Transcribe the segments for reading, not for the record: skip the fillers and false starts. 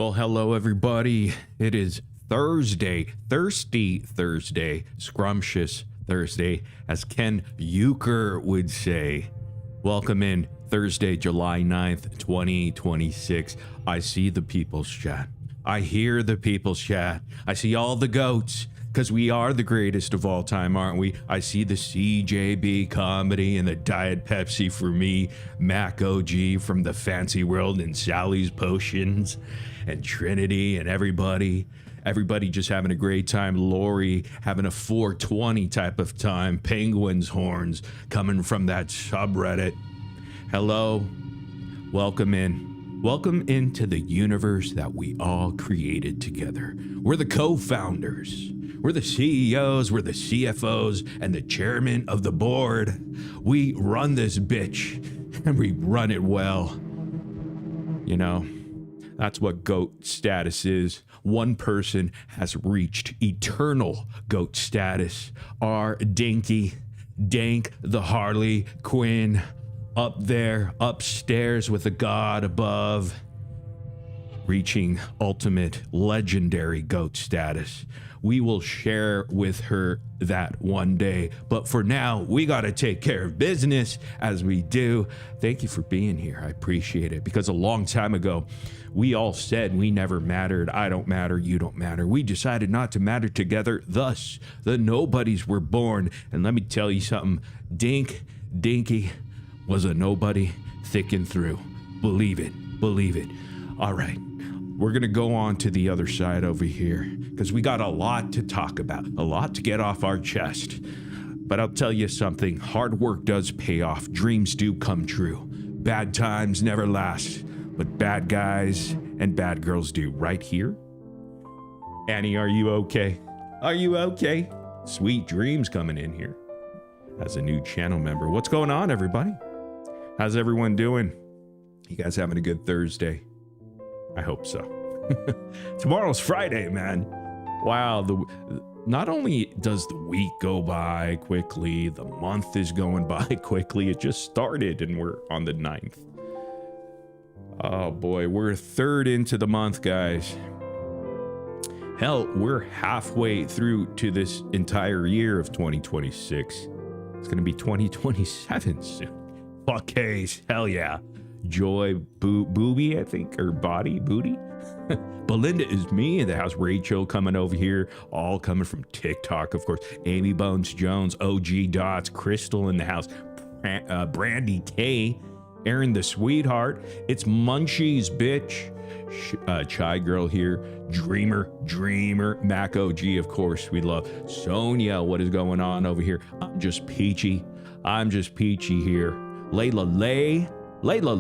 Well, hello, everybody. It is Thursday, Thirsty Thursday, Scrumptious Thursday, as Ken Euchre would say. Welcome in Thursday, July 9th, 2026. I see the people's chat. I hear the people's chat. I see all the goats, because we are the greatest of all time, aren't we? I see the CJB comedy and the Diet Pepsi for me, Mac OG from the fancy world and Sally's Potions and Trinity and everybody just having a great time. Lori having a 420 type of time. Penguin's horns coming from that subreddit. Hello, welcome in. Welcome into the universe that we all created together. We're the co-founders. We're the CEOs, we're the CFOs, and the chairman of the board. We run this bitch, and we run it well. You know, that's what GOAT status is. One person has reached eternal GOAT status. Our Dinky, Dank the Harley Quinn, up there, upstairs with the god above, reaching ultimate legendary GOAT status. We will share with her that one day. But for now, we got to take care of business as we do. Thank you for being here. I appreciate it. Because a long time ago, we all said we never mattered. I don't matter. You don't matter. We decided not to matter together. Thus, the nobodies were born. And let me tell you something. Dinky was a nobody thick and through. Believe it. Believe it. All right. We're going to go on to the other side over here because we got a lot to talk about, a lot to get off our chest. But I'll tell you something, hard work does pay off. Dreams do come true. Bad times never last, but bad guys and bad girls do. Right here? Annie, are you okay? Are you okay? Sweet dreams coming in here as a new channel member. What's going on, everybody? How's everyone doing? You guys having a good Thursday? I hope so. Tomorrow's Friday, man. Wow, not only does the week go by quickly, the month is going by quickly. It just started and we're on the 9th. Oh boy, we're third into the month, guys. Hell, we're halfway through to this entire year of 2026. It's gonna be 2027 soon. Fuck Case, hell yeah. Joy Booby, I think, or Body Booty. Belinda is me in the house. Rachel coming over here, all coming from TikTok, of course. Amy Bones Jones, OG Dots, Crystal in the house, Brandy K, Aaron the Sweetheart. It's Munchies, bitch. Chai Girl here, Dreamer, Mac OG, of course, we love. Sonia, what is going on over here? I'm just peachy here. Layla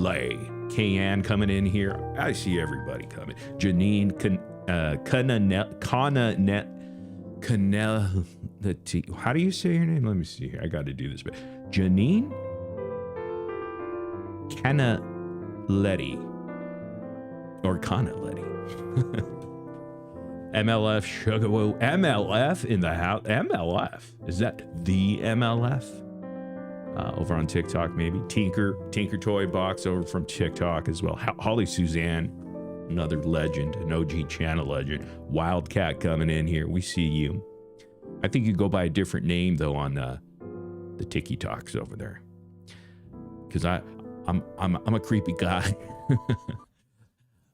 Lay, Kayan coming in here. I see everybody coming. Janine, how do you say your name? Let me see here. I got to do this. Janine Canaletti or Canaletti. MLF Sugarwoo. MLF in the house. MLF. Is that the MLF? Over on TikTok, maybe. Tinker Toy Box over from TikTok as well. Holly Suzanne, another legend, an OG channel legend. Wildcat coming in here. We see you. I think you go by a different name though on the TikToks over there. Because I'm a creepy guy.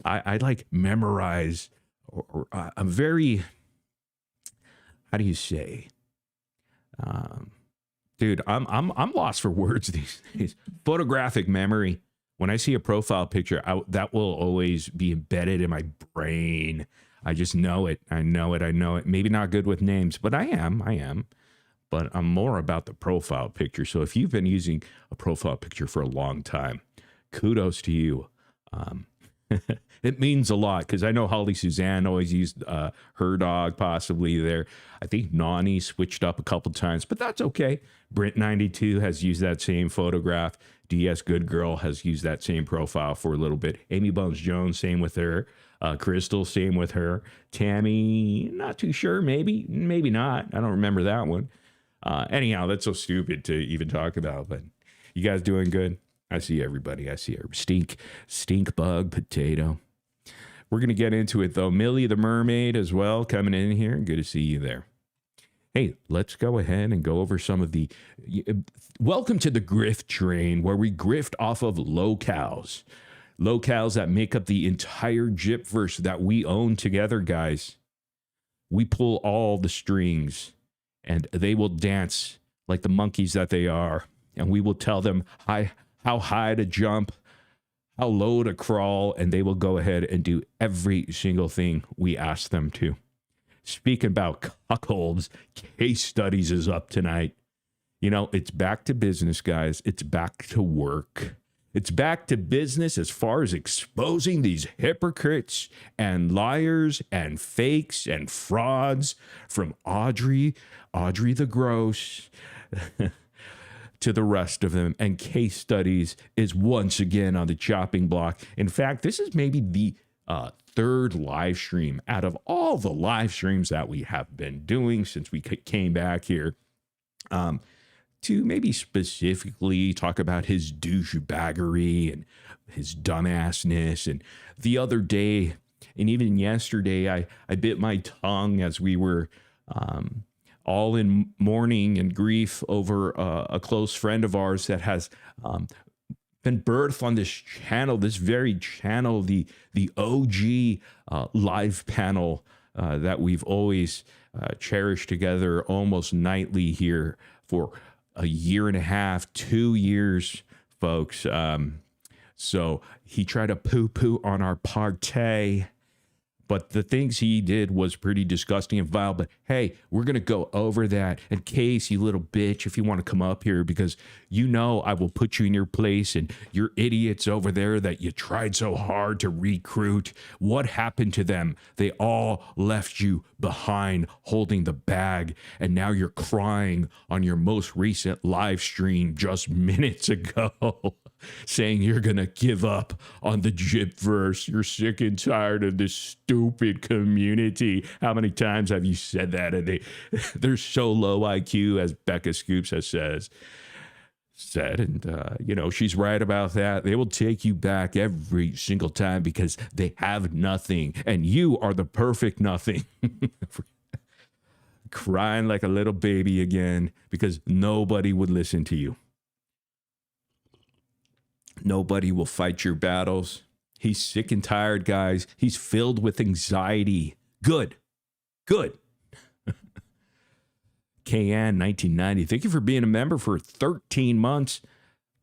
I like memorize or I'm very, how do you say? Dude, I'm lost for words these days. Photographic memory. When I see a profile picture, that will always be embedded in my brain. I just know it. I know it. Maybe not good with names, but I am. But I'm more about the profile picture. So if you've been using a profile picture for a long time, kudos to you. It means a lot because I know Holly Suzanne always used her dog possibly there. I think Nani switched up a couple times, but that's okay. Brent92 has used that same photograph. DS Good Girl has used that same profile for a little bit. Amy Bones Jones, same with her. Crystal, same with her. Tammy, not too sure. Maybe not. I don't remember that one. Anyhow, that's so stupid to even talk about, but you guys doing good? I see everybody. I see her. Stink bug potato. We're going to get into it, though. Millie the Mermaid as well coming in here. Good to see you there. Hey, let's go ahead and go over some of the... Welcome to the grift train, where we grift off of locales. Locales that make up the entire Gypverse that we own together, guys. We pull all the strings, and they will dance like the monkeys that they are. And we will tell them how high to jump, how low to crawl, and they will go ahead and do every single thing we ask them to. Speaking about cuckolds, Casestudyz is up tonight. You know, it's back to business, guys. It's back to work. It's back to business as far as exposing these hypocrites and liars and fakes and frauds from Audrey the Gross, to the rest of them. And Casestudyz is once again on the chopping block. In fact, this is maybe the third live stream out of all the live streams that we have been doing since we came back here, to maybe specifically talk about his douchebaggery and his dumbassness. And the other day, and even yesterday, I bit my tongue as we were all in mourning and grief over a close friend of ours that has been birthed on this channel, this very channel, the OG live panel that we've always cherished together almost nightly here for a year and a half, 2 years, folks. So he tried to poo-poo on our party, but the things he did was pretty disgusting and vile. But hey, we're going to go over that. And Case, you little bitch, if you want to come up here, because you know I will put you in your place, and your idiots over there that you tried so hard to recruit, what happened to them? They all left you behind holding the bag, and now you're crying on your most recent live stream just minutes ago. Saying you're going to give up on the Gypverse. You're sick and tired of this stupid community. How many times have you said that? And they're so low IQ, as Becca Scoops has said. And, you know, she's right about that. They will take you back every single time because they have nothing. And you are the perfect nothing. Crying like a little baby again because nobody would listen to you. Nobody will fight your battles. He's sick and tired, guys. He's filled with anxiety. Good. KN 1990. Thank you for being a member for 13 months.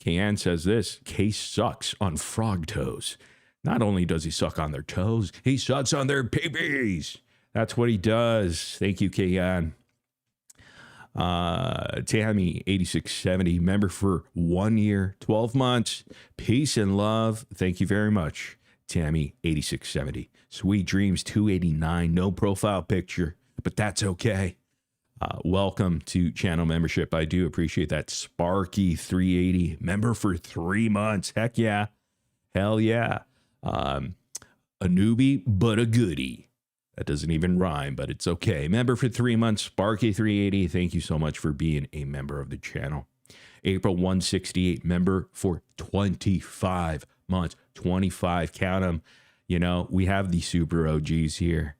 KN says this: Case sucks on frog toes. Not only does he suck on their toes, he sucks on their peepees. That's what he does. Thank you, KN. Tammy 8670, member for 1 year, 12 months. Peace and love. Thank you very much, Tammy 8670. Sweet Dreams 289, no profile picture, but that's okay. Welcome to channel membership. I do appreciate that. Sparky 380, member for 3 months. Heck yeah. Hell yeah. A newbie, but a goodie. That doesn't even rhyme, but it's okay. Member for 3 months, Sparky380. Thank you so much for being a member of the channel. April 168, member for 25 months. 25, count them. You know, we have the super OGs here.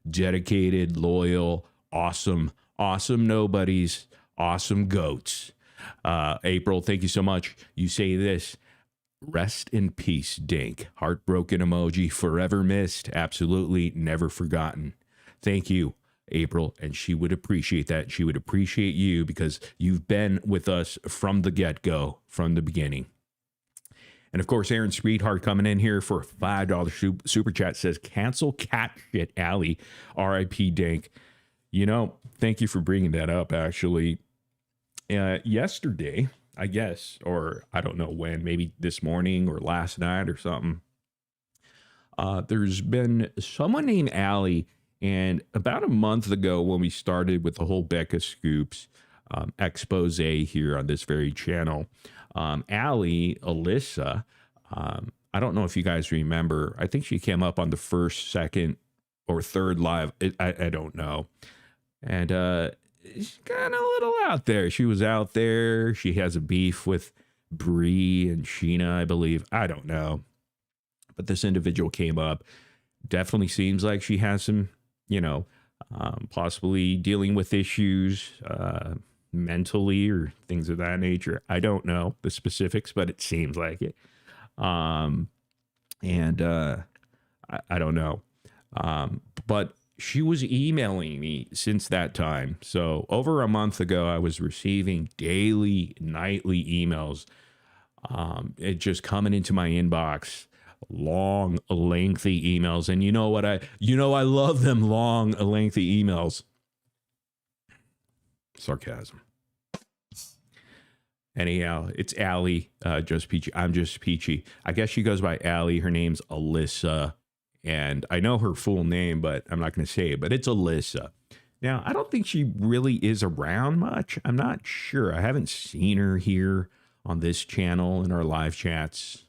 Dedicated, loyal, awesome nobodies, awesome goats. April, thank you so much. You say this: rest in peace, Dink. Heartbroken emoji, forever missed. Absolutely never forgotten. Thank you, April. And she would appreciate that. She would appreciate you because you've been with us from the get-go, from the beginning. And of course, Aaron Sweetheart coming in here for a $5 super chat says, cancel cat shit alley, RIP Dink. You know, thank you for bringing that up, actually. Yesterday, I guess, or I don't know when, maybe this morning or last night or something. There's been someone named Allie, and about a month ago when we started with the whole Becca Scoops expose here on this very channel, Allie, Alyssa, I don't know if you guys remember, I think she came up on the first, second, or third live, I don't know. And she's kind of a little out there. She was out there. She has a beef with Bree and Sheena, I believe. I don't know. But this individual came up, Definitely seems like she has some, possibly dealing with issues mentally or things of that nature. I don't know the specifics, but it seems like it. I don't know. But she was emailing me since that time. So over a month ago, I was receiving daily, nightly emails. It just coming into my inbox, long, lengthy emails. And I love them long, lengthy emails. Sarcasm. Anyhow, it's Allie, just Peachy. I'm just Peachy. I guess she goes by Allie. Her name's Alyssa. And I know her full name, but I'm not going to say it. But it's Alyssa. Now, I don't think she really is around much. I'm not sure. I haven't seen her here on this channel in our live chats.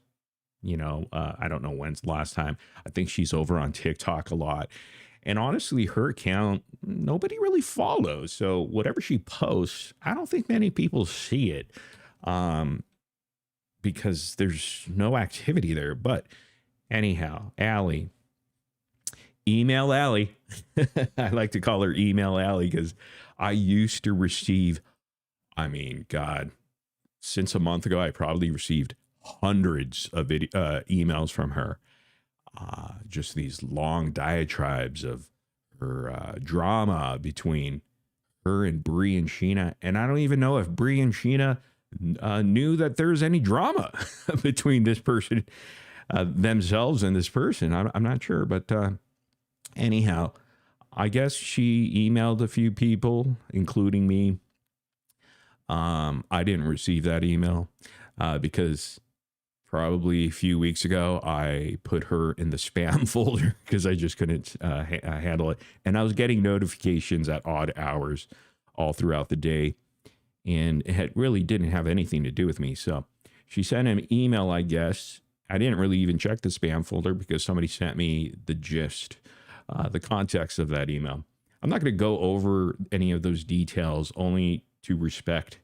I don't know when's the last time. I think she's over on TikTok a lot. And honestly, her account, nobody really follows. So whatever she posts, I don't think many people see it because there's no activity there. But anyhow, Allie, email Allie. I like to call her email Allie because I used to receive, God, since a month ago, I probably received hundreds of emails from her. Just these long diatribes of her drama between her and Bree and Sheena. And I don't even know if Bree and Sheena knew that there's any drama between this person, themselves and this person. I'm not sure. But anyhow, I guess she emailed a few people, including me. I didn't receive that email because probably a few weeks ago, I put her in the spam folder because I just couldn't handle it. And I was getting notifications at odd hours all throughout the day. And it really didn't have anything to do with me. So she sent an email, I guess. I didn't really even check the spam folder because somebody sent me the gist, the context of that email. I'm not going to go over any of those details, only to respect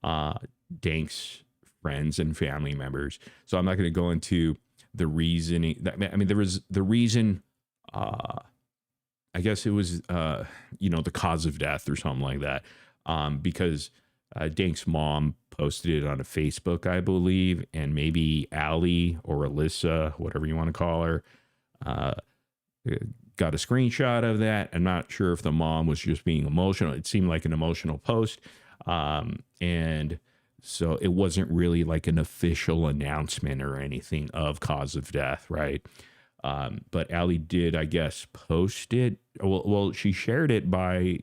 Dank's friends and family members. So I'm not going to go into the reasoning. There was the reason, I guess it was, the cause of death or something like that. Because Dank's mom posted it on a Facebook, I believe, and maybe Allie or Alyssa, whatever you want to call her, got a screenshot of that. I'm not sure if the mom was just being emotional. It seemed like an emotional post. And so it wasn't really like an official announcement or anything of cause of death, right? But Allie did, I guess, post it. Well, she shared it by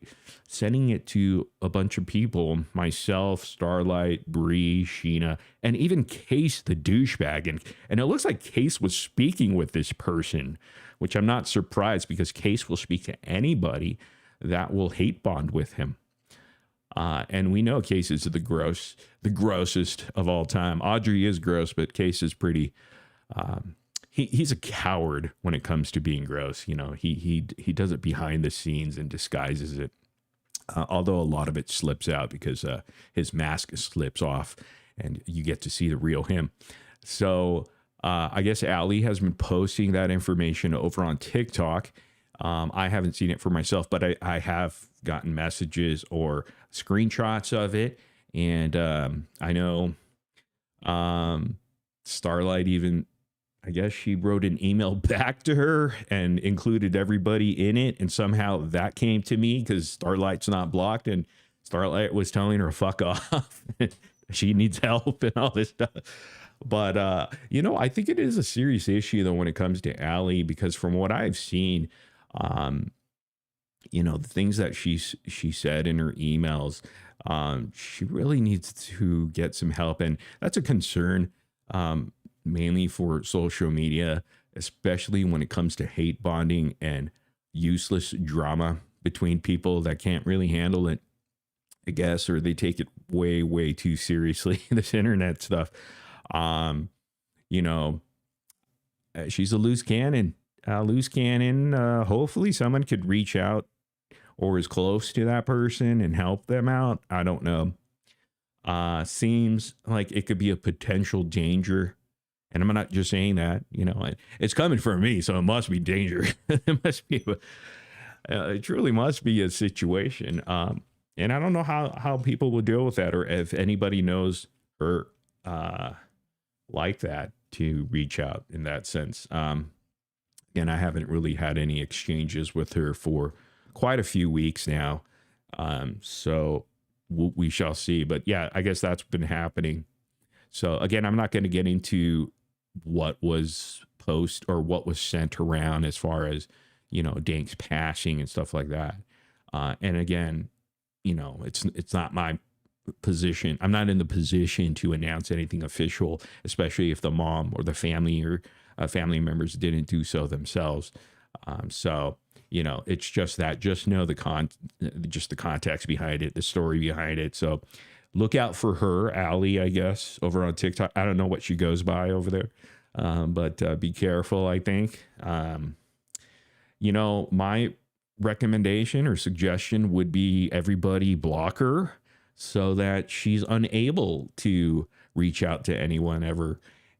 sending it to a bunch of people, myself, Starlight, Bree, Sheena, and even Case the douchebag. And it looks like Case was speaking with this person, which I'm not surprised because Case will speak to anybody that will hate bond with him. And we know Case is the grossest of all time. Audrey is gross, but Case is pretty, he's a coward when it comes to being gross. He does it behind the scenes and disguises it. Although a lot of it slips out because his mask slips off and you get to see the real him. So I guess Allie has been posting that information over on TikTok. I haven't seen it for myself, but I have gotten messages or screenshots of it. And I know Starlight even, I guess she wrote an email back to her and included everybody in it. And somehow that came to me because Starlight's not blocked. And Starlight was telling her, fuck off. She needs help and all this stuff. But, I think it is a serious issue, though, when it comes to Allie, because from what I've seen, the things that she said in her emails, she really needs to get some help. And that's a concern, mainly for social media, especially when it comes to hate bonding and useless drama between people that can't really handle it, I guess, or they take it way, way too seriously, this internet stuff. She's a loose cannon. Hopefully someone could reach out or is close to that person and help them out. I don't know. Seems like it could be a potential danger And I'm not just saying that, it's coming from me, so it must be dangerous. It must be, it truly must be a situation. And I don't know how people will deal with that, or if anybody knows her like that, to reach out in that sense. And I haven't really had any exchanges with her for quite a few weeks now. So we shall see. But yeah, I guess that's been happening. So again, I'm not going to get into what was or what was sent around as far as, Dank's passing and stuff like that. And again, it's not my position. I'm not in the position to announce anything official, especially if the mom or the family or family members didn't do so themselves. So, it's just that. Just know the context behind it, the story behind it. So look out for her, Allie, I guess, over on TikTok. I don't know what she goes by over there, but be careful, I think. My recommendation or suggestion would be everybody block her so that she's unable to reach out to anyone ever,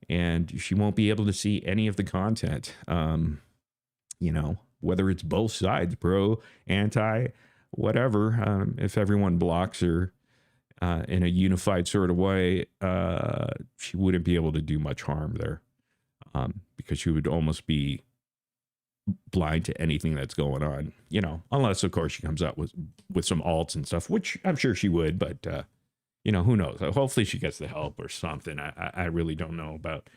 and she won't be able to see any of the content. Whether it's both sides, pro, anti, whatever. If everyone blocks her in a unified sort of way, she wouldn't be able to do much harm there, because she would almost be blind to anything that's going on, unless of course she comes out with some alts and stuff, which I'm sure she would, but who knows? Hopefully she gets the help or something. I really don't know about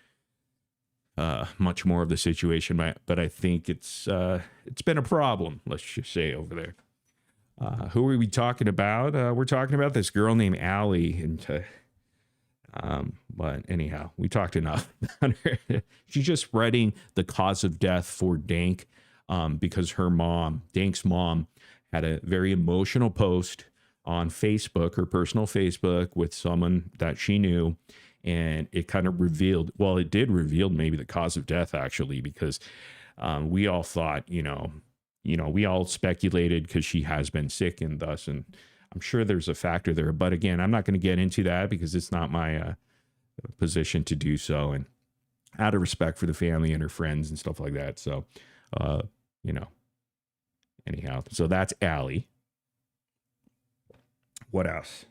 much more of the situation, but I think it's been a problem, let's just say, over there. Who are we talking about? We're talking about this girl named Allie, and but anyhow, we talked enough about her. She's just spreading the cause of death for Dank, because her mom, Dank's mom, had a very emotional post on Facebook, her personal Facebook, with someone that she knew, and it kind of revealed, well, it did reveal maybe the cause of death, actually, because we all thought, we all speculated because she has been sick and thus, and I'm sure there's a factor there. But again, I'm not going to get into that because it's not my position to do so, and out of respect for the family and her friends and stuff like that. So, anyhow, so that's Allie. What else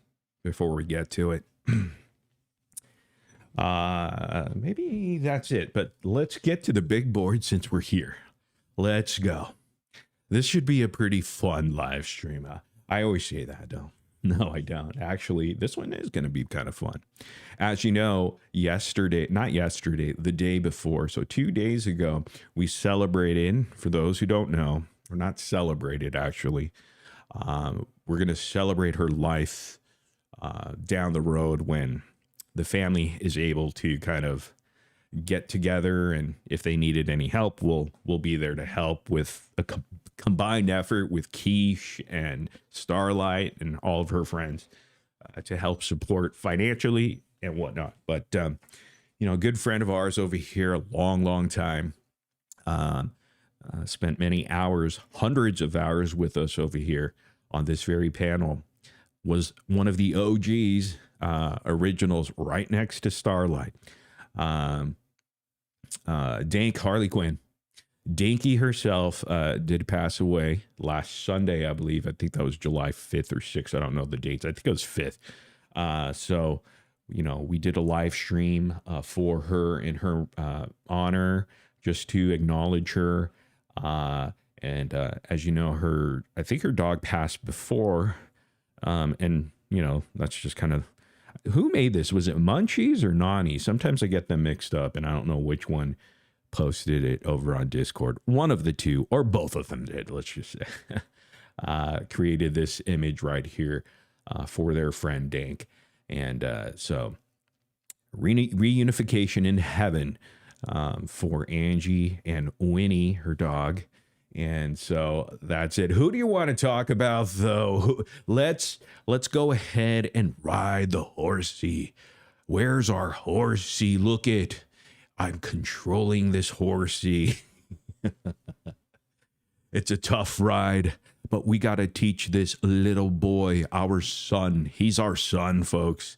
before we get to it? Maybe that's it, but let's get to the big board since we're here. Let's go. This should be a pretty fun live stream. I always say that, though. No, I don't. Actually, this one is going to be kind of fun. As you know, the day before, so 2 days ago, we celebrated, for those who don't know, or not celebrated, actually, we're going to celebrate her life down the road when the family is able to kind of get together, and if they needed any help, we'll be there to help with a combined effort with Quiche and Starlight and all of her friends to help support financially and whatnot. But a good friend of ours over here, a long time, spent many hours, hundreds of hours with us over here on this very panel, was one of the OGs, originals, right next to Starlight. Dank Harley Quinn. Dinky herself did pass away last Sunday, I believe. I think that was July 5th or 6th. I don't know the dates. I think it was 5th. So, we did a live stream for her in her honor, just to acknowledge her. And as you know, I think her dog passed before. And, that's just kind of, who made this? Was it Munchies or Nani? Sometimes I get them mixed up, and I don't know which one posted it over on Discord. One of the two, or both of them did, let's just say, created this image right here for their friend Dank. And so reunification in heaven for Angie and Winnie, her dog. And so that's it. Who do you want to talk about, though? Let's go ahead and ride the horsey. Where's our horsey? Look it. I'm controlling this horsey. It's a tough ride, but we got to teach this little boy, our son. He's our son, folks.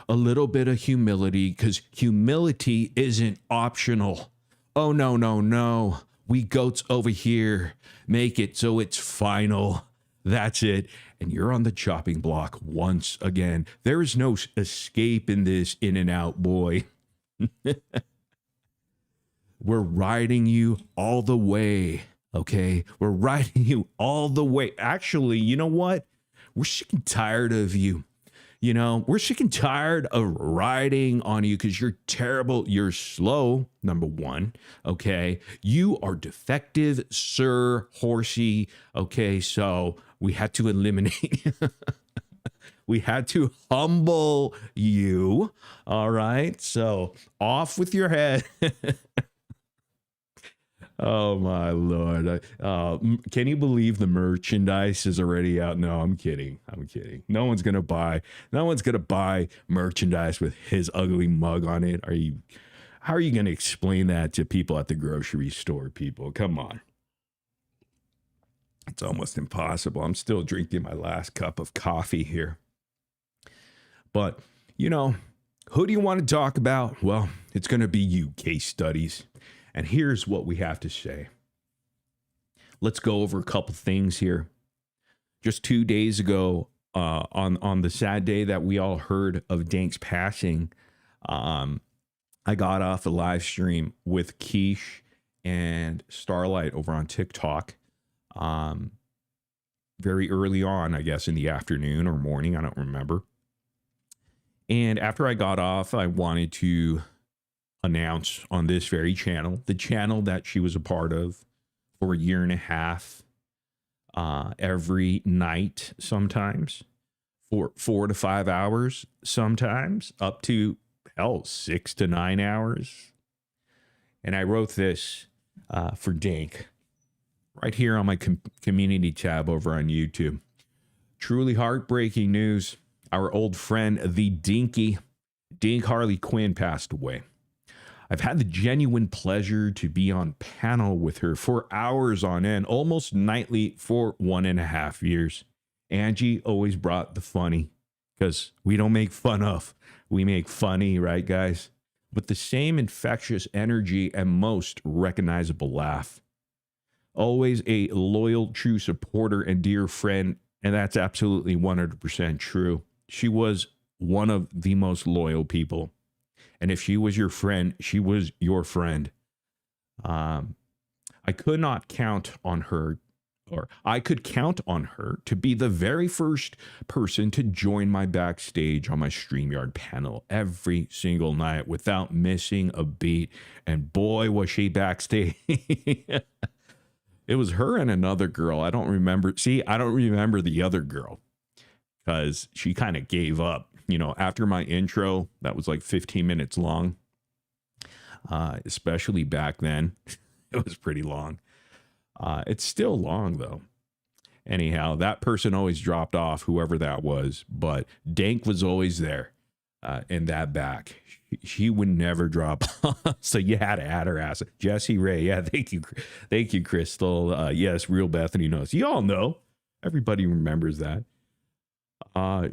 a little bit of humility, because humility isn't optional. Oh, no, no, no. We goats over here make it so it's final. That's it. And you're on the chopping block once again. There is no escape in this in and out, boy. We're riding you all the way, okay? We're riding you all the way. Actually, you know what? We're sick and tired of you. You know, we're sick and tired of riding on you because you're terrible. You're slow, number one, okay? You are defective, Sir Horsey, okay? So we had to eliminate. We had to humble you, all right? So off with your head. Oh my Lord. Can you believe the merchandise is already out? No, I'm kidding. I'm kidding. No one's going to buy merchandise with his ugly mug on it. How are you going to explain that to people at the grocery store, people? Come on. It's almost impossible. I'm still drinking my last cup of coffee here. But, you know, who do you want to talk about? Well, it's going to be you, Case Studies. And here's what we have to say. Let's go over a couple things here. Just 2 days ago, on the sad day that we all heard of Dank's passing, I got off a live stream with Quiche and Starlight over on TikTok. Very early on, I guess in the afternoon or morning, I don't remember. And after I got off, I wanted to announce on this very channel, the channel that she was a part of for a year and a half, every night, sometimes for 4 to 5 hours, sometimes up to 6 to 9 hours. And I wrote this for Dank right here on my community tab over on YouTube. Truly heartbreaking news. Our old friend, the Dink Harley Quinn, passed away. I've had the genuine pleasure to be on panel with her for hours on end, almost nightly for 1.5 years. Angie always brought the funny, because we don't make fun of, we make funny, right, guys? With the same infectious energy and most recognizable laugh. Always a loyal, true supporter and dear friend, and that's absolutely 100% true. She was one of the most loyal people. And if she was your friend, she was your friend. I could count on her to be the very first person to join my backstage on my StreamYard panel every single night without missing a beat. And boy, was she backstage. It was her and another girl. I don't remember. See, I don't remember the other girl because she kind of gave up. You know, after my intro, that was like 15 minutes long, especially back then. It was pretty long. It's still long, though. Anyhow, that person always dropped off, whoever that was. But Dank was always there in that back. She would never drop off. So you had to add her ass. Jesse Ray. Yeah, thank you. Thank you, Crystal. Yes, Real Bethany knows. You all know. Everybody remembers that.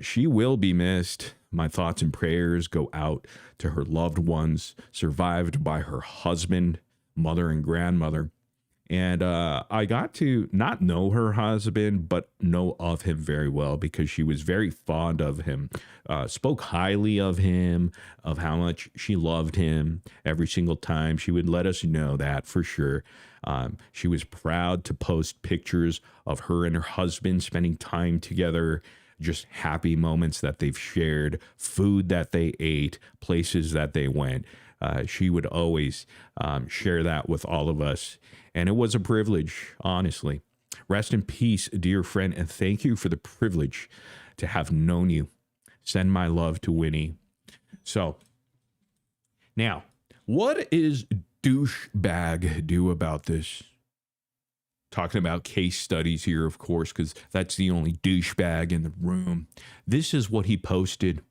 She will be missed. My thoughts and prayers go out to her loved ones, survived by her husband, mother, and grandmother. And I got to not know her husband, but know of him very well because she was very fond of him, spoke highly of him, of how much she loved him every single time. She would let us know that for sure. She was proud to post pictures of her and her husband spending time together, just happy moments that they've shared, food that they ate, places that they went. She would always share that with all of us. And it was a privilege, honestly. Rest in peace, dear friend, and thank you for the privilege to have known you. Send my love to Winnie. So, now, what is douchebag do about this? Talking about case studies here, of course, because that's the only douchebag in the room. This is what he posted,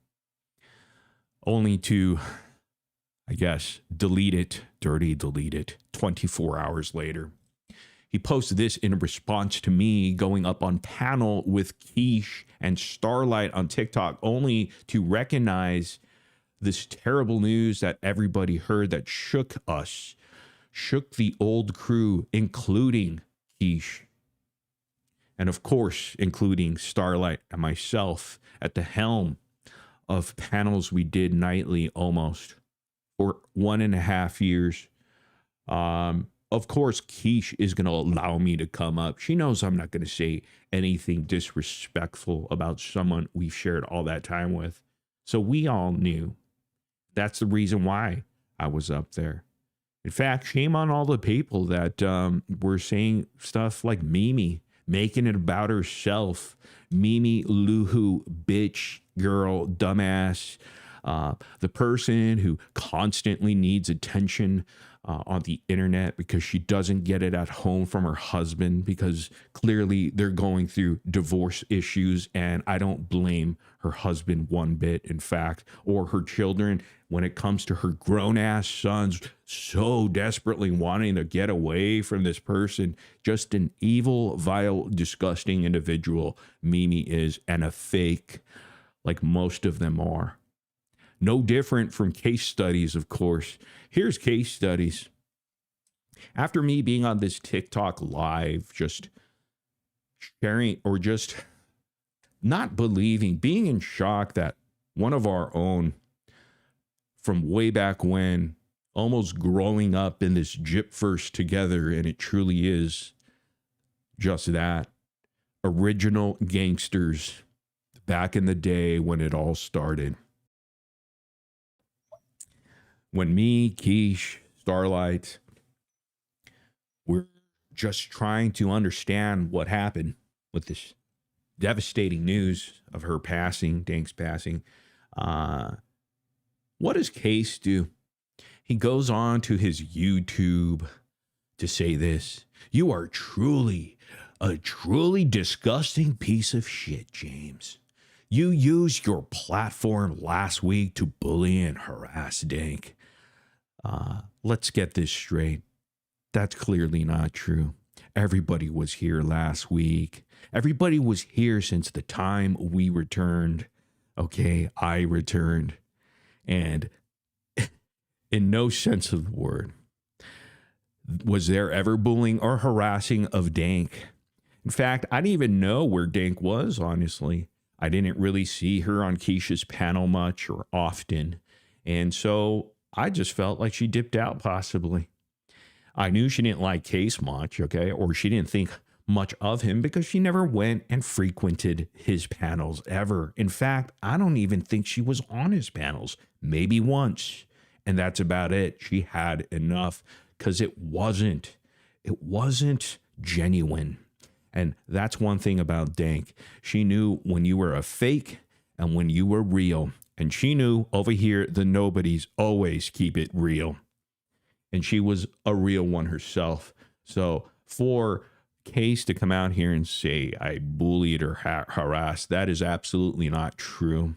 only to, I guess, delete it, delete it, 24 hours later. He posted this in response to me going up on panel with Quiche and Starlight on TikTok, only to recognize this terrible news that everybody heard that shook us, shook the old crew, including Keish. And of course, including Starlight and myself at the helm of panels we did nightly almost for 1.5 years. Of course, Keish is going to allow me to come up. She knows I'm not going to say anything disrespectful about someone we've shared all that time with. So we all knew. That's the reason why I was up there. In fact, shame on all the people that were saying stuff like Mimi, making it about herself. Mimi, Luhu, bitch, girl, dumbass. The person who constantly needs attention on the internet because she doesn't get it at home from her husband, because clearly they're going through divorce issues, and I don't blame her husband one bit, in fact, or her children when it comes to her grown-ass sons so desperately wanting to get away from this person. Just an evil, vile, disgusting individual Mimi is, and a fake like most of them are. No different from Casestudyz, of course. Here's Casestudyz. After me being on this TikTok live, just sharing or just not believing, being in shock that one of our own from way back when, almost growing up in this Gypverse together, and it truly is just that. Original gangsters back in the day when it all started. When me, Keish, Starlight, we're just trying to understand what happened with this devastating news of her passing, Dank's passing. What does Case do? He goes on to his YouTube to say this: "You are truly a truly disgusting piece of shit, James. You used your platform last week to bully and harass Dank. Let's get this straight. That's clearly not true. Everybody was here last week. Everybody was here since the time we returned. Okay, I returned. And in no sense of the word was there ever bullying or harassing of Dank. In fact, I didn't even know where Dank was, honestly. I didn't really see her on Keisha's panel much or often. And so I just felt like she dipped out, possibly. I knew she didn't like Case much, okay, or she didn't think much of him because she never went and frequented his panels ever. In fact, I don't even think she was on his panels, maybe once. And that's about it. She had enough because it wasn't genuine. And that's one thing about Dank. She knew when you were a fake and when you were real. And she knew over here, the nobodies always keep it real. And she was a real one herself. So for Case to come out here and say, I bullied or harassed, that is absolutely not true.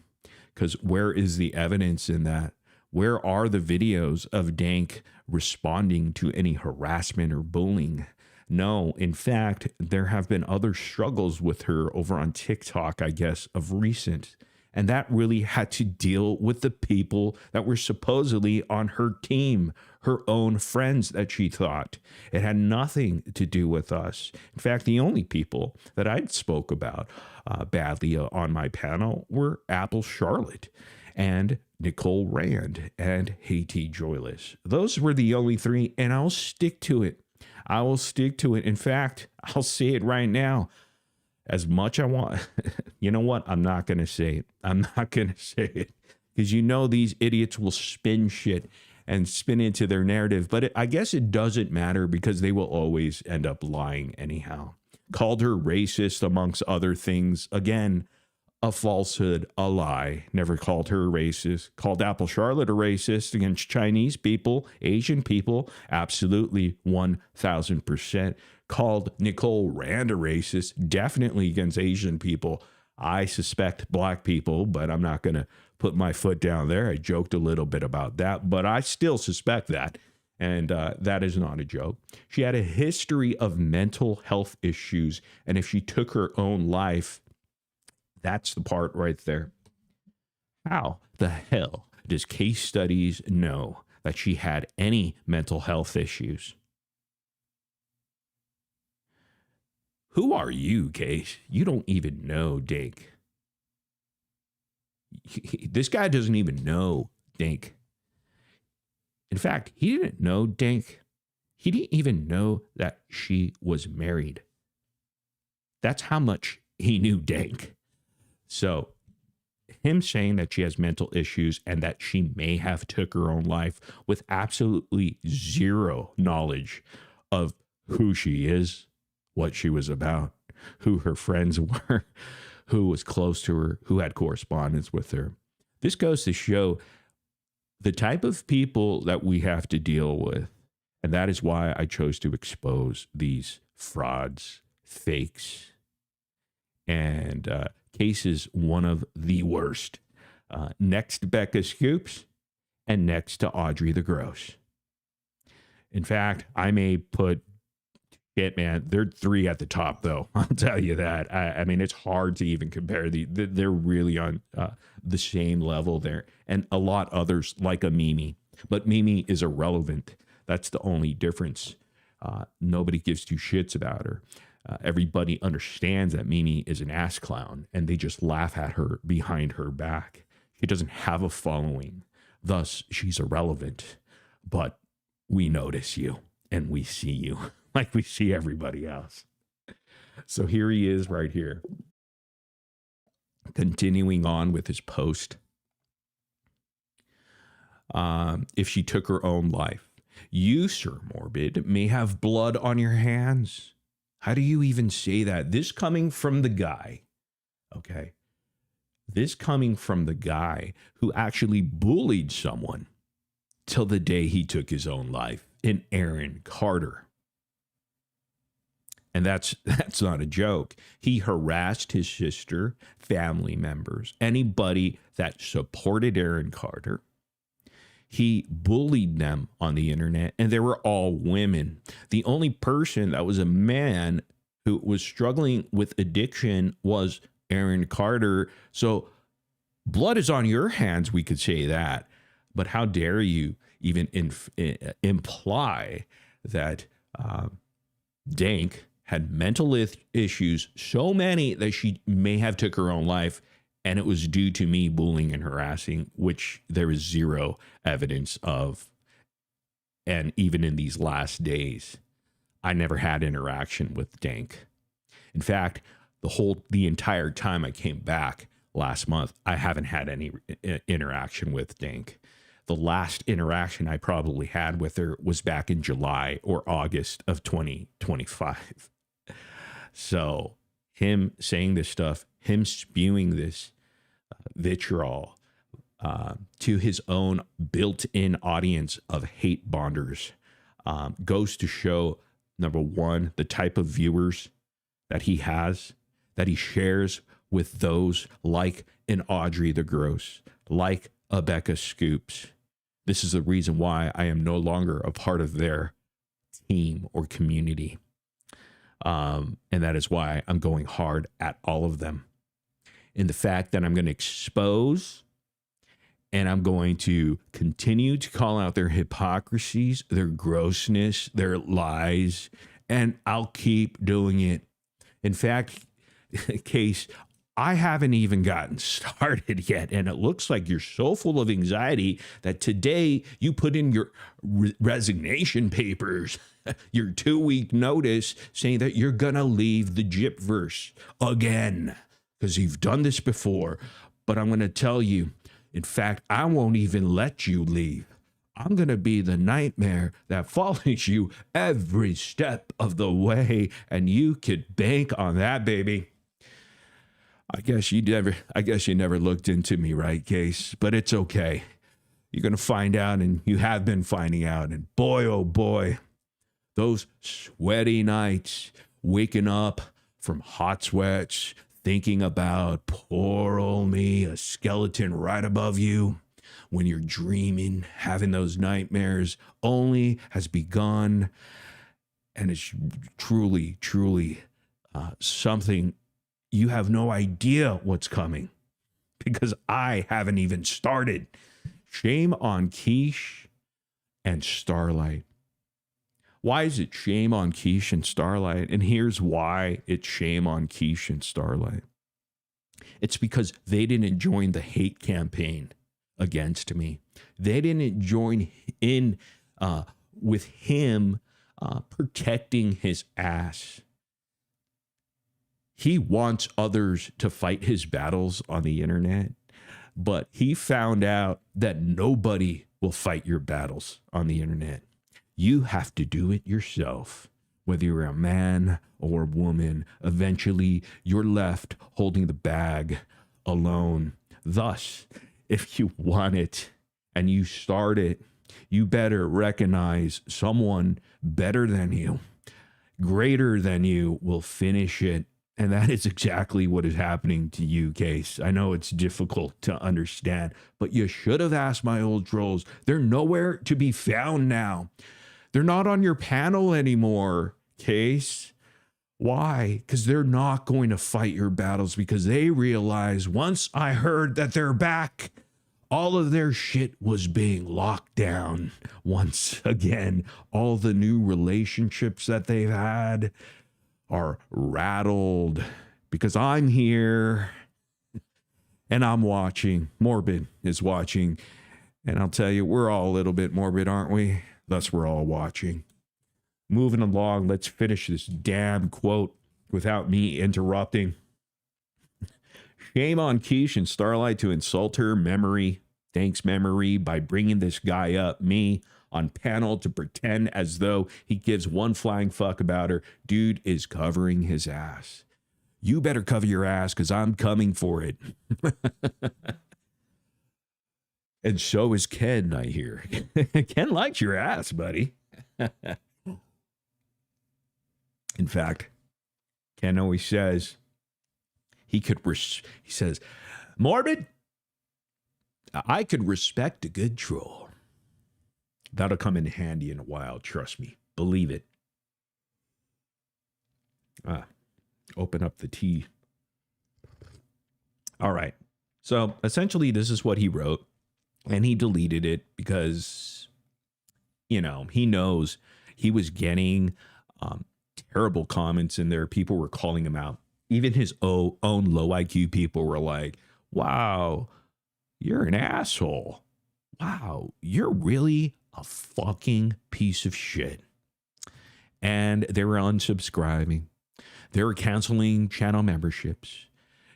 Because where is the evidence in that? Where are the videos of Dank responding to any harassment or bullying? No, in fact, there have been other struggles with her over on TikTok, I guess, of recent. And that really had to deal with the people that were supposedly on her team, her own friends that she thought. It had nothing to do with us. In fact, the only people that I'd spoke about badly on my panel were Apple Charlotte and Nicole Rand and Haiti Joyless. Those were the only three, and I'll stick to it. I will stick to it. In fact, I'll say it right now. As much I want, you know what? I'm not going to say it. I'm not going to say it because you know these idiots will spin shit and spin into their narrative. But I guess it doesn't matter because they will always end up lying anyhow. Called her racist amongst other things. Again, a falsehood, a lie. Never called her a racist. Called Apple Charlotte a racist against Chinese people, Asian people. Absolutely 1,000%. Called Nicole Rand a racist, definitely against Asian people. I suspect black people, but I'm not going to put my foot down there. I joked a little bit about that, but I still suspect that. And that is not a joke. She had a history of mental health issues. And if she took her own life, that's the part right there. How the hell does Casestudyz know that she had any mental health issues? Who are you, Case? You don't even know Dink. This guy doesn't even know Dink. In fact, he didn't know Dink. He didn't even know that she was married. That's how much he knew Dink. So him saying that she has mental issues and that she may have took her own life with absolutely zero knowledge of who she is, what she was about, who her friends were, who was close to her, who had correspondence with her. This goes to show the type of people that we have to deal with. And that is why I chose to expose these frauds, fakes, and Case is one of the worst. Next to Becca Scoops and next to Audrey the Gross. In fact, I may put shit, man. They're three at the top, though. I'll tell you that. I mean, it's hard to even compare. They're really on the same level there. And a lot others like a Mimi. But Mimi is irrelevant. That's the only difference. Nobody gives two shits about her. Everybody understands that Mimi is an ass clown, and they just laugh at her behind her back. She doesn't have a following. Thus, she's irrelevant. But we notice you, and we see you like we see everybody else. So here he is right here, continuing on with his post. If she took her own life, you, Sir Morbid, may have blood on your hands. How do you even say that? This coming from the guy, okay? This coming from the guy who actually bullied someone till the day he took his own life, in Aaron Carter. And that's not a joke. He harassed his sister, family members, anybody that supported Aaron Carter. He bullied them on the internet, and they were all women. The only person that was a man who was struggling with addiction was Aaron Carter. So blood is on your hands, we could say that. But how dare you even imply that Dink had mental issues, so many that she may have took her own life, and it was due to me bullying and harassing, which there is zero evidence of. And even in these last days, I never had interaction with Dink. In fact, the entire time I came back last month, I haven't had any interaction with Dink. The last interaction I probably had with her was back in July or August of 2025. So him saying this stuff, him spewing this vitriol to his own built-in audience of hate bonders goes to show, number one, the type of viewers that he has, that he shares with those like an Audrey the Gross, like a Becca Scoops. This is the reason why I am no longer a part of their team or community. And that is why I'm going hard at all of them. In the fact that I'm going to expose and I'm going to continue to call out their hypocrisies, their grossness, their lies, and I'll keep doing it. In fact, Case, I haven't even gotten started yet, and it looks like you're so full of anxiety that today you put in your resignation papers, your 2-week notice saying that you're going to leave the Gypverse again. Because you've done this before, but I'm going to tell you, in fact, I won't even let you leave. I'm going to be the nightmare that follows you every step of the way, and you could bank on that, baby. I guess you never looked into me, right, Case? But it's okay. You're going to find out, and you have been finding out, and boy, oh boy, those sweaty nights, waking up from hot sweats, thinking about poor old me, a skeleton right above you, when you're dreaming, having those nightmares, only has begun. And it's truly, truly something you have no idea what's coming, because I haven't even started. Shame on Quiche and Starlight. Why is it shame on Quiche and Starlight? And here's why it's shame on Quiche and Starlight. It's because they didn't join the hate campaign against me. They didn't join in with him protecting his ass. He wants others to fight his battles on the internet, but he found out that nobody will fight your battles on the internet. You have to do it yourself. Whether you're a man or a woman, eventually you're left holding the bag alone. Thus, if you want it and you start it, you better recognize someone better than you, greater than you, will finish it. And that is exactly what is happening to you, Case. I know it's difficult to understand, but you should have asked my old trolls. They're nowhere to be found now. They're not on your panel anymore, Case. Why? Because they're not going to fight your battles, because they realize once I heard that they're back, all of their shit was being locked down once again. All the new relationships that they've had are rattled because I'm here and I'm watching. Morbid is watching. And I'll tell you, we're all a little bit morbid, aren't we? Thus, we're all watching. Moving along, let's finish this damn quote without me interrupting. Shame on Quiche and Starlight to insult her memory, thanks memory, by bringing this guy up, me, on panel to pretend as though he gives one flying fuck about her. Dude is covering his ass. You better cover your ass, because I'm coming for it. And so is Ken, I hear. Ken likes your ass, buddy. In fact, Ken always says he says, Morbid, I could respect a good troll. That'll come in handy in a while, trust me. Believe it. Open up the tea. All right. So essentially, this is what he wrote. And he deleted it because, you know, he knows he was getting terrible comments in there. People were calling him out. Even his own low IQ people were like, wow, you're an asshole. Wow, you're really a fucking piece of shit. And they were unsubscribing. They were canceling channel memberships.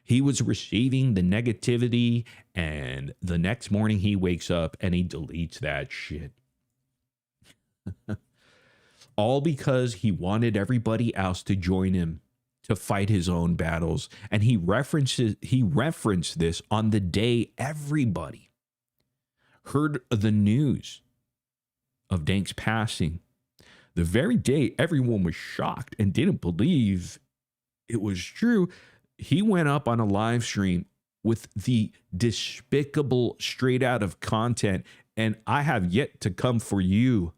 He was receiving the negativity, and the next morning he wakes up and he deletes that shit. All because he wanted everybody else to join him to fight his own battles. And he referenced this on the day everybody heard the news of Dank's passing. The very day everyone was shocked and didn't believe it was true, he went up on a live stream with the despicable straight out of content, and I have yet to come for you,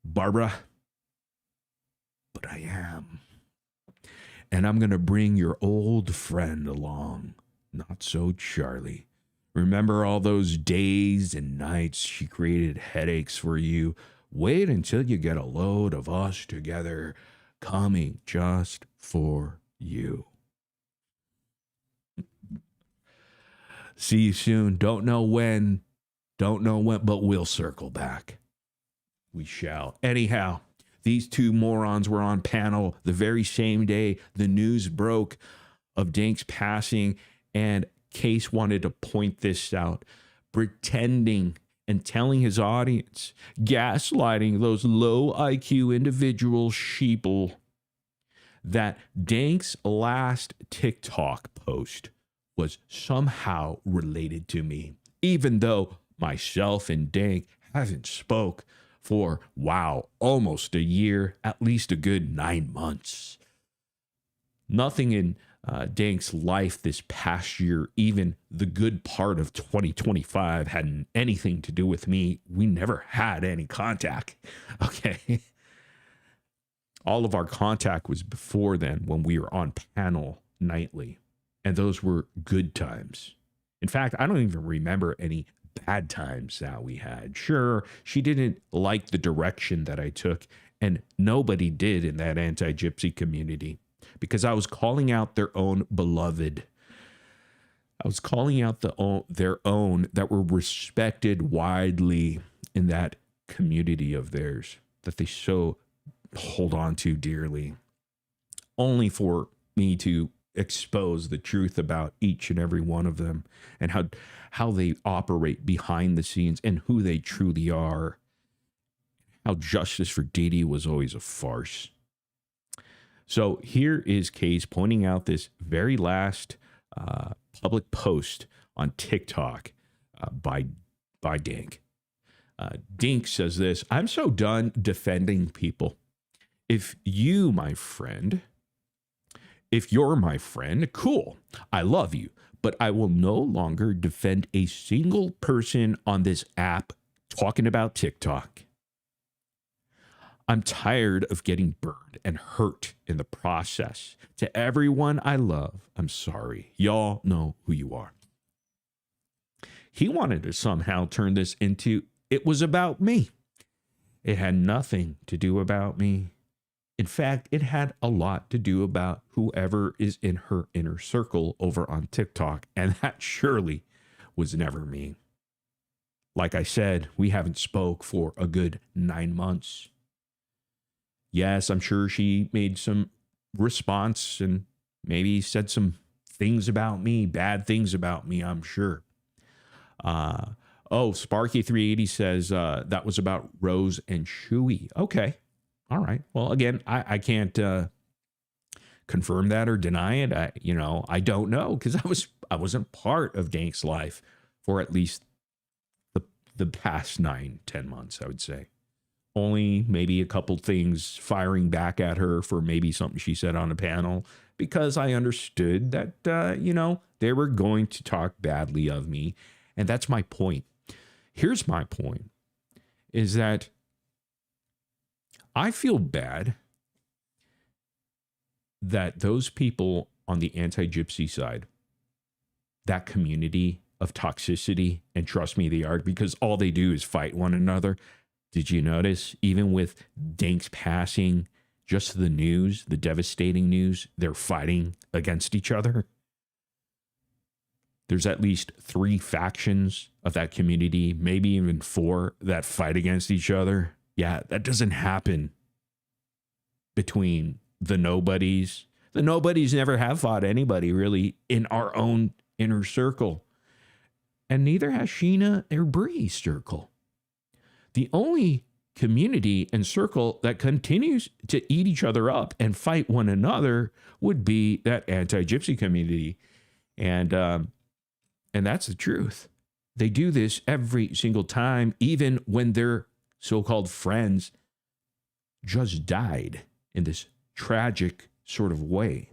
Barbara. But I am. And I'm going to bring your old friend along. Not so Charlie. Remember all those days and nights she created headaches for you? Wait until you get a load of us together, coming just for you. See you soon. Don't know when, but we'll circle back. We shall. Anyhow, these two morons were on panel the very same day the news broke of Dank's passing, and Case wanted to point this out, pretending and telling his audience, gaslighting those low IQ individual sheeple, that Dank's last TikTok post was somehow related to me, even though myself and Dank haven't spoke for, wow, almost a year, at least a good 9 months. Nothing in Dank's life this past year, even the good part of 2025, had anything to do with me. We never had any contact. Okay. All of our contact was before then, when we were on panel nightly. And those were good times. In fact, I don't even remember any bad times that we had. Sure, she didn't like the direction that I took, and nobody did in that anti-gypsy community, because I was calling out their own beloved. I was calling out their own that were respected widely in that community of theirs that they so hold on to dearly, only for me to expose the truth about each and every one of them, and how they operate behind the scenes and who they truly are. How justice for Didi was always a farce. So here is Case pointing out this very last public post on TikTok by Dink. Dink says this: "I'm so done defending people. If you're my friend, cool. I love you, but I will no longer defend a single person on this app talking about TikTok. I'm tired of getting burned and hurt in the process. To everyone I love, I'm sorry. Y'all know who you are." He wanted to somehow turn this into, it was about me. It had nothing to do about me. In fact, it had a lot to do about whoever is in her inner circle over on TikTok, and that surely was never me. Like I said, we haven't spoke for a good 9 months. Yes, I'm sure she made some response and maybe said some things about me, bad things about me, I'm sure. Sparky380 says that was about Rose and Chewy. Okay. All right. Well, again, I can't confirm that or deny it. I don't know, because I wasn't part of Dank's life for at least the past 9-10 months, I would say. Only maybe a couple things firing back at her for maybe something she said on a panel, because I understood that, they were going to talk badly of me. And that's my point. Here's my point, is that I feel bad that those people on the anti-gypsy side, that community of toxicity, and trust me, they are, because all they do is fight one another. Did you notice, even with Dank's passing, just the news, the devastating news, they're fighting against each other? There's at least 3 factions of that community, maybe even 4, that fight against each other. Yeah, that doesn't happen between the nobodies. The nobodies never have fought anybody really in our own inner circle. And neither has Sheena or Bree's circle. The only community and circle that continues to eat each other up and fight one another would be that anti-gypsy community. And that's the truth. They do this every single time, even when their so-called friends just died in this tragic sort of way,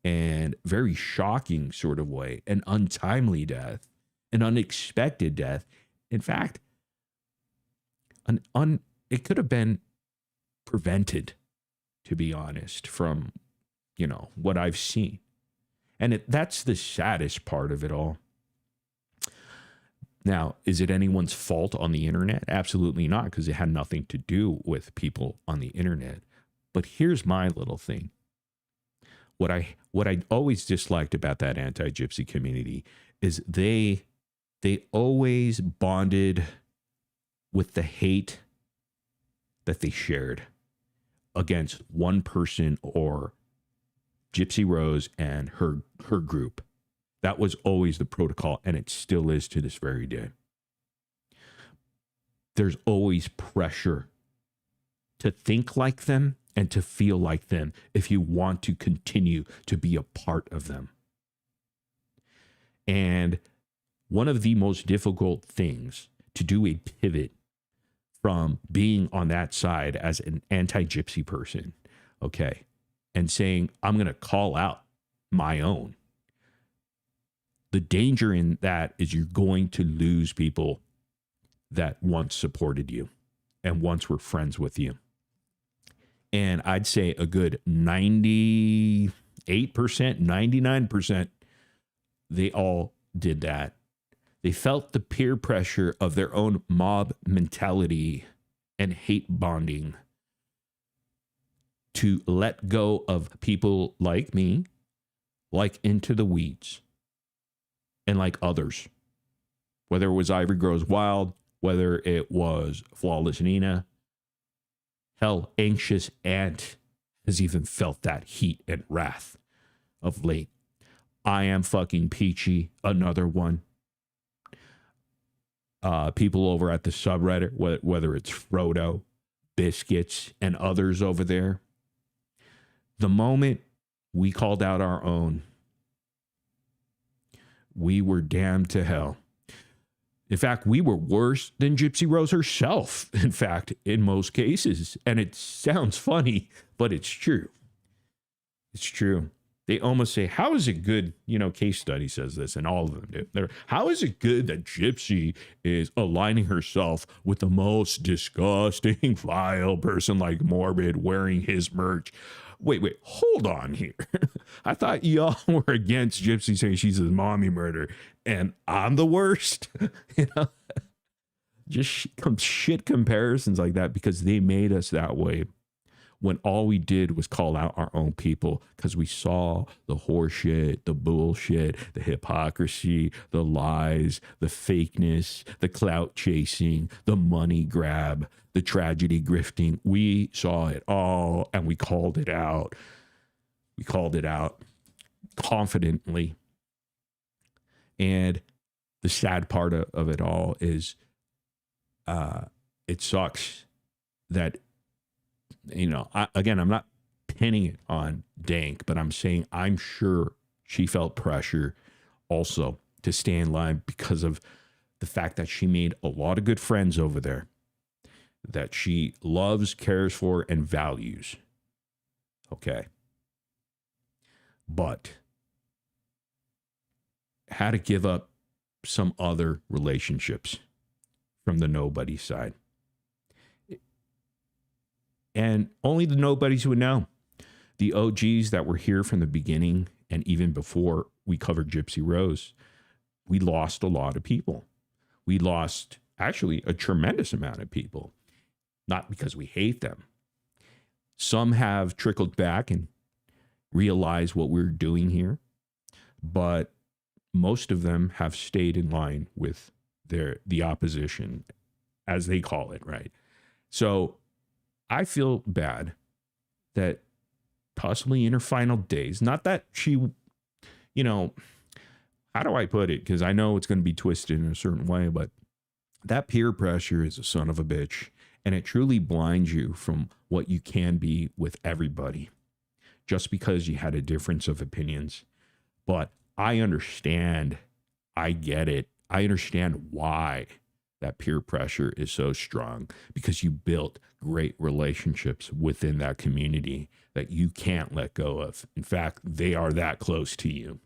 and very shocking sort of way, an untimely death, an unexpected death. In fact, it could have been prevented, to be honest, from, what I've seen. And that's the saddest part of it all. Now, is it anyone's fault on the internet? Absolutely not, because it had nothing to do with people on the internet. But here's my little thing. What I always disliked about that anti-gypsy community is they always bonded with the hate that they shared against one person, or Gypsy Rose and her group. That was always the protocol, and it still is to this very day. There's always pressure to think like them and to feel like them if you want to continue to be a part of them. And one of the most difficult things to do a pivot from being on that side as an anti-gypsy person, okay, and saying, I'm going to call out my own. The danger in that is you're going to lose people that once supported you and once were friends with you. And I'd say a good 98%, 99%, they all did that. They felt the peer pressure of their own mob mentality and hate bonding to let go of people like me, like Into the Weeds, and like others. Whether it was Ivory Grows Wild, whether it was Flawless Nina, hell, Anxious Ant has even felt that heat and wrath of late. I Am Fucking Peachy, another one. People over at the subreddit, whether it's Frodo, Biscuits, and others over there. The moment we called out our own, we were damned to hell. In fact, we were worse than Gypsy Rose herself, in fact, in most cases. And it sounds funny, but it's true. It's true. They almost say, how is it good, Case Study says this, and all of them do. How is it good that Gypsy is aligning herself with the most disgusting, vile person like Morbid wearing his merch? Wait, hold on here. I thought y'all were against Gypsy saying she's a mommy murder, and I'm the worst? Just shit comparisons like that because they made us that way. When all we did was call out our own people because we saw the horseshit, the bullshit, the hypocrisy, the lies, the fakeness, the clout chasing, the money grab, the tragedy grifting. We saw it all and we called it out. We called it out confidently. And the sad part of it all is it sucks that I'm not pinning it on Dank, but I'm saying I'm sure she felt pressure also to stay in line because of the fact that she made a lot of good friends over there that she loves, cares for, and values. Okay. But had to give up some other relationships from the nobody side. And only the nobodies would know. The OGs that were here from the beginning and even before we covered Gypsy Rose, we lost a lot of people. We lost actually a tremendous amount of people. Not because we hate them. Some have trickled back and realized what we're doing here. But most of them have stayed in line with the opposition, as they call it, right? So I feel bad that possibly in her final days, not that she, how do I put it? Because I know it's going to be twisted in a certain way, but that peer pressure is a son of a bitch. And it truly blinds you from what you can be with everybody just because you had a difference of opinions. But I understand. I get it. I understand why that peer pressure is so strong, because you built great relationships within that community that you can't let go of. In fact, they are that close to you.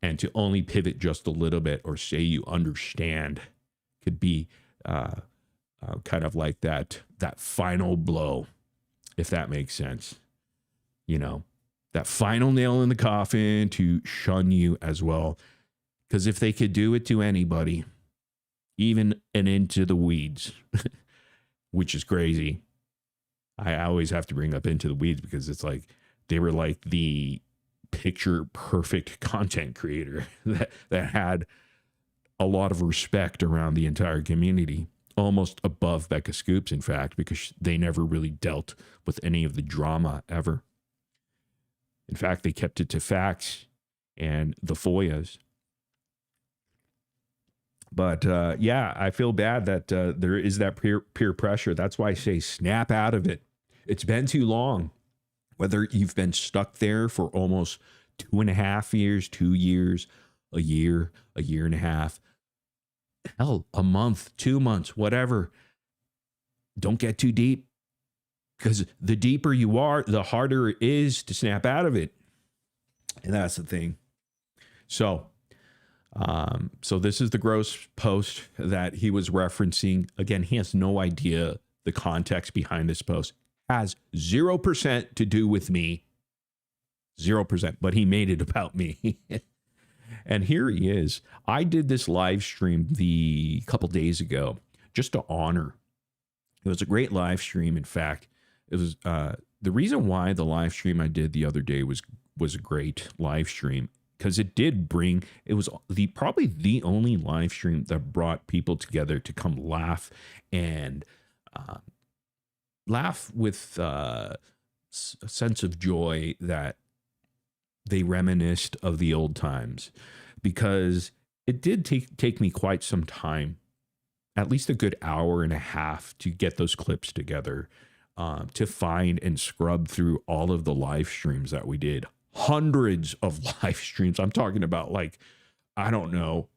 And to only pivot just a little bit or say you understand could be kind of like that final blow, if that makes sense. That final nail in the coffin to shun you as well. Because if they could do it to anybody, even an Into the Weeds, which is crazy. I always have to bring up Into the Weeds because it's like they were like the picture perfect content creator that had a lot of respect around the entire community, almost above Becca Scoops, in fact, because they never really dealt with any of the drama ever. In fact, they kept it to facts and the FOIAs. But yeah, I feel bad that there is that peer pressure. That's why I say snap out of it. It's been too long. Whether you've been stuck there for almost 2.5 years, 2 years, a year and a half, hell, a month, 2 months, whatever. Don't get too deep, because the deeper you are, the harder it is to snap out of it. And that's the thing. So this is the gross post that he was referencing. Again, he has no idea the context behind this post. Has 0% to do with me. 0%, but he made it about me. And here he is. I did this live stream the couple days ago just to honor. It was a great live stream. In fact, it was the reason why the live stream I did the other day was a great live stream, because it was probably the only live stream that brought people together to come laugh and laugh with a sense of joy that they reminisced of the old times, because it did take me quite some time, at least a good hour and a half, to get those clips together, to find and scrub through all of the live streams that we did. Hundreds of live streams. I'm talking about, like, I don't know,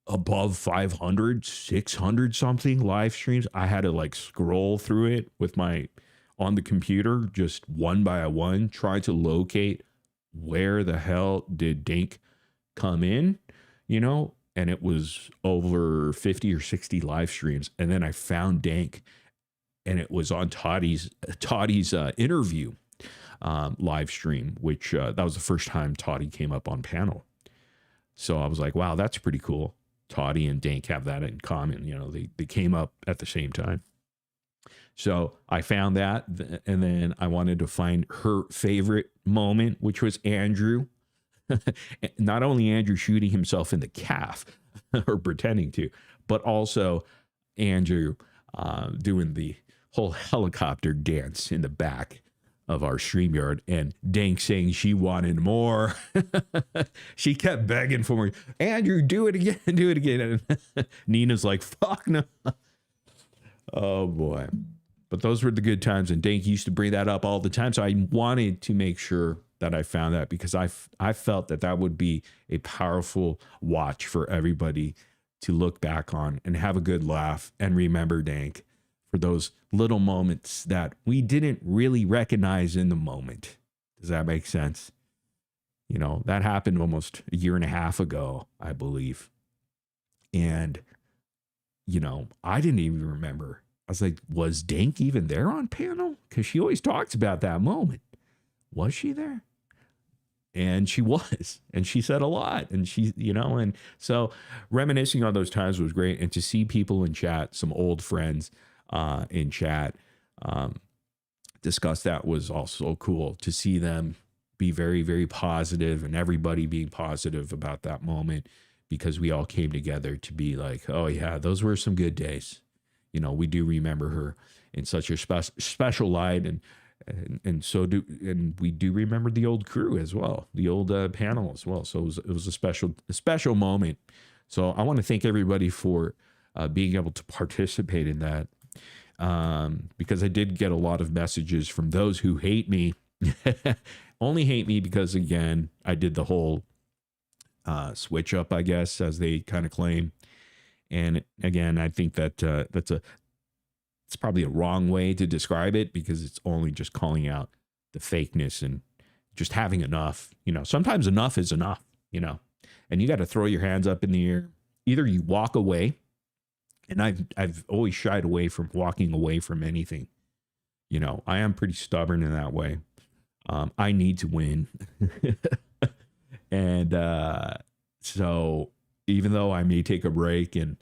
above 500, 600 something live streams. I had to like scroll through it with on the computer, just one by one, try to locate where the hell did Dink come in, and it was over 50 or 60 live streams. And then I found Dank, and it was on Toddy's interview live stream, which that was the first time Toddy came up on panel. So I was like, wow, that's pretty cool. Toddy and Dank have that in common. They came up at the same time. So I found that, and then I wanted to find her favorite moment, which was Andrew. Not only Andrew shooting himself in the calf, or pretending to, but also Andrew doing the whole helicopter dance in the back of our StreamYard, and Dank saying she wanted more. She kept begging for me. Andrew, do it again, do it again. And Nina's like, fuck no. Oh boy. But those were the good times, and Dank used to bring that up all the time. So I wanted to make sure that I found that, because I felt that would be a powerful watch for everybody to look back on and have a good laugh and remember Dank for those little moments that we didn't really recognize in the moment. Does that make sense? That happened almost a year and a half ago, I believe. And, I didn't even remember. I was like, was Dank even there on panel? Because she always talks about that moment. Was she there? And she was. And she said a lot. And she, and so reminiscing on those times was great. And to see people in chat, some old friends in chat, discuss that was also cool. To see them be very, very positive, and everybody being positive about that moment, because we all came together to be like, oh yeah, those were some good days. We do remember her in such a special light, and we do remember the old crew as well, the old panel as well. So it was a special moment. So I want to thank everybody for being able to participate in that, because I did get a lot of messages from those who hate me. Only hate me because, again, I did the whole switch up, I guess, as they kind of claim. And again, I think that it's probably a wrong way to describe it, because it's only just calling out the fakeness and just having enough. Sometimes enough is enough, and you got to throw your hands up in the air. Either you walk away, and I've always shied away from walking away from anything. I am pretty stubborn in that way. I need to win. And so even though I may take a break, and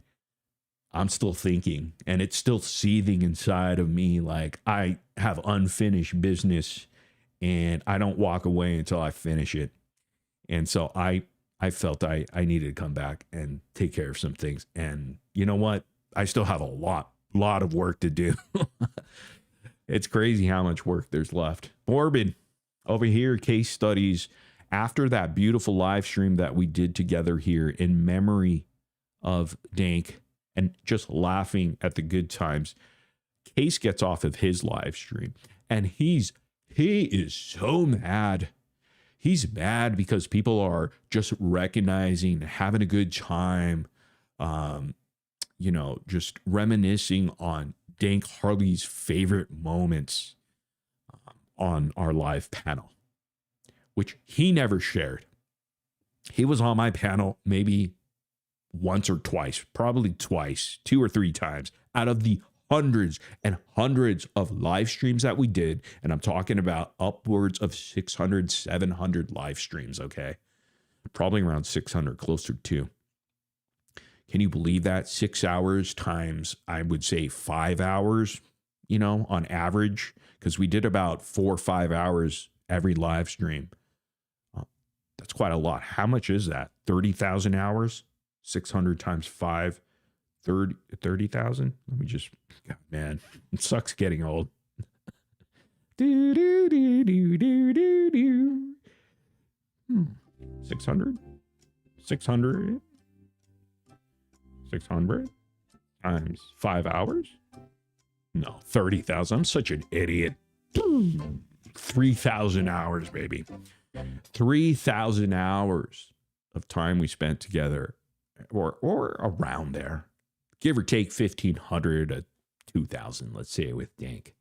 I'm still thinking, and it's still seething inside of me, like I have unfinished business, and I don't walk away until I finish it. And so I felt I needed to come back and take care of some things. And you know what? I still have a lot of work to do. It's crazy how much work there's left. Morbid over here, Casestudyz. After that beautiful live stream that we did together here in memory of Dank and just laughing at the good times, Case gets off of his live stream, and he is so mad. He's mad because people are just recognizing, having a good time, just reminiscing on Dank Harley's favorite moments on our live panel, which he never shared. He was on my panel maybe once or twice, probably twice, 2 or 3 times out of the hundreds and hundreds of live streams that we did. And I'm talking about upwards of 600, 700 live streams. Okay. Probably around 600, closer to. Can you believe that? 6 hours times, I would say 5 hours, on average, because we did about 4 or 5 hours every live stream. That's quite a lot. How much is that? 30,000 hours? 600 times 5, 30,000? Let me just, God, man, it sucks getting old. 600? 600 times 5 hours? No, 30,000. I'm such an idiot. 3,000 hours, baby. 3,000 hours of time we spent together, or around there. Give or take 1,500 to 2,000, let's say, with Dank.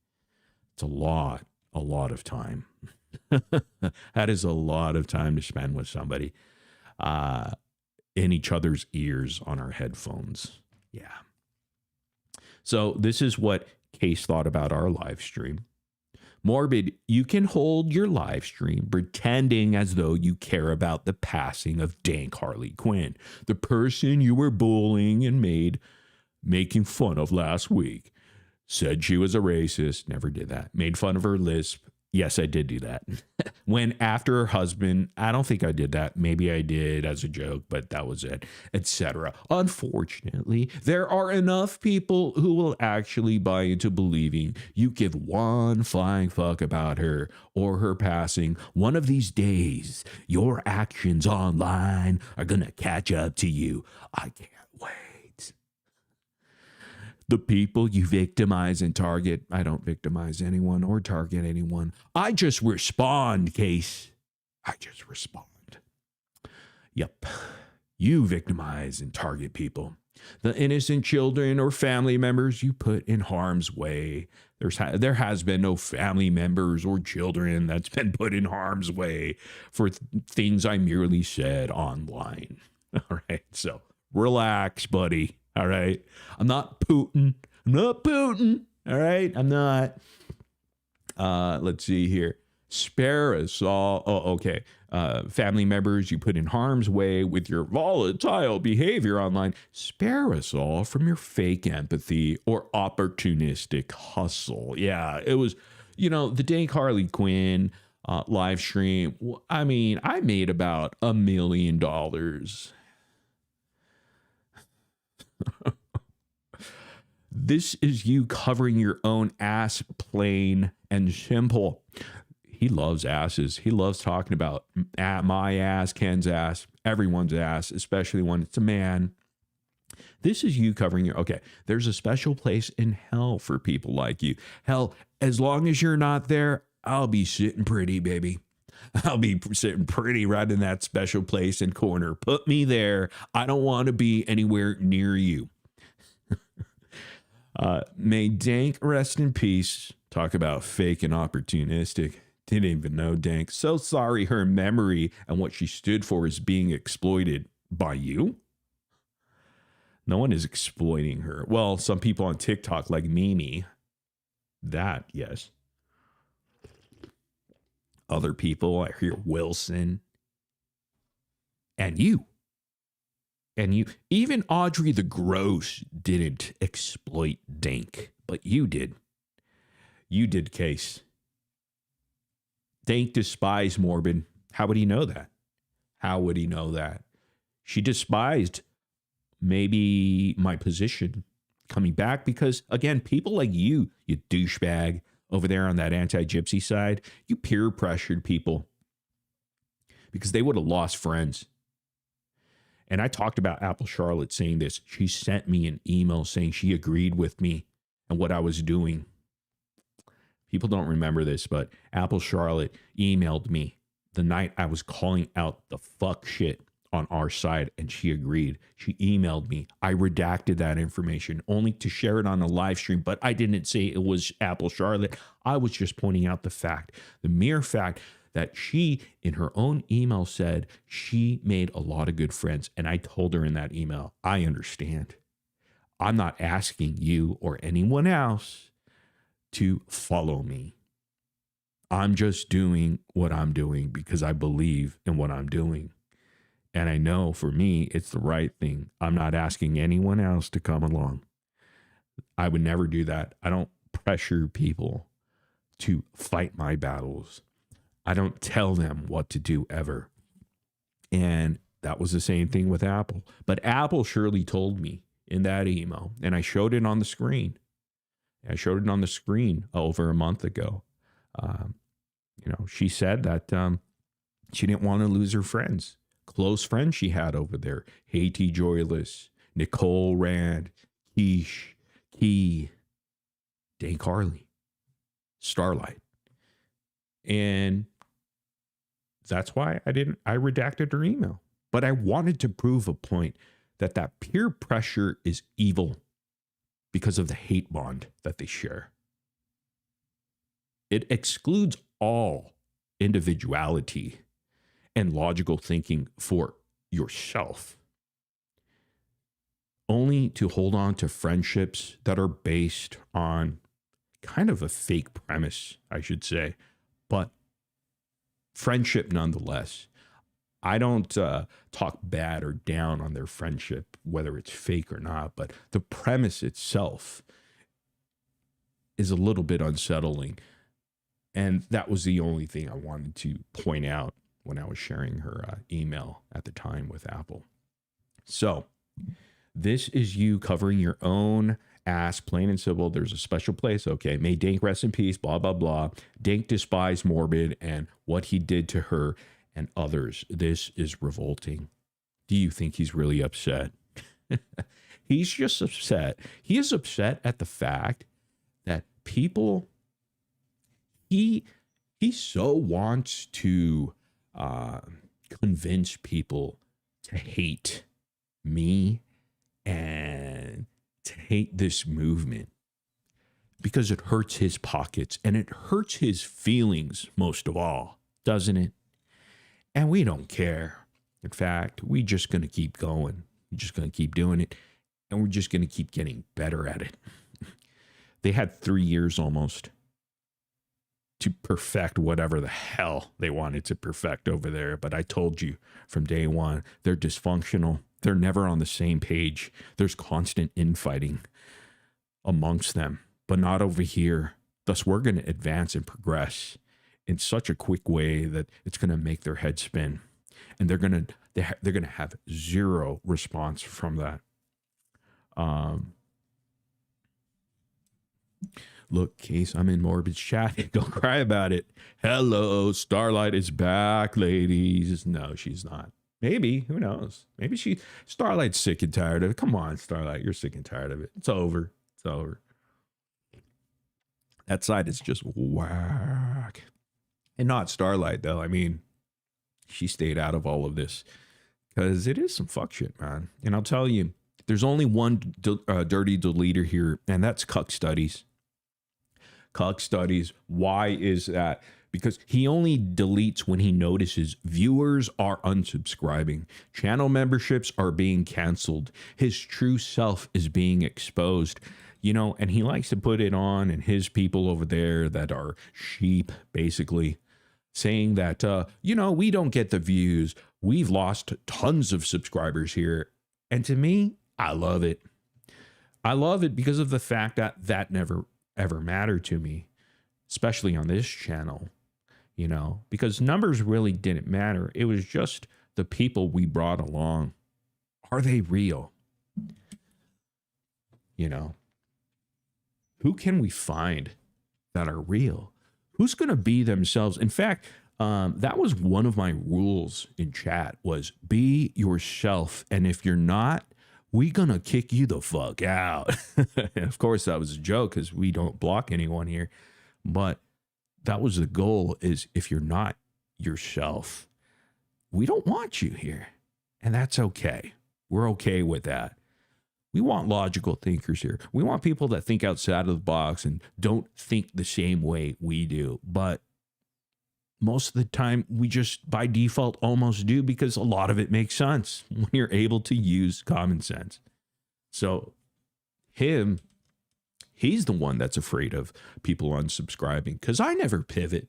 It's a lot of time. That is a lot of time to spend with somebody in each other's ears on our headphones. Yeah. So this is what Case thought about our live stream. Morbid, you can hold your live stream pretending as though you care about the passing of Dank Harley Quinn, the person you were bullying and making fun of last week. Said she was a racist. Never did that. Made fun of her lisp. Yes, I did do that. Went after her husband. I don't think I did that. Maybe I did as a joke, but that was it, etc. Unfortunately, there are enough people who will actually buy into believing you give one flying fuck about her or her passing. One of these days, your actions online are going to catch up to you. I can't wait. The people you victimize and target, I don't victimize anyone or target anyone. I just respond, Case. I just respond. Yep. You victimize and target people. The innocent children or family members you put in harm's way. There has been no family members or children that's been put in harm's way for things I merely said online. All right, so relax, buddy. All right. I'm not Putin. All right. I'm not. Let's see here. Spare us all. Oh, okay. Family members you put in harm's way with your volatile behavior online. Spare us all from your fake empathy or opportunistic hustle. Yeah, it was, the Dank Harley Quinn live stream. I mean, I made about $1 million. This is you covering your own ass, plain and simple. He loves asses. He loves talking about my ass, Ken's ass, everyone's ass, especially when it's a man. This is you covering your... Okay, there's a special place in hell for people like you. Hell, as long as you're not there, I'll be sitting pretty, baby. I'll be sitting pretty right in that special place and corner. Put me there. I don't want to be anywhere near you. May Dank rest in peace. Talk about fake and opportunistic. Didn't even know Dank. So sorry her memory and what she stood for is being exploited by you. No one is exploiting her. Well, some people on TikTok like Mimi. That, yes. Other people, I hear Wilson. And you. And you, even Audrey the Gross didn't exploit Dank, but you did. You did, Case. Dank despised Morbid. How would he know that? How would he know that? She despised maybe my position coming back because, again, people like you douchebag over there on that anti-gypsy side, you peer pressured people because they would have lost friends. And I talked about Apple Charlotte saying this. She sent me an email saying she agreed with me and what I was doing. People don't remember this, but Apple Charlotte emailed me the night I was calling out the fuck shit on our side, and she agreed. She emailed me. I redacted that information only to share it on a live stream, but I didn't say it was Apple Charlotte. I was just pointing out the mere fact that she, in her own email, said she made a lot of good friends. And I told her in that email, I understand. I'm not asking you or anyone else to follow me. I'm just doing what I'm doing because I believe in what I'm doing. And I know for me, it's the right thing. I'm not asking anyone else to come along. I would never do that. I don't pressure people to fight my battles. I don't tell them what to do ever. And that was the same thing with Apple. But Apple surely told me in that email, and I showed it on the screen. I showed it on the screen over a month ago. She said that she didn't want to lose her friends, close friends she had over there. Haiti Joyless, Nicole Rand, Keish, Key, Dane Carly, Starlight. And that's why I redacted her email. But I wanted to prove a point that peer pressure is evil because of the hate bond that they share. It excludes all individuality and logical thinking for yourself, only to hold on to friendships that are based on kind of a fake premise, I should say, but friendship nonetheless. I don't talk bad or down on their friendship, whether it's fake or not, but the premise itself is a little bit unsettling. And that was the only thing I wanted to point out when I was sharing her email at the time with Apple. So this is you covering your own ass, plain and simple. There's a special place. Okay. May Dink rest in peace, blah, blah, blah. Dink despised Morbid and what he did to her and others. This is revolting. Do you think he's really upset? He's just upset. He is upset at the fact that people, he so wants to convince people to hate me and to hate this movement because it hurts his pockets and it hurts his feelings most of all, doesn't it? And we don't care. In fact, we're just going to keep going. We're just going to keep doing it. And we're just going to keep getting better at it. They had 3 years almost to perfect whatever the hell they wanted to perfect over there. But I told you from day one, they're dysfunctional. They're never on the same page. There's constant infighting amongst them, but not over here. Thus, we're going to advance and progress in such a quick way that it's going to make their head spin. And they're going to have zero response from that. Look, Case, I'm in Morbid's chat. Don't cry about it. Hello, Starlight is back, ladies. No, she's not. Maybe, who knows? Maybe Starlight's sick and tired of it. Come on, Starlight, you're sick and tired of it. It's over. It's over. That side is just whack. And not Starlight, though. I mean, she stayed out of all of this because it is some fuck shit, man. And I'll tell you, there's only one dirty deleter here, and that's Casestudyz. Casestudyz. Why is that? Because he only deletes when he notices viewers are unsubscribing. Channel memberships are being canceled. His true self is being exposed. You know, and he likes to put it on, and his people over there that are sheep, basically, saying that, we don't get the views. We've lost tons of subscribers here. And to me, I love it. I love it because of the fact that never, ever mattered to me, especially on this channel, because numbers really didn't matter. It was just the people we brought along. Are they real? Who can we find that are real? Who's going to be themselves? In fact, that was one of my rules in chat was be yourself. And if you're not, we going to kick you the fuck out. And of course, that was a joke because we don't block anyone here. But that was the goal is if you're not yourself, we don't want you here. And that's okay. We're okay with that. We want logical thinkers here. We want people that think outside of the box and don't think the same way we do. But most of the time, we just by default almost do because a lot of it makes sense when you're able to use common sense. So he's the one that's afraid of people unsubscribing because I never pivot.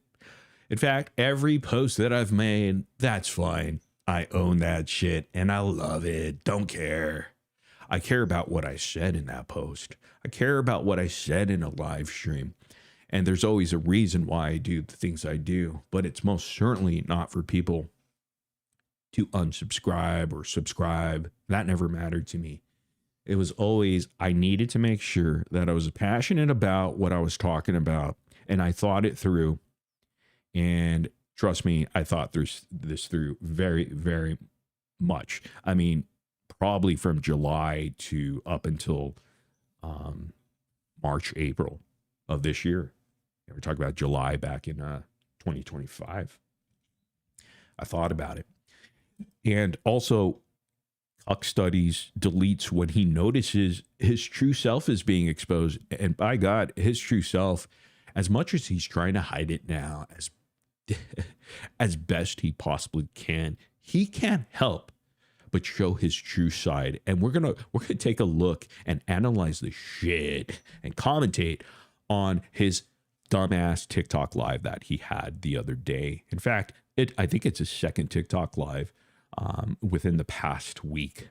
In fact, every post that I've made, that's fine. I own that shit and I love it. Don't care. I care about what I said in that post. I care about what I said in a live stream. And there's always a reason why I do the things I do, but it's most certainly not for people to unsubscribe or subscribe. That never mattered to me. It was always, I needed to make sure that I was passionate about what I was talking about, and I thought it through. And trust me, I thought this through very, very much. I mean, probably from July to up until March, April of this year. We're talking about July back in 2025. I thought about it. And also, Casestudyz deletes when he notices his true self is being exposed. And by God, his true self, as much as he's trying to hide it now, as best he possibly can, he can't help but show his true side. And we're gonna take a look and analyze the shit and commentate on his dumbass TikTok live that he had the other day. In fact, I think it's his second TikTok live within the past week.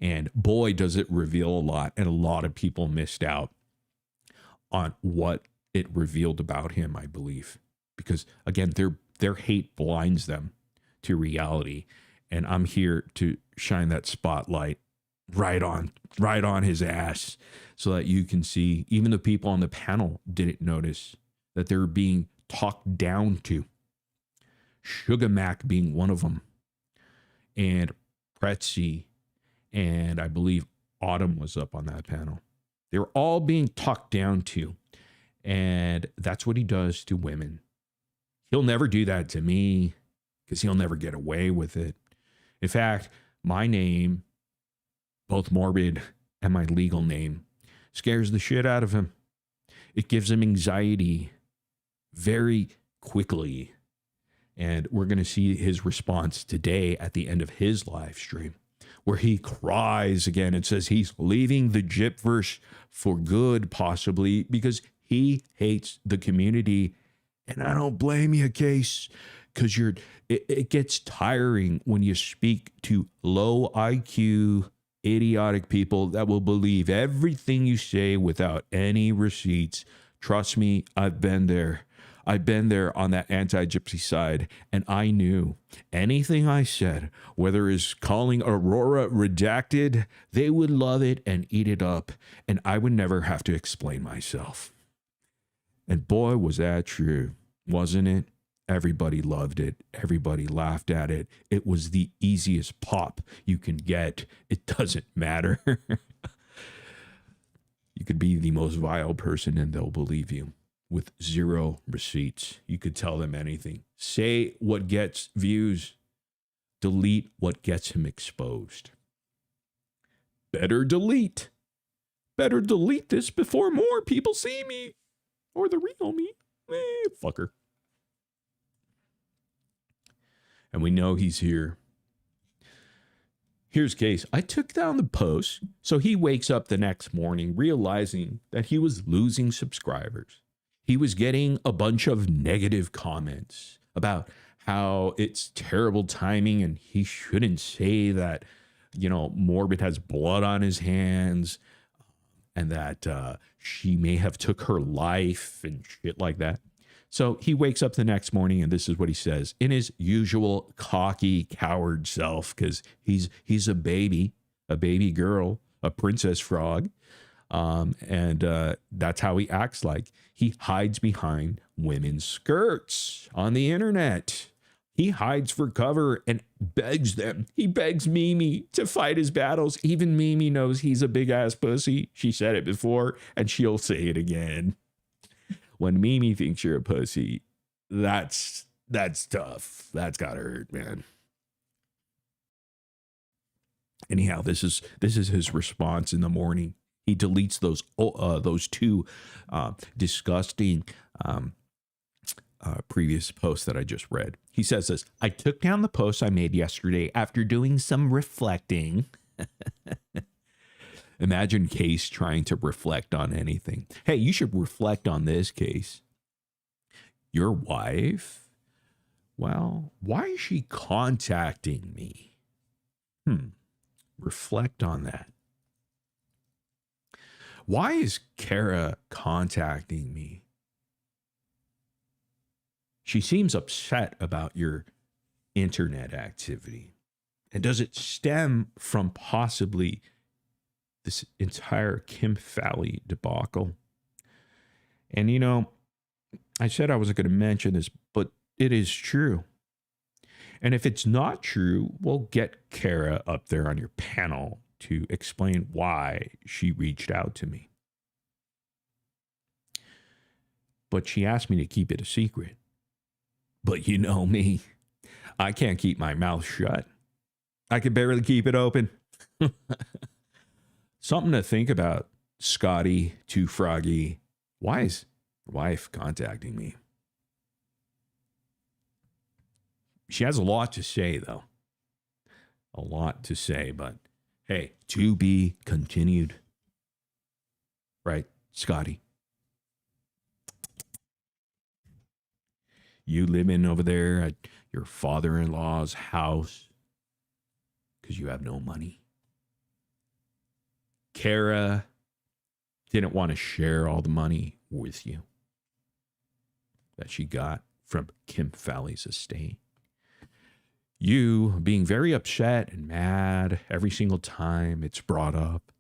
And boy, does it reveal a lot. And a lot of people missed out on what it revealed about him, I believe. Because again, their hate blinds them to reality. And I'm here to shine that spotlight right on his ass so that you can see. Even the people on the panel didn't notice that they were being talked down to. Sugar Mac being one of them. And Pretzi, and I believe Autumn was up on that panel. They were all being talked down to. And that's what he does to women. He'll never do that to me because he'll never get away with it. In fact, my name, both morbid and my legal name, scares the shit out of him. It gives him anxiety very quickly. And we're going to see his response today at the end of his live stream, where he cries again and says he's leaving the Gypverse for good, possibly because he hates the community. And I don't blame you, Case, because it gets tiring when you speak to low IQ, idiotic people that will believe everything you say without any receipts. Trust me, I've been there. I've been there on that anti-gypsy side, and I knew anything I said, whether it's calling Aurora redacted, they would love it and eat it up, and I would never have to explain myself. And boy, was that true, wasn't it? Everybody loved it. Everybody laughed at it. It was the easiest pop you can get. It doesn't matter. You could be the most vile person and they'll believe you. With zero receipts. You could tell them anything. Say what gets views. Delete what gets him exposed. Better delete. Better delete this before more people see me. Or the real me. Fucker. And we know he's here. Here's Case. I took down the post. So he wakes up the next morning realizing that he was losing subscribers. He was getting a bunch of negative comments about how it's terrible timing and he shouldn't say that, Morbid has blood on his hands and that she may have took her life and shit like that. So he wakes up the next morning and this is what he says in his usual cocky coward self, because he's a baby girl, a princess frog. And that's how he acts like. He hides behind women's skirts on the internet. He hides for cover and begs them. He begs Mimi to fight his battles. Even Mimi knows he's a big ass pussy. She said it before and she'll say it again. When Mimi thinks you're a pussy, that's tough. That's gotta hurt, man. Anyhow, this is his response in the morning. He deletes those two disgusting previous posts that I just read. He says this: I took down the post I made yesterday after doing some reflecting. Imagine Case trying to reflect on anything. Hey, you should reflect on this, Case. Your wife Well, why is she contacting me? Reflect on that. Why is Kara contacting me? She seems upset about your internet activity. And does it stem from possibly this entire Kim Valley debacle? And you know, I said I wasn't going to mention this, but it is true. And if it's not true, we'll get Kara up there on your panel to explain why she reached out to me. But she asked me to keep it a secret. But you know me, I can't keep my mouth shut. I can barely keep it open. Something to think about, Scotty, Too Froggy. Why is your wife contacting me? She has a lot to say, though. A lot to say, but hey, to be continued. Right, Scotty? You living over there at your father-in-law's house because you have no money. Kara didn't want to share all the money with you that she got from Kim Valley's estate. You being very upset and mad every single time it's brought up.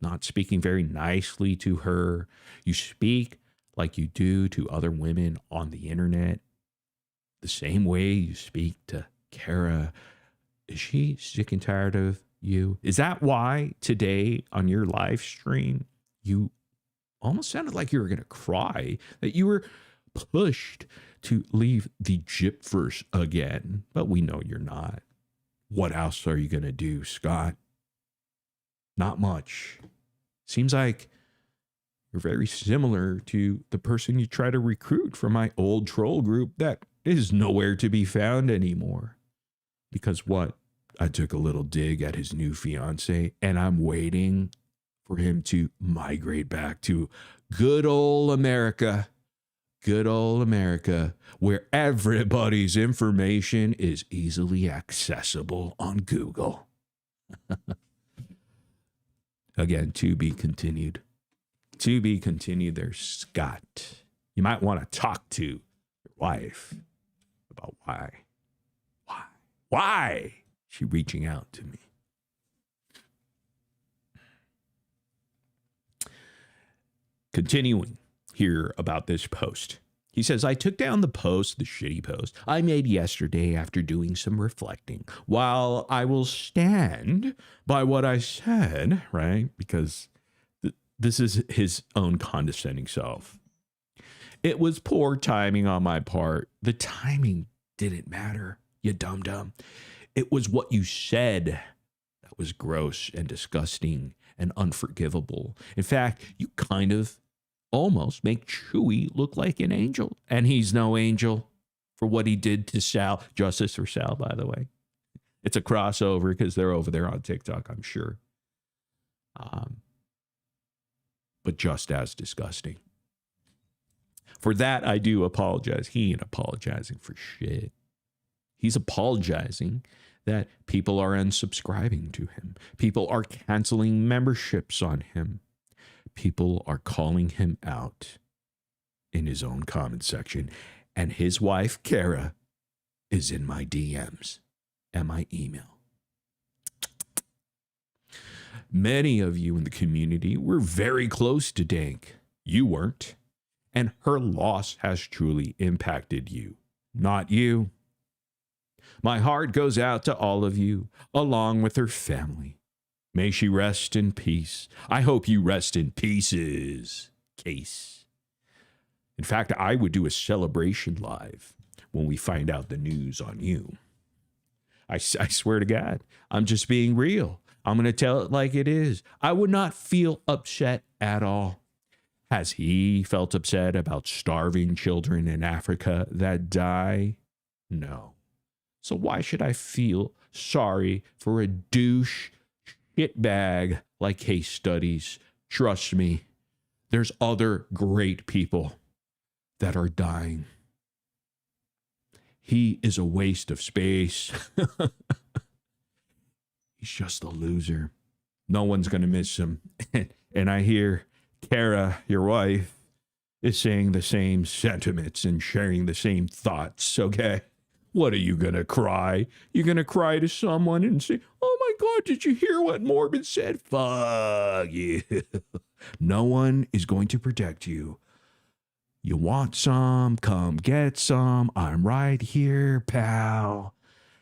Not speaking very nicely to her. You speak like you do to other women on the internet. The same way you speak to Kara. Is she sick and tired of you? Is that why today on your live stream, you almost sounded like you were going to cry, that you were pushed to leave the Gypverse again? But we know you're not. What else are you going to do, Scott? Not much. Seems like you're very similar to the person you try to recruit from my old troll group that is nowhere to be found anymore. Because what? I took a little dig at his new fiance, and I'm waiting for him to migrate back to good old America. Good old America, where everybody's information is easily accessible on Google. Again, to be continued. To be continued there, Scott. You might want to talk to your wife about why she reaching out to me. Continuing here about this post. He says, I took down the post, the shitty post, I made yesterday after doing some reflecting. While I will stand by what I said, right? Because this is his own condescending self. It was poor timing on my part. The timing didn't matter, you dum-dum. It was what you said that was gross and disgusting and unforgivable. In fact, you kind of almost make Chewy look like an angel. And he's no angel for what he did to Sal. Justice for Sal, by the way. It's a crossover because they're over there on TikTok, I'm sure. But just as disgusting. For that, I do apologize. He ain't apologizing for shit. He's apologizing that people are unsubscribing to him. People are canceling memberships on him. People are calling him out in his own comment section. And his wife, Kara, is in my DMs and my email. Many of you in the community were very close to Dank. You weren't. And her loss has truly impacted you, not you. My heart goes out to all of you, along with her family. May she rest in peace. I hope you rest in pieces, Case. In fact, I would do a celebration live when we find out the news on you. I swear to God, I'm just being real. I'm going to tell it like it is. I would not feel upset at all. Has he felt upset about starving children in Africa that die? No. So why should I feel sorry for a douche shitbag like Casestudyz? Trust me, there's other great people that are dying. He is a waste of space. He's just a loser. No one's going to miss him. And I hear Kara, your wife, is saying the same sentiments and sharing the same thoughts, okay? What are you going to cry? You're going to cry to someone and say, oh my God, did you hear what Morbid said? Fuck you. No one is going to protect you. You want some? Come get some. I'm right here, pal.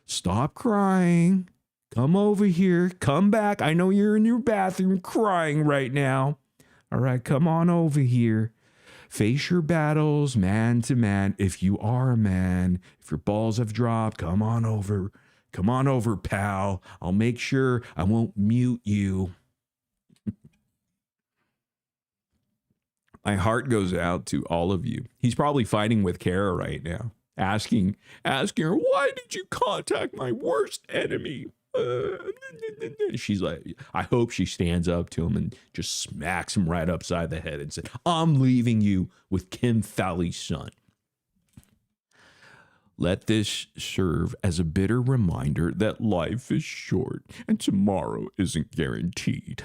Stop crying. Come over here. Come back. I know you're in your bathroom crying right now. All right, come on over here. Face your battles man to man. If you are a man, if your balls have dropped, come on over. Come on over, pal. I'll make sure I won't mute you. My heart goes out to all of you. He's probably fighting with Kara right now, asking her, why did you contact my worst enemy? She's like, I hope she stands up to him and just smacks him right upside the head and said, I'm leaving you with Kim Fowley's son. Let this serve as a bitter reminder that life is short and tomorrow isn't guaranteed.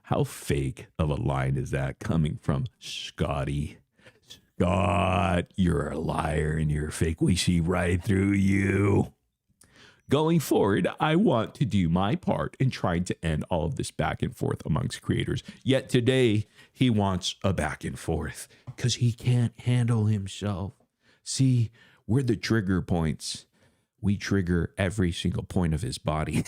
How fake of a line is that coming from Scotty? Scott, you're a liar and you're fake. We see right through you. Going forward, I want to do my part in trying to end all of this back and forth amongst creators. Yet today, he wants a back and forth because he can't handle himself. See, we're the trigger points. We trigger every single point of his body.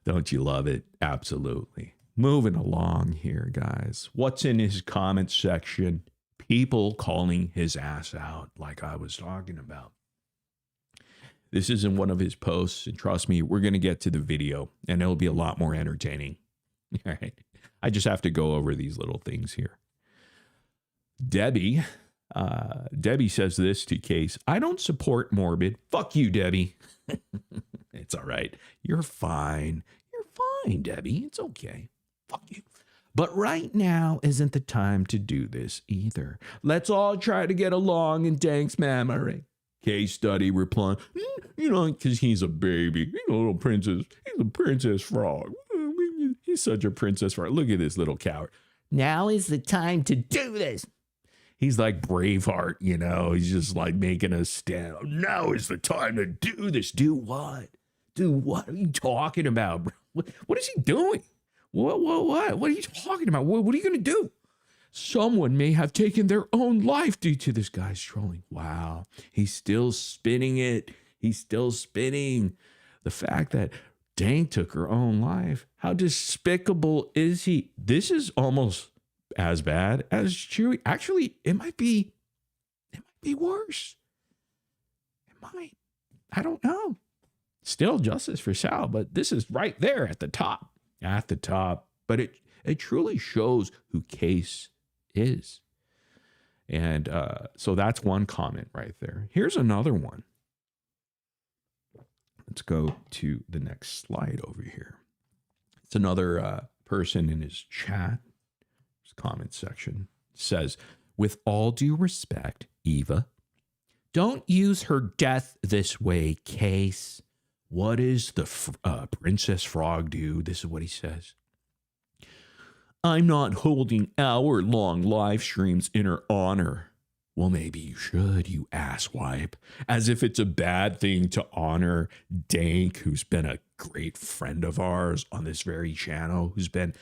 Don't you love it? Absolutely. Moving along here, guys. What's in his comment section? People calling his ass out like I was talking about. This isn't one of his posts, and trust me, we're going to get to the video, and it'll be a lot more entertaining. All right. I just have to go over these little things here. Debbie says this to Case. I don't support Morbid. Fuck you, Debbie. It's all right. You're fine. You're fine, Debbie. It's okay. Fuck you. But right now isn't the time to do this either. Let's all try to get along and thanks, memory. Case study replying, because he's a baby. He's a little princess. He's a princess frog. He's such a princess frog. Look at this little coward. Now is the time to do this. He's like Braveheart, He's just like making a stand. Now is the time to do this. Do what? Do what are you talking about, bro? What is he doing? What? What are you talking about? What are you going to do? Someone may have taken their own life due to this guy's trolling. Wow. He's still spinning it. He's still spinning. The fact that Dang took her own life. How despicable is he? This is almost as bad as Chewie. Actually, it might be worse. It might. I don't know. Still justice for Sal, but this is right there at the top. At the top. But it truly shows who Case is. And so that's one comment right there. Here's another one. Let's go to the next slide over here. It's another person in his chat, his comment section, says, with all due respect, Eva, don't use her death this way, Case. What is the Princess Frog do? This is what he says. I'm not holding hour-long live streams in her honor. Well, maybe you should, you asswipe. As if it's a bad thing to honor Dank, who's been a great friend of ours on this very channel, who's been,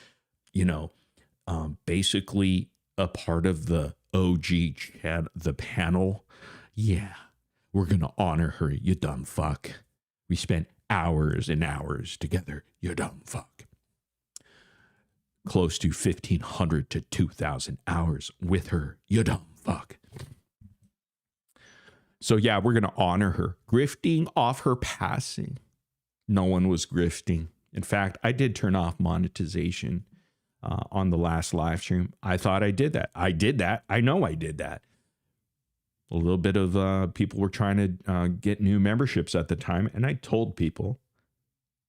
basically a part of the OG chat, the panel. Yeah, we're going to honor her, you dumb fuck. We spent hours and hours together, you dumb fuck. Close to 1,500 to 2,000 hours with her, you dumb fuck. So yeah, we're going to honor her. Grifting off her passing. No one was grifting. In fact, I did turn off monetization on the last live stream. I thought I did that. I did that. I know I did that. A little bit of people were trying to get new memberships at the time. And I told people,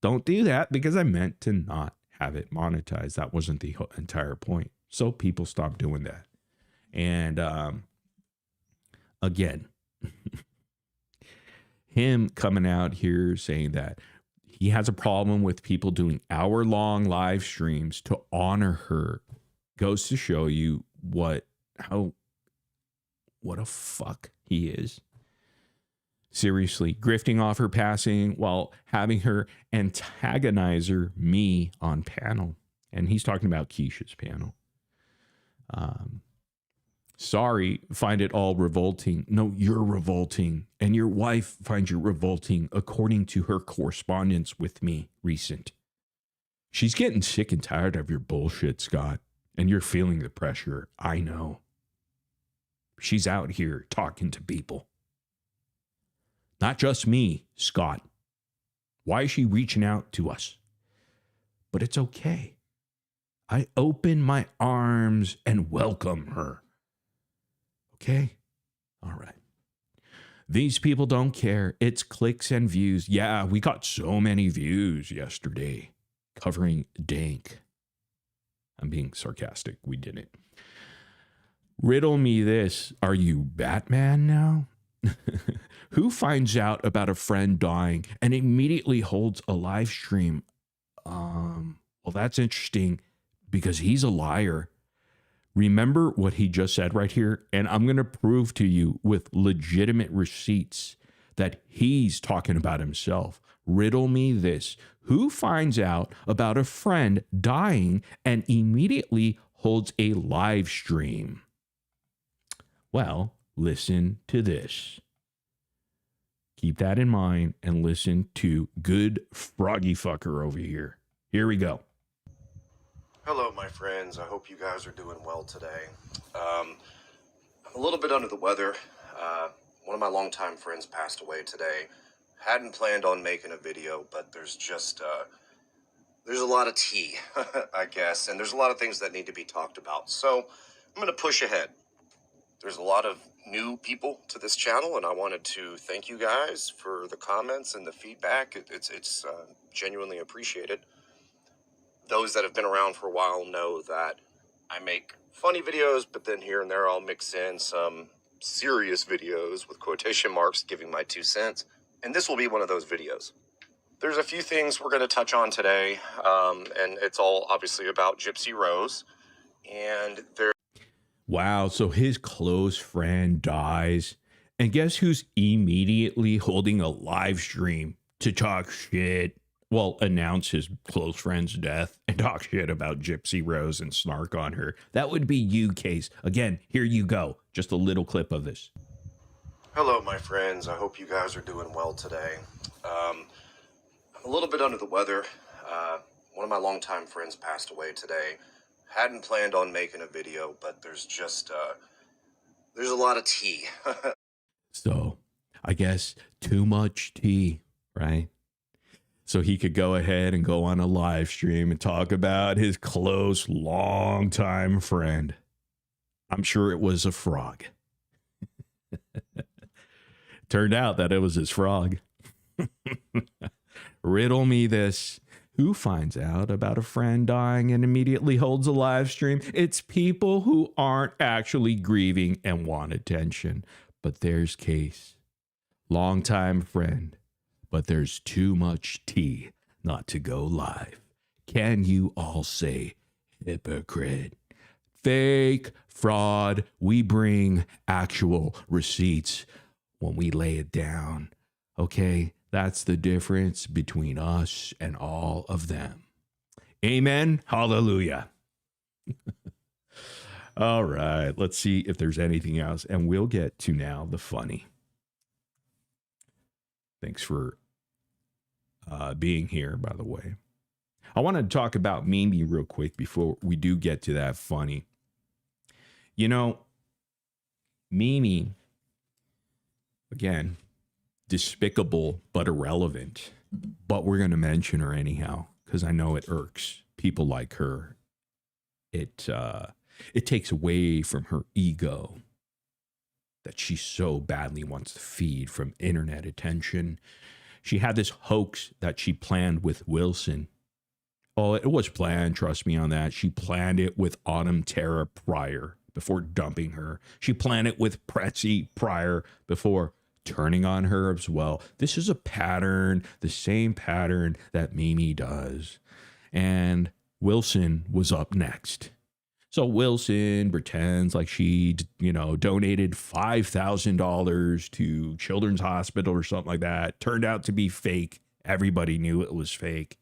don't do that because I meant to not have it monetized. That wasn't the entire point. So people stopped doing that. And again. Him coming out here saying that he has a problem with people doing hour-long live streams to honor her goes to show you what a fuck he is. Seriously, grifting off her passing while having her antagonizer me on panel. And he's talking about Keisha's panel. Sorry, find it all revolting. No, you're revolting. And your wife finds you revolting, according to her correspondence with me recent. She's getting sick and tired of your bullshit, Scott. And you're feeling the pressure. I know. She's out here talking to people. Not just me, Scott. Why is she reaching out to us? But it's okay. I open my arms and welcome her. Okay? All right. These people don't care. It's clicks and views. Yeah, we got so many views yesterday covering dank. I'm being sarcastic. We didn't. Riddle me this. Are you Batman now? Who finds out about a friend dying and immediately holds a live stream? Well, that's interesting because he's a liar. Remember what he just said right here? And I'm going to prove to you with legitimate receipts that he's talking about himself. Riddle me this. Who finds out about a friend dying and immediately holds a live stream? Well, listen to this. Keep that in mind and listen to good froggy fucker over here. Here we go. Hello, my friends. I hope you guys are doing well today. I'm a little bit under the weather. One of my longtime friends passed away today. Hadn't planned on making a video, but there's just, there's a lot of tea, I guess, and there's a lot of things that need to be talked about. So I'm going to push ahead. There's a lot of new people to this channel, and I wanted to thank you guys for the comments and the feedback. It's genuinely appreciated. Those that have been around for a while know that I make funny videos, but then here and there I'll mix in some serious videos with quotation marks, giving my 2 cents. And this will be one of those videos. There's a few things we're going to touch on today, and it's all obviously about Gypsy Rose. And there. Wow, so his close friend dies, and guess who's immediately holding a live stream to talk shit? Well, announce his close friend's death and talk shit about Gypsy Rose and snark on her. That would be you, Case. Again, here you go. Just a little clip of this. Hello, my friends. I hope you guys are doing well today. I'm a little bit under the weather. One of my longtime friends passed away today. Hadn't planned on making a video, but there's just, there's a lot of tea. So, I guess too much tea, right? So he could go ahead and go on a live stream and talk about his close, longtime friend. I'm sure it was a frog. Turned out that it was his frog. Riddle me this. Who finds out about a friend dying and immediately holds a live stream? It's people who aren't actually grieving and want attention. But there's Case. Longtime friend. But there's too much tea not to go live. Can you all say hypocrite? Fake, fraud. We bring actual receipts when we lay it down. Okay? That's the difference between us and all of them. Amen. Hallelujah. All right. Let's see if there's anything else. And we'll get to now the funny. Thanks for being here, by the way. I want to talk about Mimi real quick before we do get to that funny. You know, Mimi, again, despicable but irrelevant, but we're going to mention her anyhow because I know it irks people like her. It takes away from her ego that she so badly wants to feed from internet attention. She had this hoax that she planned with Wilson. Oh, it was planned. Trust me on that. She planned it with Autumn Terra prior. before dumping her. She planned it with Pretzi prior before turning on her as well. This is a pattern, the same pattern that Mimi does. And Wilson was up next. So Wilson pretends like she, donated $5,000 to Children's Hospital or something like that. Turned out to be fake. Everybody knew it was fake.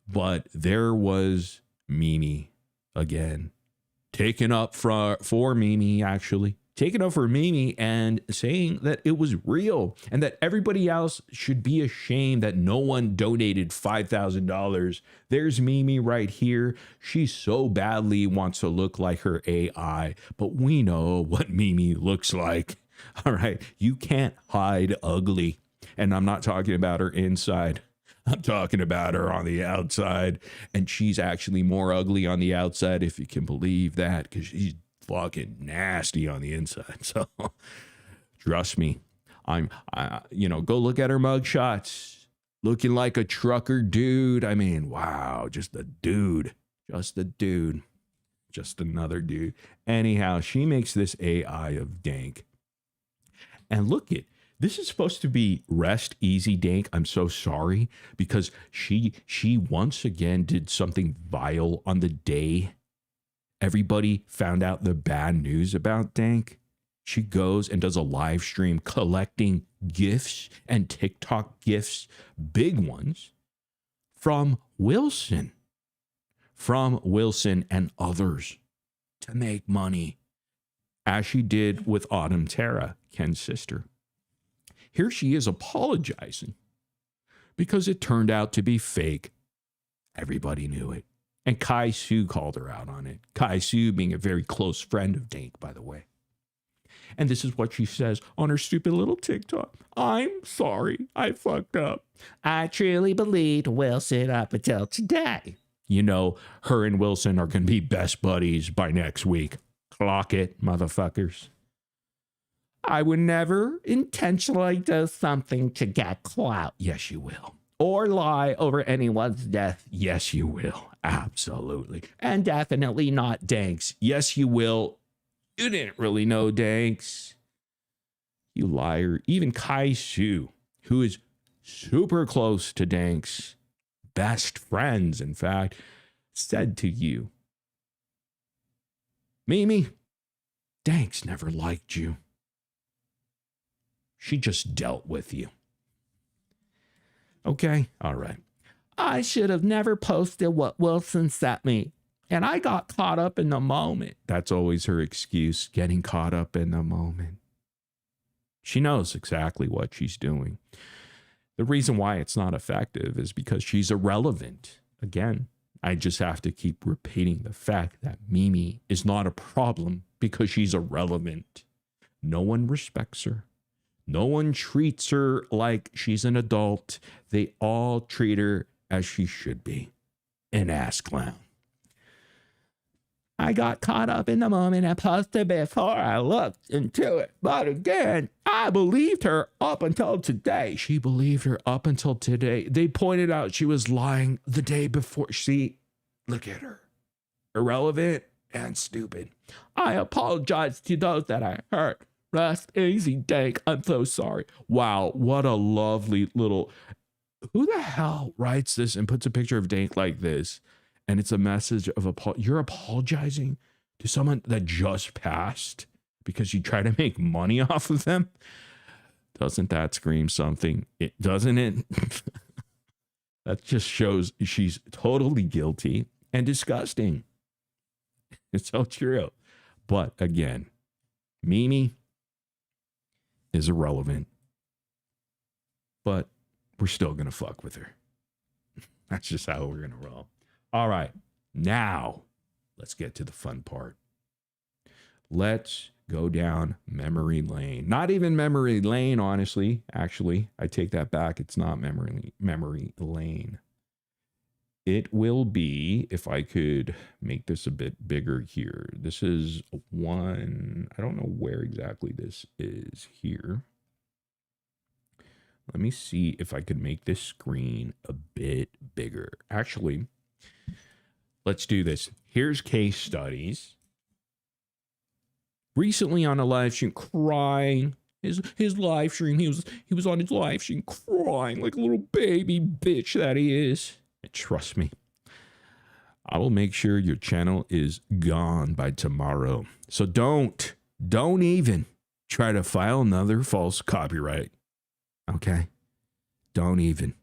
But there was Mimi again, taken up for Mimi, actually. Taken up for Mimi and saying that it was real and that everybody else should be ashamed that no one donated $5,000. There's Mimi right here. She so badly wants to look like her AI, but we know what Mimi looks like. All right, you can't hide ugly. And I'm not talking about her inside. I'm talking about her on the outside. And she's actually more ugly on the outside, if you can believe that, because she's fucking nasty on the inside. So trust me, go look at her mug shots, looking like a trucker dude. I mean, wow, just a dude, just another dude. Anyhow, she makes this AI of Dank. And look it, this is supposed to be rest easy, Dank. I'm so sorry, because she once again did something vile on the day everybody found out the bad news about Dank. She goes and does a live stream collecting gifts and TikTok gifts, big ones, from Wilson and others to make money, as she did with Autumn Tara, Ken's sister. Here she is apologizing because it turned out to be fake. Everybody knew it. And Kai Su called her out on it. Kai Su being a very close friend of Dank, by the way. And this is what she says on her stupid little TikTok. I'm sorry, I fucked up. I truly believed Wilson up until today. Her and Wilson are going to be best buddies by next week. Clock it, motherfuckers. I would never intentionally do something to get clout. Yes, you will. Or lie over anyone's death. Yes, you will. Absolutely. And definitely not Dank's. Yes, you will. You didn't really know Dank's. You liar. Even Kai Su, who is super close to Dank's, best friends, in fact, said to you, Mimi, Dank's never liked you. She just dealt with you. Okay, all right. I should have never posted what Wilson sent me, and I got caught up in the moment. That's always her excuse, getting caught up in the moment. She knows exactly what she's doing. The reason why it's not effective is because she's irrelevant. Again, I just have to keep repeating the fact that Mimi is not a problem because she's irrelevant. No one respects her. No one treats her like she's an adult. They all treat her as she should be, an ass clown. I got caught up in the moment and posted before I looked into it. But again, I believed her up until today. She believed her up until today. They pointed out she was lying the day before. See, look at her. Irrelevant and stupid. I apologize to those that I hurt. Rest easy, Dank. I'm so sorry. Wow, what a lovely little... Who the hell writes this and puts a picture of Dank like this? And it's a message of you're apologizing to someone that just passed because you try to make money off of them? Doesn't that scream something? Doesn't it? That just shows she's totally guilty and disgusting. It's so true. But again, Mimi is irrelevant. But we're still going to fuck with her. That's just how we're going to roll. All right. Now, let's get to the fun part. Let's go down memory lane. Not even memory lane, honestly. Actually, I take that back. It's not memory lane. It will be, if I could make this a bit bigger here. This is one, I don't know where exactly this is here. Let me see if I could make this screen a bit bigger. Actually, let's do this. Here's case studies. recently on a live stream crying. His live stream, he was on his live stream crying like a little baby bitch that he is. And trust me, I will make sure your channel is gone by tomorrow. So don't even try to file another false copyright. Okay? Don't.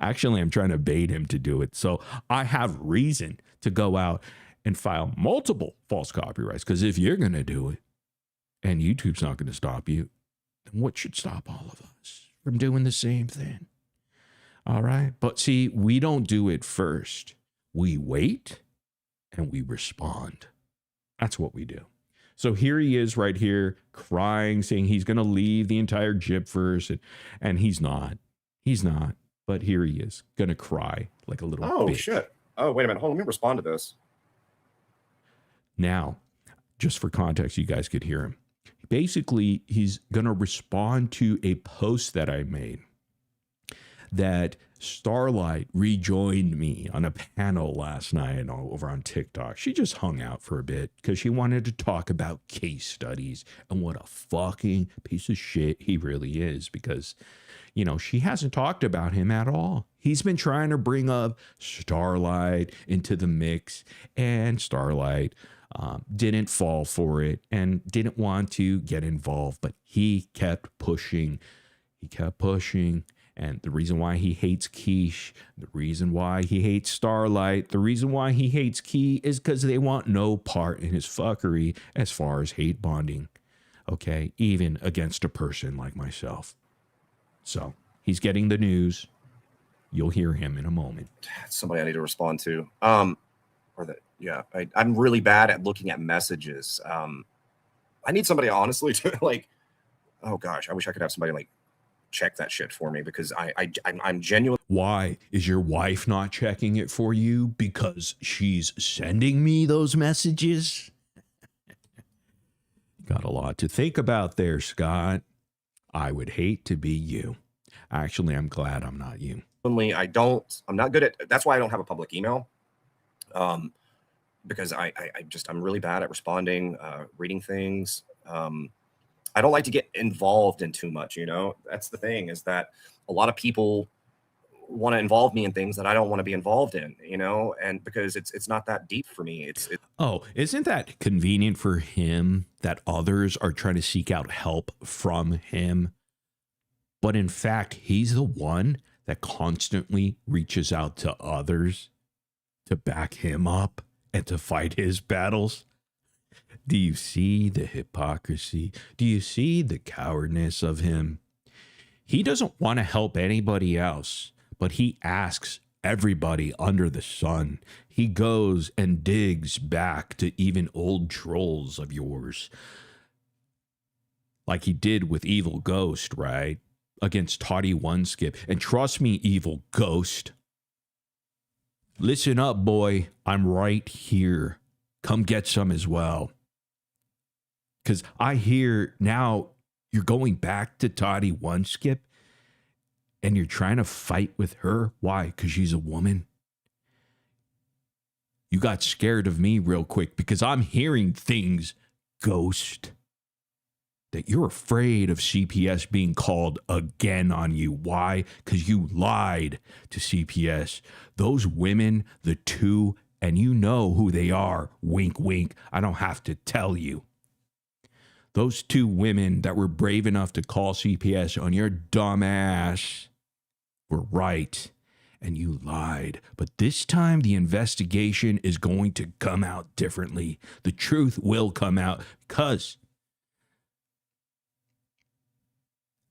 Actually, I'm trying to bait him to do it. So I have reason to go out and file multiple false copyrights. Because if you're going to do it and YouTube's not going to stop you, then what should stop all of us from doing the same thing? All right. But see, we don't do it first. We wait and we respond. That's what we do. So here he is right here crying, saying he's going to leave the entire Gypverse. And he's not. He's not. But here he is going to cry like a little bitch. Shit. Oh, wait a minute. Hold on. Let me respond to this. Now, just for context, you guys could hear him. Basically, he's going to respond to a post that I made that Starlight rejoined me on a panel last night over on TikTok. She just hung out for a bit because she wanted to talk about case studies and what a fucking piece of shit he really is, because, you know, she hasn't talked about him at all. He's been trying to bring up Starlight into the mix, and Starlight didn't fall for it and didn't want to get involved, but he kept pushing. He kept pushing. And the reason why he hates Quiche, the reason why he hates Starlight, the reason why he hates Key is because they want no part in his fuckery as far as hate bonding. Okay, even against a person like myself. So he's getting the news. You'll hear him in a moment. Somebody I need to respond to. I'm really bad at looking at messages. I need somebody honestly to like. Oh gosh, I wish I could have somebody like check that shit for me, because I'm genuine. Why is your wife not checking it for you? Because she's sending me those messages. Got a lot to think about there, Scott. I would hate to be you. Actually, I'm glad I'm not you. I'm not good at, that's why I don't have a public email. Because I'm really bad at responding, reading things. I don't like to get involved in too much, you know. That's the thing, is that a lot of people want to involve me in things that I don't want to be involved in, you know, and because it's not that deep for me. Oh, isn't that convenient for him that others are trying to seek out help from him? But in fact, he's the one that constantly reaches out to others to back him up and to fight his battles. Do you see the hypocrisy? Do you see the cowardness of him? He doesn't want to help anybody else, but he asks everybody under the sun. He goes and digs back to even old trolls of yours, like he did with Evil Ghost, right? Against Toddy One Skip. And trust me, Evil Ghost, listen up, boy. I'm right here. Come get some as well. Because I hear now you're going back to Toddy One Skip and you're trying to fight with her. Why? Because she's a woman. You got scared of me real quick because I'm hearing things, Ghost, that you're afraid of CPS being called again on you. Why? Because you lied to CPS. Those women, the two, and you know who they are. Wink, wink. I don't have to tell you. Those two women that were brave enough to call CPS on your dumb ass were right, and you lied. But this time, the investigation is going to come out differently. The truth will come out, because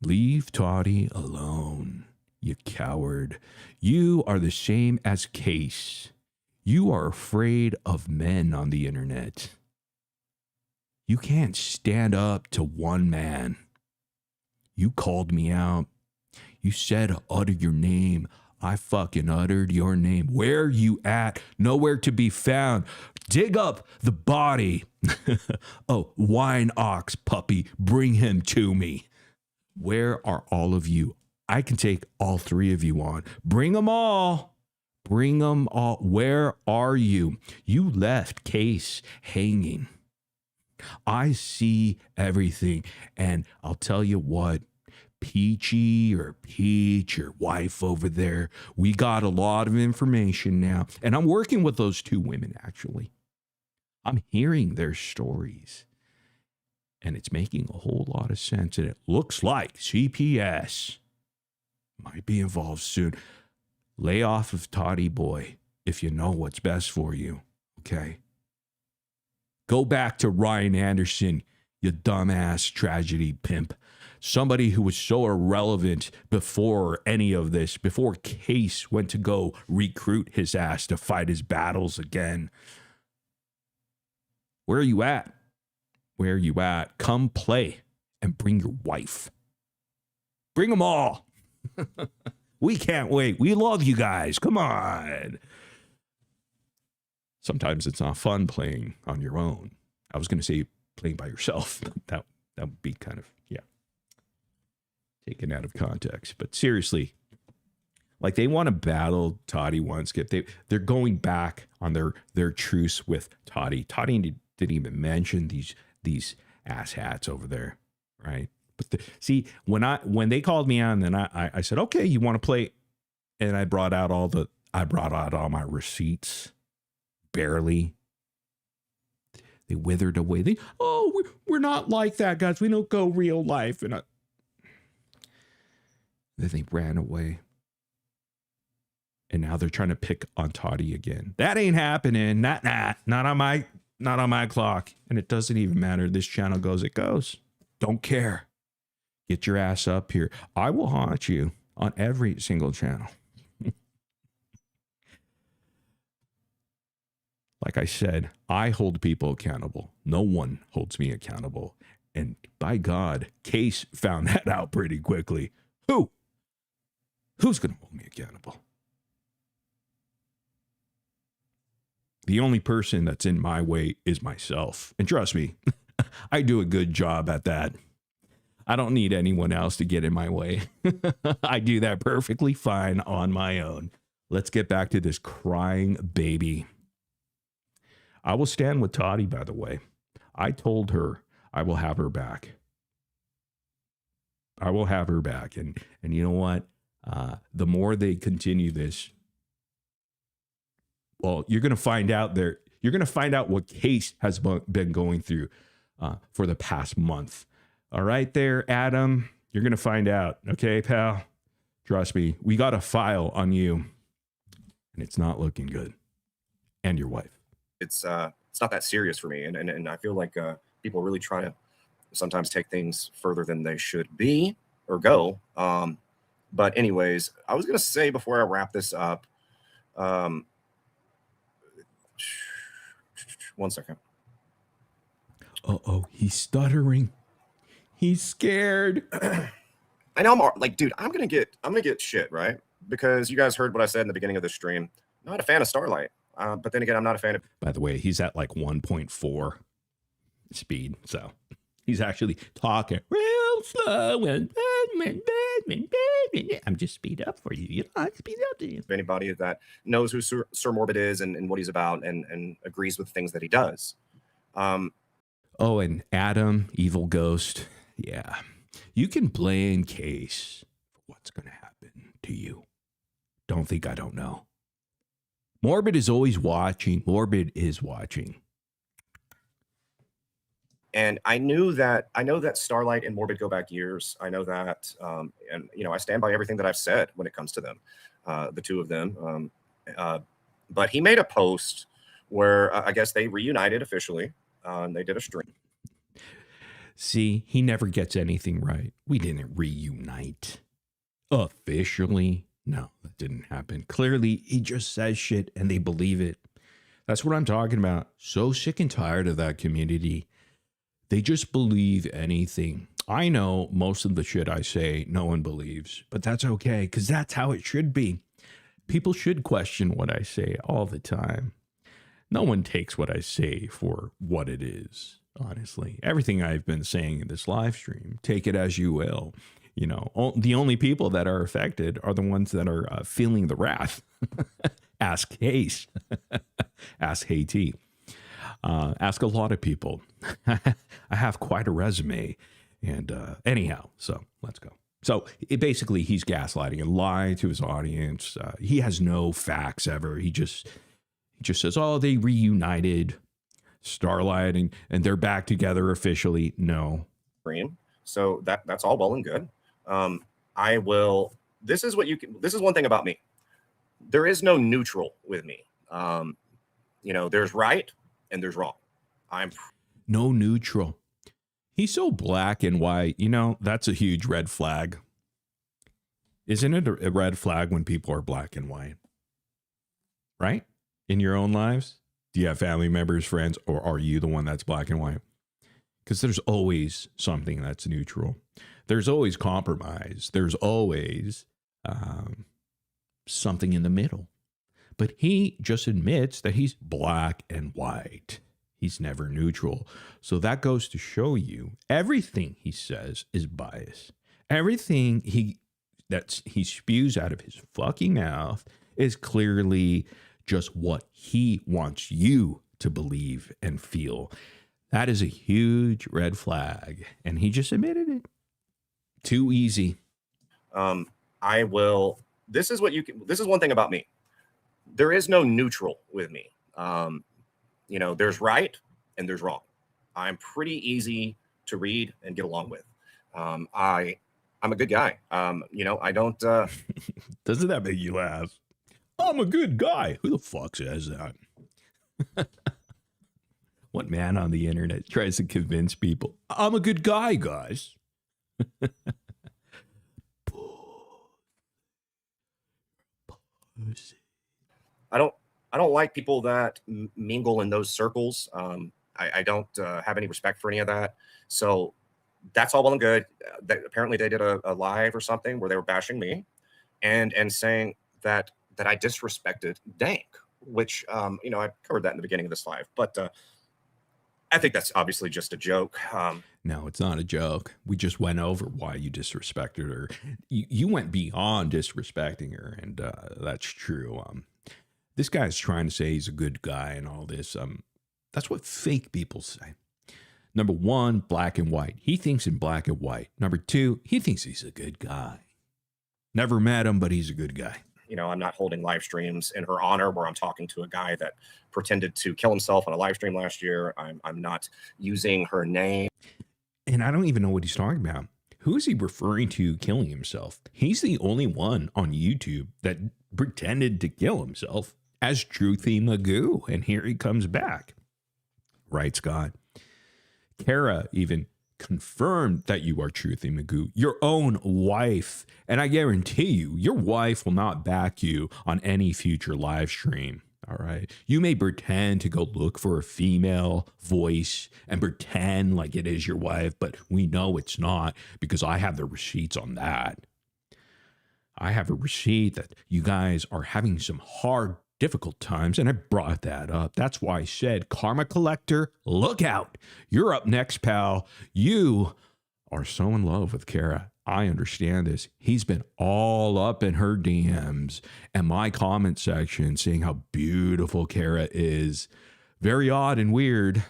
leave Toddy alone, you coward. You are the same as Case. You are afraid of men on the internet. You can't stand up to one man. You called me out. You said, utter your name. I fucking uttered your name. Where you at? Nowhere to be found. Dig up the body. Oh, wine ox puppy, bring him to me. Where are all of you? I can take all three of you on. Bring them all. Bring them all. Where are you? You left Case hanging. I see everything. And I'll tell you what, Peachy or Peach, your wife over there, we got a lot of information now. And I'm working with those two women, actually. I'm hearing their stories. And it's making a whole lot of sense. And it looks like CPS might be involved soon. Lay off of Toddy Boy if you know what's best for you, okay? Go back to Ryan Anderson, you dumbass tragedy pimp. Somebody who was so irrelevant before any of this, before Case went to go recruit his ass to fight his battles again. Where are you at? Where are you at? Come play and bring your wife. Bring them all. We can't wait. We love you guys. Come on. Sometimes it's not fun playing on your own. I was going to say playing by yourself. That would be kind of, taken out of context. But seriously, like they want to battle Toddy once. They're going back on their truce with Toddy. Toddy didn't even mention these asshats over there, right? But see, when they called me on, then I said, okay, you want to play? And I brought out all my receipts. Barely. They withered away. We're not like that, guys. We don't go real life. And then they ran away. And now they're trying to pick on Toddy again. That ain't happening. Not on my clock. And it doesn't even matter. This channel goes, it goes. Don't care. Get your ass up here. I will haunt you on every single channel. Like I said, I hold people accountable. No one holds me accountable. And by God, Case found that out pretty quickly. Who's going to hold me accountable? The only person that's in my way is myself. And trust me, I do a good job at that. I don't need anyone else to get in my way. I do that perfectly fine on my own. Let's get back to this crying baby. I will stand with Toddy, by the way. I told her I will have her back. I will have her back. And you know what? The more they continue this, well, you're going to find out you're going to find out what Case has been going through for the past month. All right there, Adam, you're going to find out. Okay, pal? Trust me, we got a file on you, and it's not looking good. And your wife. It's not that serious for me. And I feel like people really try to sometimes take things further than they should be or go. But anyways, I was going to say before I wrap this up, 1 second. Uh-oh, he's stuttering. He's scared. I know dude, I'm gonna get shit, right? Because you guys heard what I said in the beginning of the stream. I'm not a fan of Starlight. But then again, I'm not a fan of... By the way, he's at like 1.4 speed. So he's actually talking real slow. And I'm just speed up for you. You know, I speed up to you. Anybody that knows who Sir Morbid is and what he's about and agrees with things that he does. Oh, and Adam, Evil Ghost. Yeah. You can blame Case for what's going to happen to you. Don't think I don't know. Morbid is always watching. Morbid is watching. And I know that Starlight and Morbid go back years. I know that, and I stand by everything that I've said when it comes to them, the two of them. But he made a post where I guess they reunited officially. And they did a stream. See, he never gets anything right. We didn't reunite officially. No, that didn't happen. Clearly, he just says shit and they believe it. That's what I'm talking about. So sick and tired of that community. They just believe anything. I know most of the shit I say, no one believes, but that's okay because that's how it should be. People should question what I say all the time. No one takes what I say for what it is, honestly. Everything I've been saying in this live stream, take it as you will. The only people that are affected are the ones that are feeling the wrath. Ask Case. Ask Haiti. Ask a lot of people. I have quite a resume. And anyhow, so let's go. So basically, he's gaslighting and lying to his audience. He has no facts ever. He just says, "Oh, they reunited, Starlight, and they're back together officially." No. So that's all well and good. I will. This is one thing about me. There is no neutral with me. There's right and there's wrong. No neutral. He's so black and white. That's a huge red flag. Isn't it a red flag when people are black and white? Right? In your own lives? Do you have family members, friends, or are you the one that's black and white? Because there's always something that's neutral. There's always compromise. There's always something in the middle. But he just admits that he's black and white. He's never neutral. So that goes to show you everything he says is bias. Everything he spews out of his fucking mouth is clearly just what he wants you to believe and feel. That is a huge red flag. And he just admitted it. Too easy. This is one thing about me. There is no neutral with me. There's right and there's wrong. I'm pretty easy to read and get along with. I'm a good guy. I don't. Doesn't that make you laugh? I'm a good guy. Who the fuck says that? What man on the internet tries to convince people I'm a good guy, guys? I don't like people that mingle in those circles. I don't have any respect for any of that. So that's all well and good. Apparently they did a live or something where they were bashing me and saying that I disrespected Dank, which I covered that in the beginning of this live, but I think that's obviously just a joke. No, it's not a joke. We just went over why you disrespected her. You went beyond disrespecting her, and that's true. This guy's trying to say he's a good guy and all this. That's what fake people say. Number one, black and white. He thinks in black and white. Number two, he thinks he's a good guy. Never met him, but he's a good guy. I'm not holding live streams in her honor where I'm talking to a guy that pretended to kill himself on a live stream last year. I'm not using her name. And I don't even know what he's talking about. Who is he referring to killing himself? He's the only one on YouTube that pretended to kill himself as Truthy Magoo. And here he comes back. Right, Scott? Kara even confirmed that you are Truthy Magoo, your own wife. And I guarantee you, your wife will not back you on any future live stream. All right. You may pretend to go look for a female voice and pretend like it is your wife, but we know it's not because I have the receipts on that. I have a receipt that you guys are having some hard, difficult times, and I brought that up. That's why I said, Karma Collector, look out. You're up next, pal. You are so in love with Kara. I understand this. He's been all up in her DMs and my comment section saying how beautiful Kara is. Very odd and weird,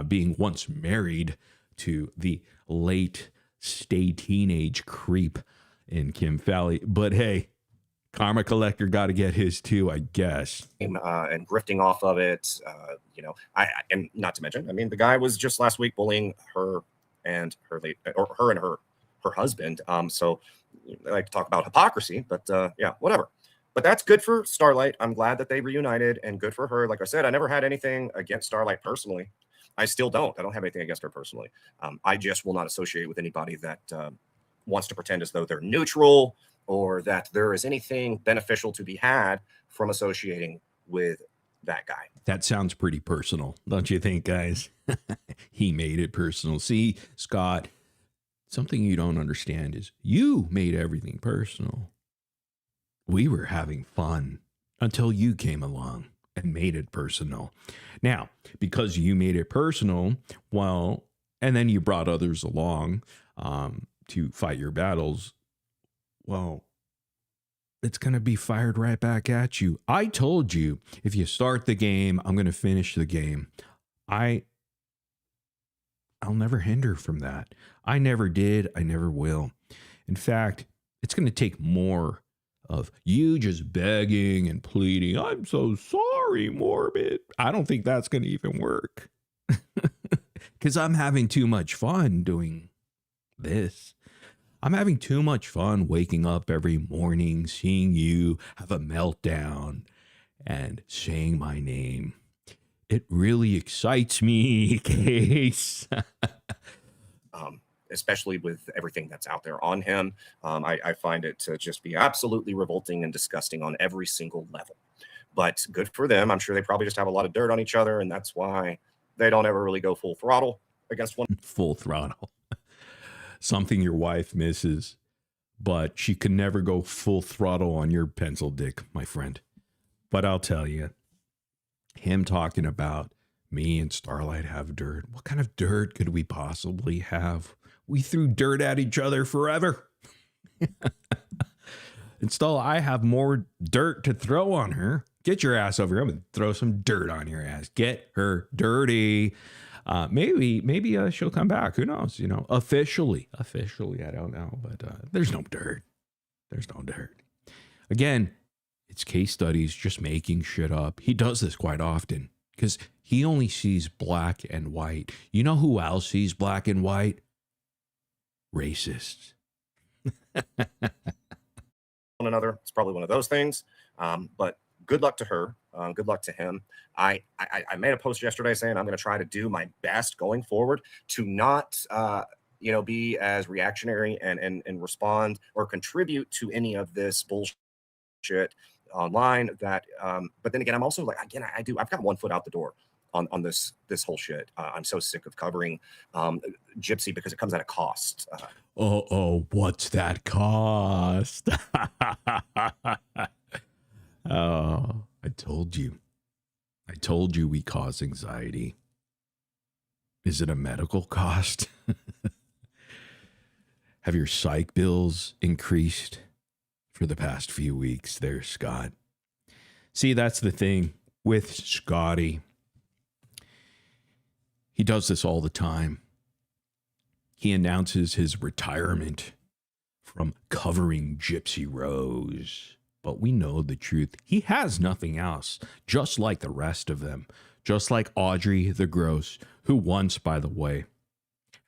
being once married to the late stay teenage creep in Kim Fowley. But hey, Karma Collector got to get his too, I guess. And grifting off of it, and not to mention, the guy was just last week bullying her and her husband. So I like to talk about hypocrisy, but yeah, whatever. But that's good for Starlight. I'm glad that they reunited and good for her. Like I said, I never had anything against Starlight personally. I still don't. I don't have anything against her personally. I just will not associate with anybody that wants to pretend as though they're neutral or that there is anything beneficial to be had from associating with that guy. That sounds pretty personal, don't you think, guys? He made it personal. See, Scott, something you don't understand is you made everything personal. We were having fun until you came along and made it personal. Now, because you made it personal, well, and then you brought others along to fight your battles, well, it's going to be fired right back at you. I told you, if you start the game, I'm going to finish the game. I'll never hinder from that. I never did. I never will. In fact, it's going to take more of you just begging and pleading. I'm so sorry, Morbid. I don't think that's going to even work. Because I'm having too much fun doing this. I'm having too much fun waking up every morning, seeing you have a meltdown and saying my name. It really excites me, Case. Especially with everything that's out there on him. I find it to just be absolutely revolting and disgusting on every single level. But good for them. I'm sure they probably just have a lot of dirt on each other, and that's why they don't ever really go full throttle against one. Full throttle. Something your wife misses, but she could never go full throttle on your pencil dick, my friend. But I'll tell you, him talking about me and Starlight have dirt. What kind of dirt could we possibly have? We threw dirt at each other forever. And still, I have more dirt to throw on her. Get your ass over here. I'm going to throw some dirt on your ass. Get her dirty. Maybe she'll come back. Who knows? You know, officially, I don't know. But there's no dirt. There's no dirt. Again, it's case studies, just making shit up. He does this quite often because he only sees black and white. You know who else sees black and white? Racists. One another. It's probably one of those things. But good luck to her. Good luck to him. I made a post yesterday saying I'm going to try to do my best going forward to not be as reactionary and respond or contribute to any of this bullshit online. That but then again, I'm also like, again, I've got one foot out the door on this whole shit. I'm so sick of covering Gypsy because it comes at a cost. What's that cost? Oh, I told you we cause anxiety. Is it a medical cost? Have your psych bills increased for the past few weeks there, Scott? See, that's the thing with Scotty. He does this all the time. He announces his retirement from covering Gypsy Rose. But we know the truth. He has nothing else, just like the rest of them. Just like Audrey the Gross, who once, by the way,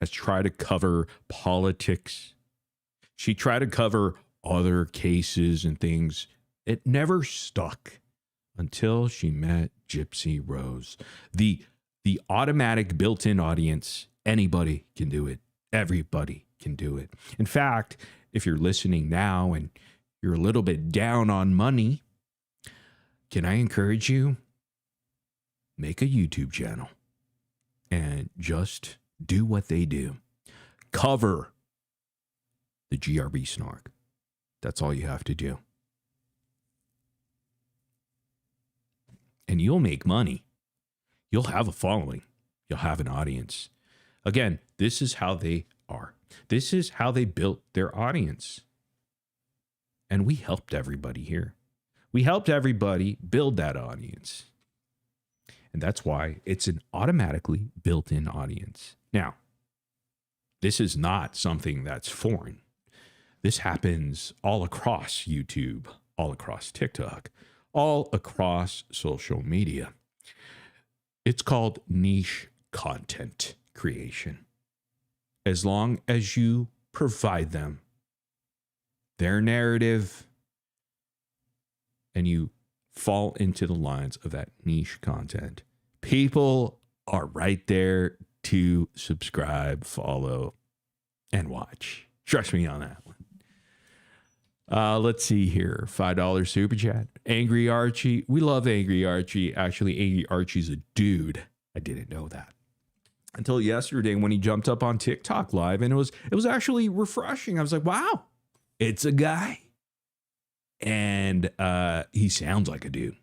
has tried to cover politics. She tried to cover other cases and things. It never stuck until she met Gypsy Rose. The automatic built-in audience. Anybody can do it. Everybody can do it. In fact, if you're listening now and you're a little bit down on money, can I encourage you? Make a YouTube channel and just do what they do. Cover the GRB snark. That's all you have to do. And you'll make money. You'll have a following. You'll have an audience. Again, this is how they are. This is how they built their audience. And we helped everybody here. We helped everybody build that audience. And that's why it's an automatically built-in audience. Now, this is not something that's foreign. This happens all across YouTube, all across TikTok, all across social media. It's called niche content creation. As long as you provide them their narrative and you fall into the lines of that niche content, people are right there to subscribe, follow, and watch. Trust me on that one. Let's see here. $5 super chat. Angry Archie. We love Angry Archie. Actually, Angry Archie's a dude. I didn't know that until yesterday when he jumped up on TikTok live, and it was actually refreshing. I was like, wow, it's a guy. And he sounds like a dude.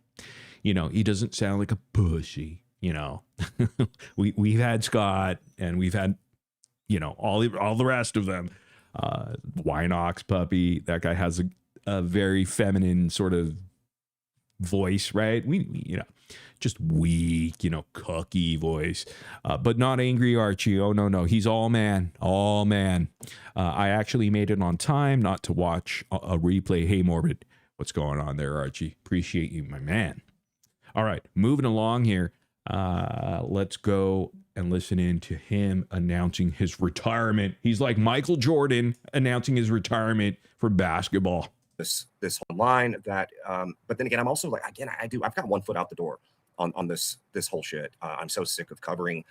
You know, he doesn't sound like a pussy, you know. We've had Scott, and we've had, you know, all the rest of them. Winox puppy. That guy has a very feminine sort of voice, right? You know, just weak, you know, cucky voice, but not angry Archie. Oh, no. He's all man, all man. I actually made it on time not to watch a replay. Hey, Morbid, what's going on there, Archie? Appreciate you, my man. All right, moving along here. Let's go and listen in to him announcing his retirement. He's like Michael Jordan announcing his retirement from basketball. This online that, but then again, I'm also like, again, I've got one foot out the door on this whole shit. I'm so sick of covering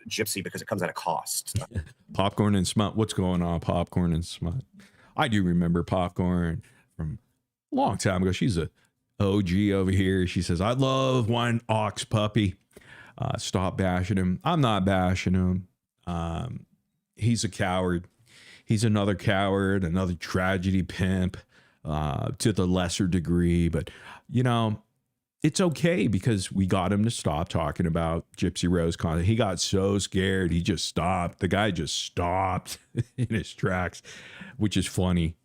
Gypsy because it comes at a cost. Popcorn and Smut. What's going on, Popcorn and Smut? I do remember Popcorn from a long time ago. She's a OG over here. She says, I love Wine Ox Puppy. Stop bashing him. I'm not bashing him. He's a coward. He's another coward, another tragedy pimp to the lesser degree. But, you know, it's okay because we got him to stop talking about Gypsy Rose content. He got so scared. He just stopped. The guy just stopped in his tracks, which is funny.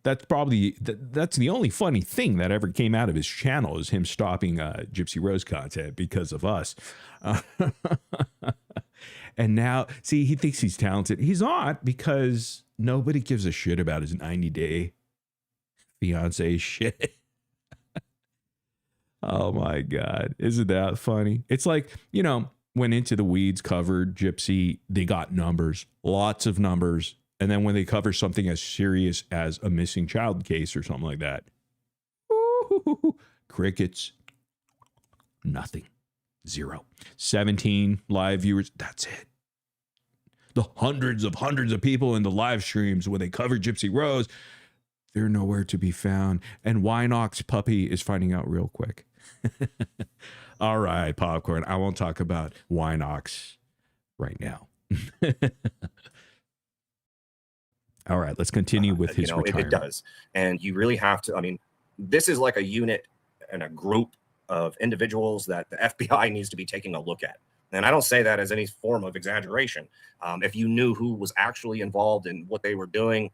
That's probably, that's the only funny thing that ever came out of his channel is him stopping Gypsy Rose content because of us. And now, see, he thinks he's talented. He's not, because nobody gives a shit about his 90-day fiance shit. Oh my God. Isn't that funny? It's like, you know, when Into the Weeds covered Gypsy, they got numbers, lots of numbers. And then when they cover something as serious as a missing child case or something like that, crickets, nothing, 0. 17 live viewers, that's it. The hundreds of people in the live streams when they cover Gypsy Rose, they're nowhere to be found. And Winox Puppy is finding out real quick. All right, Popcorn, I won't talk about Winox right now. All right, let's continue with his retirement. It does. And you really have to, I mean, this is like a unit and a group of individuals that the FBI needs to be taking a look at. And I don't say that as any form of exaggeration. If you knew who was actually involved in what they were doing,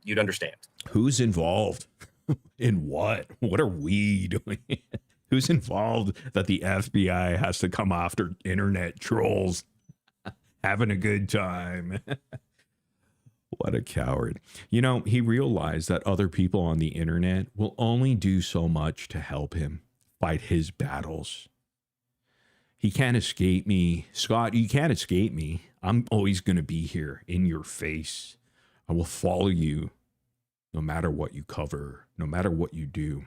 you'd understand. Who's involved? In what? What are we doing? Who's involved that the FBI has to come after internet trolls? Having a good time. What a coward. You know, he realized that other people on the internet will only do so much to help him fight his battles. He can't escape me. Scott, you can't escape me. I'm always going to be here in your face. I will follow you no matter what you cover, no matter what you do.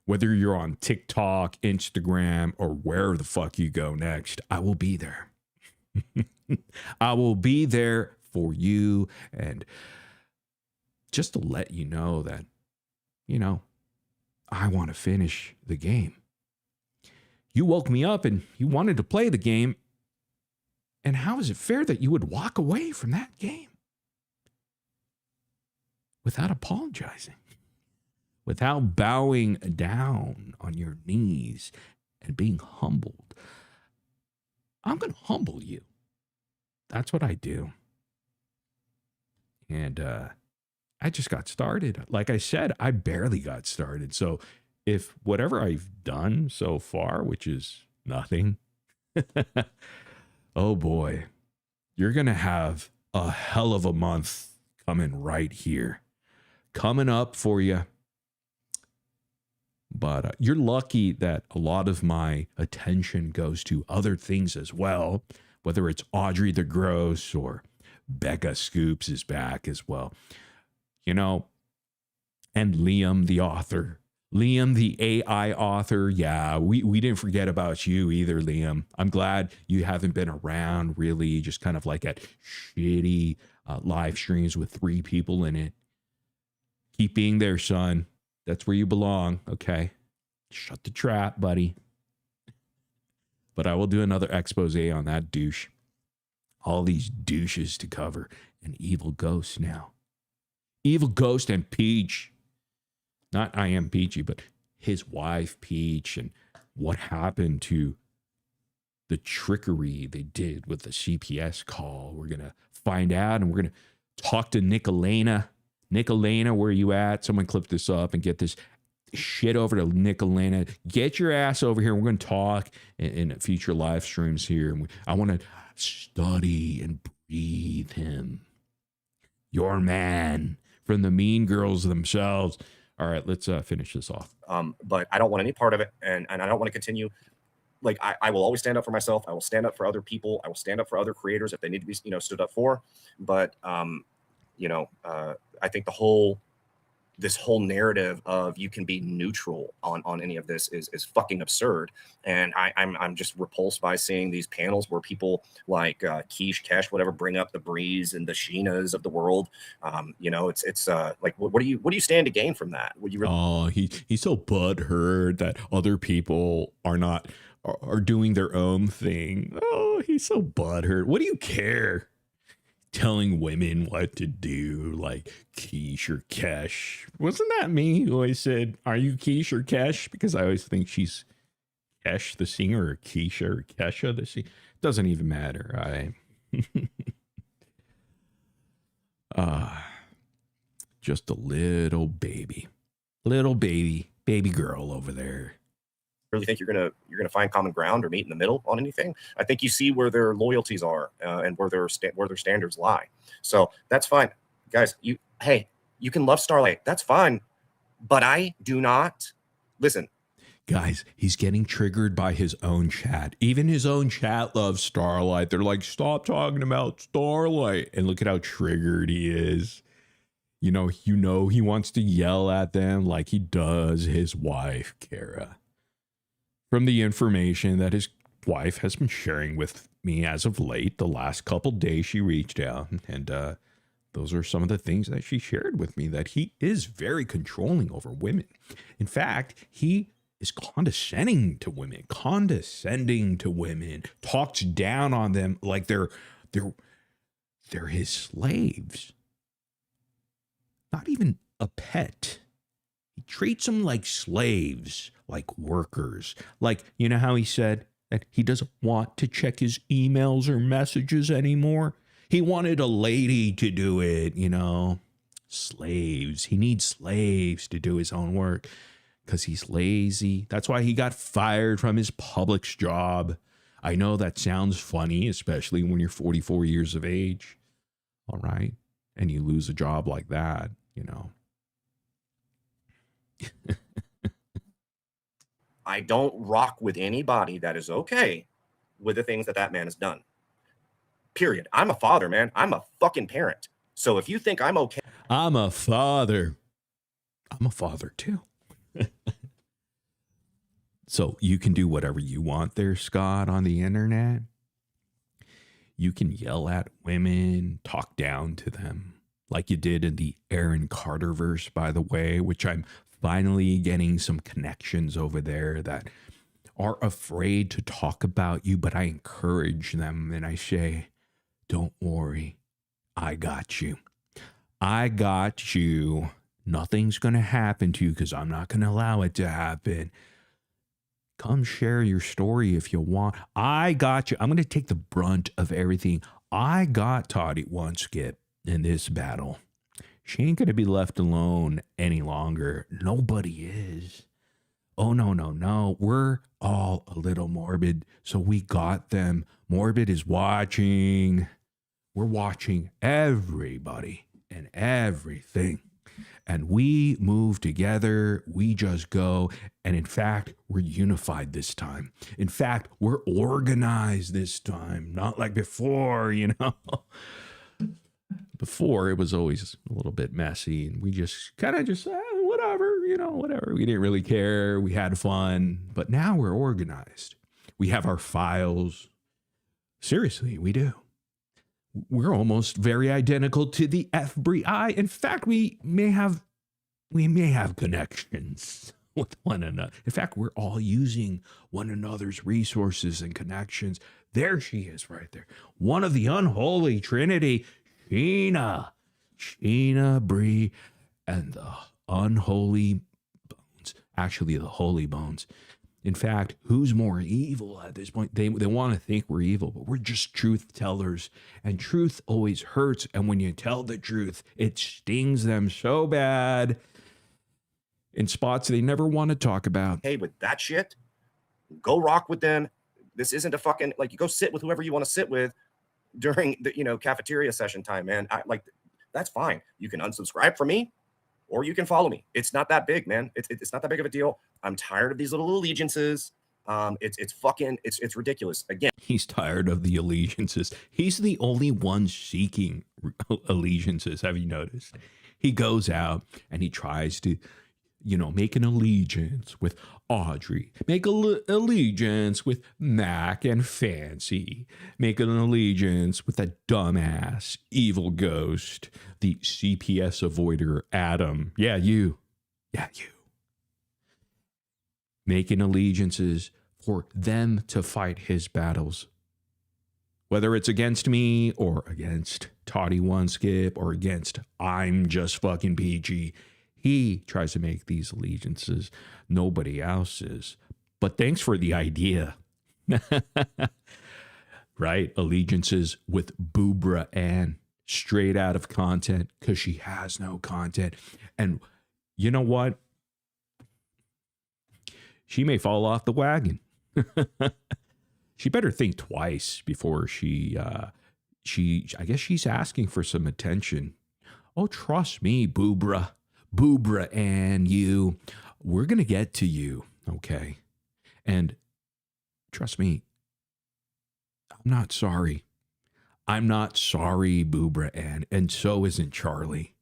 Whether you're on TikTok, Instagram, or where the fuck you go next, I will be there. I will be there for you. And just to let you know that, you know, I want to finish the game. You woke me up and you wanted to play the game. And how is it fair that you would walk away from that game without apologizing, without bowing down on your knees and being humbled? I'm going to humble you. That's what I do. And I just got started. Like I said, I barely got started. So if whatever I've done so far, which is nothing, oh boy, you're going to have a hell of a month coming right here. Coming up for you. But you're lucky that a lot of my attention goes to other things as well, whether it's Audrey the Gross or Becca Scoops is back as well. You know, and Liam the author. Liam the AI author. Yeah, we didn't forget about you either, Liam. I'm glad you haven't been around really, just kind of like at shitty live streams with 3 people in it. Keep being there, son. That's where you belong, okay? Shut the trap, buddy. But I will do another expose on that douche. All these douches to cover. An evil ghost now. Evil Ghost and Peach. Not I Am Peachy, but his wife, Peach, and what happened to the trickery they did with the CPS call. We're going to find out, and we're going to talk to Nicolena. Nicolena, where are you at? Someone clip this up and get this shit over to Nicolena. Get your ass over here. We're going to talk in future live streams here. And I want to study and breathe him. Your man from the Mean Girls themselves. All right, let's finish this off. But I don't want any part of it, and I don't want to continue. Like, I will always stand up for myself. I will stand up for other people. I will stand up for other creators if they need to be, stood up for. But, I think this whole narrative of you can be neutral on any of this is fucking absurd. And I'm just repulsed by seeing these panels where people like Keish, Kesh, whatever, bring up the Breeze and the Sheenas of the world. It's like, what do you stand to gain from that? Would you really- he's so butthurt that other people are doing their own thing. Oh, he's so butthurt. What do you care? Telling women what to do, like Keish or Kesh. Wasn't that me who always said, are you Keish or Kesh? Because I always think she's Kesh the singer or Keisha or Kesha the singer. Doesn't even matter. Just a little baby girl over there. Really think you're gonna find common ground or meet in the middle on anything? I think you see where their loyalties are and where their standards lie. So that's fine, guys. You can love Starlight. That's fine, but I do not. Listen, guys. He's getting triggered by his own chat. Even his own chat loves Starlight. They're like, stop talking about Starlight. And look at how triggered he is. He wants to yell at them like he does his wife, Kara. From the information that his wife has been sharing with me as of late, the last couple days she reached out, and those are some of the things that she shared with me, that he is very controlling over women. In fact, he is condescending to women, talks down on them like they're his slaves. Not even a pet. He treats them like slaves, like workers. Like, you know how he said that he doesn't want to check his emails or messages anymore? He wanted a lady to do it, Slaves. He needs slaves to do his own work because he's lazy. That's why he got fired from his Publix job. I know that sounds funny, especially when you're 44 years of age. All right. And you lose a job like that, I don't rock with anybody that is okay with the things that man has done. Period. I'm a father, man. I'm a fucking parent. So if you think I'm okay. I'm a father. I'm a father too. So you can do whatever you want there, Scott, on the internet. You can yell at women, talk down to them, like you did in the Aaron Carter verse, by the way, which I'm finally getting some connections over there that are afraid to talk about you, but I encourage them and I say, don't worry, I got you. I got you. Nothing's going to happen to you because I'm not going to allow it to happen. Come share your story if you want. I got you. I'm going to take the brunt of everything. I got Toddy One Skip in this battle. She ain't going to be left alone any longer. Nobody is. Oh, no. We're all a little morbid, so we got them. Morbid is watching. We're watching everybody and everything. And we move together. We just go. And in fact, we're unified this time. In fact, we're organized this time. Not like before, Before, it was always a little bit messy, and we just kind of whatever. We didn't really care. We had fun. But now we're organized. We have our files. Seriously, we do. We're almost very identical to the FBI. In fact, we may have connections with one another. In fact, we're all using one another's resources and connections. There she is right there. One of the unholy trinity, Sheena, Bree, and the unholy bones. Actually, the holy bones. In fact, who's more evil at this point? They want to think we're evil, but we're just truth tellers. And truth always hurts. And when you tell the truth, it stings them so bad. in spots they never want to talk about. Hey, with that shit, go rock with them. This isn't a fucking, like, you go sit with whoever you want to sit with during the, you know, cafeteria session time, man. That's fine. You can unsubscribe from me or you can follow me. It's not that big, man. It's not that big of a deal. I'm tired of these little allegiances. It's ridiculous. Again, He's tired of the allegiances. He's the only one seeking allegiances. Have you noticed? He goes out and he tries to, you know, make an allegiance with Audrey, make an allegiance with Mac and Fancy, make an allegiance with that dumbass evil ghost, the CPS avoider Adam. Yeah, you. Making allegiances for them to fight his battles. Whether it's against me or against Toddy One Skip or against I'm just fucking PG, he tries to make these allegiances. Nobody else is. But thanks for the idea. Right? Allegiances with Boobra Ann, straight out of content because she has no content. And you know what? She may fall off the wagon. She better think twice before I guess she's asking for some attention. Oh, trust me, Boobra and you, we're going to get to you. Okay. And trust me, I'm not sorry. I'm not sorry, Boobra and so isn't Charlie.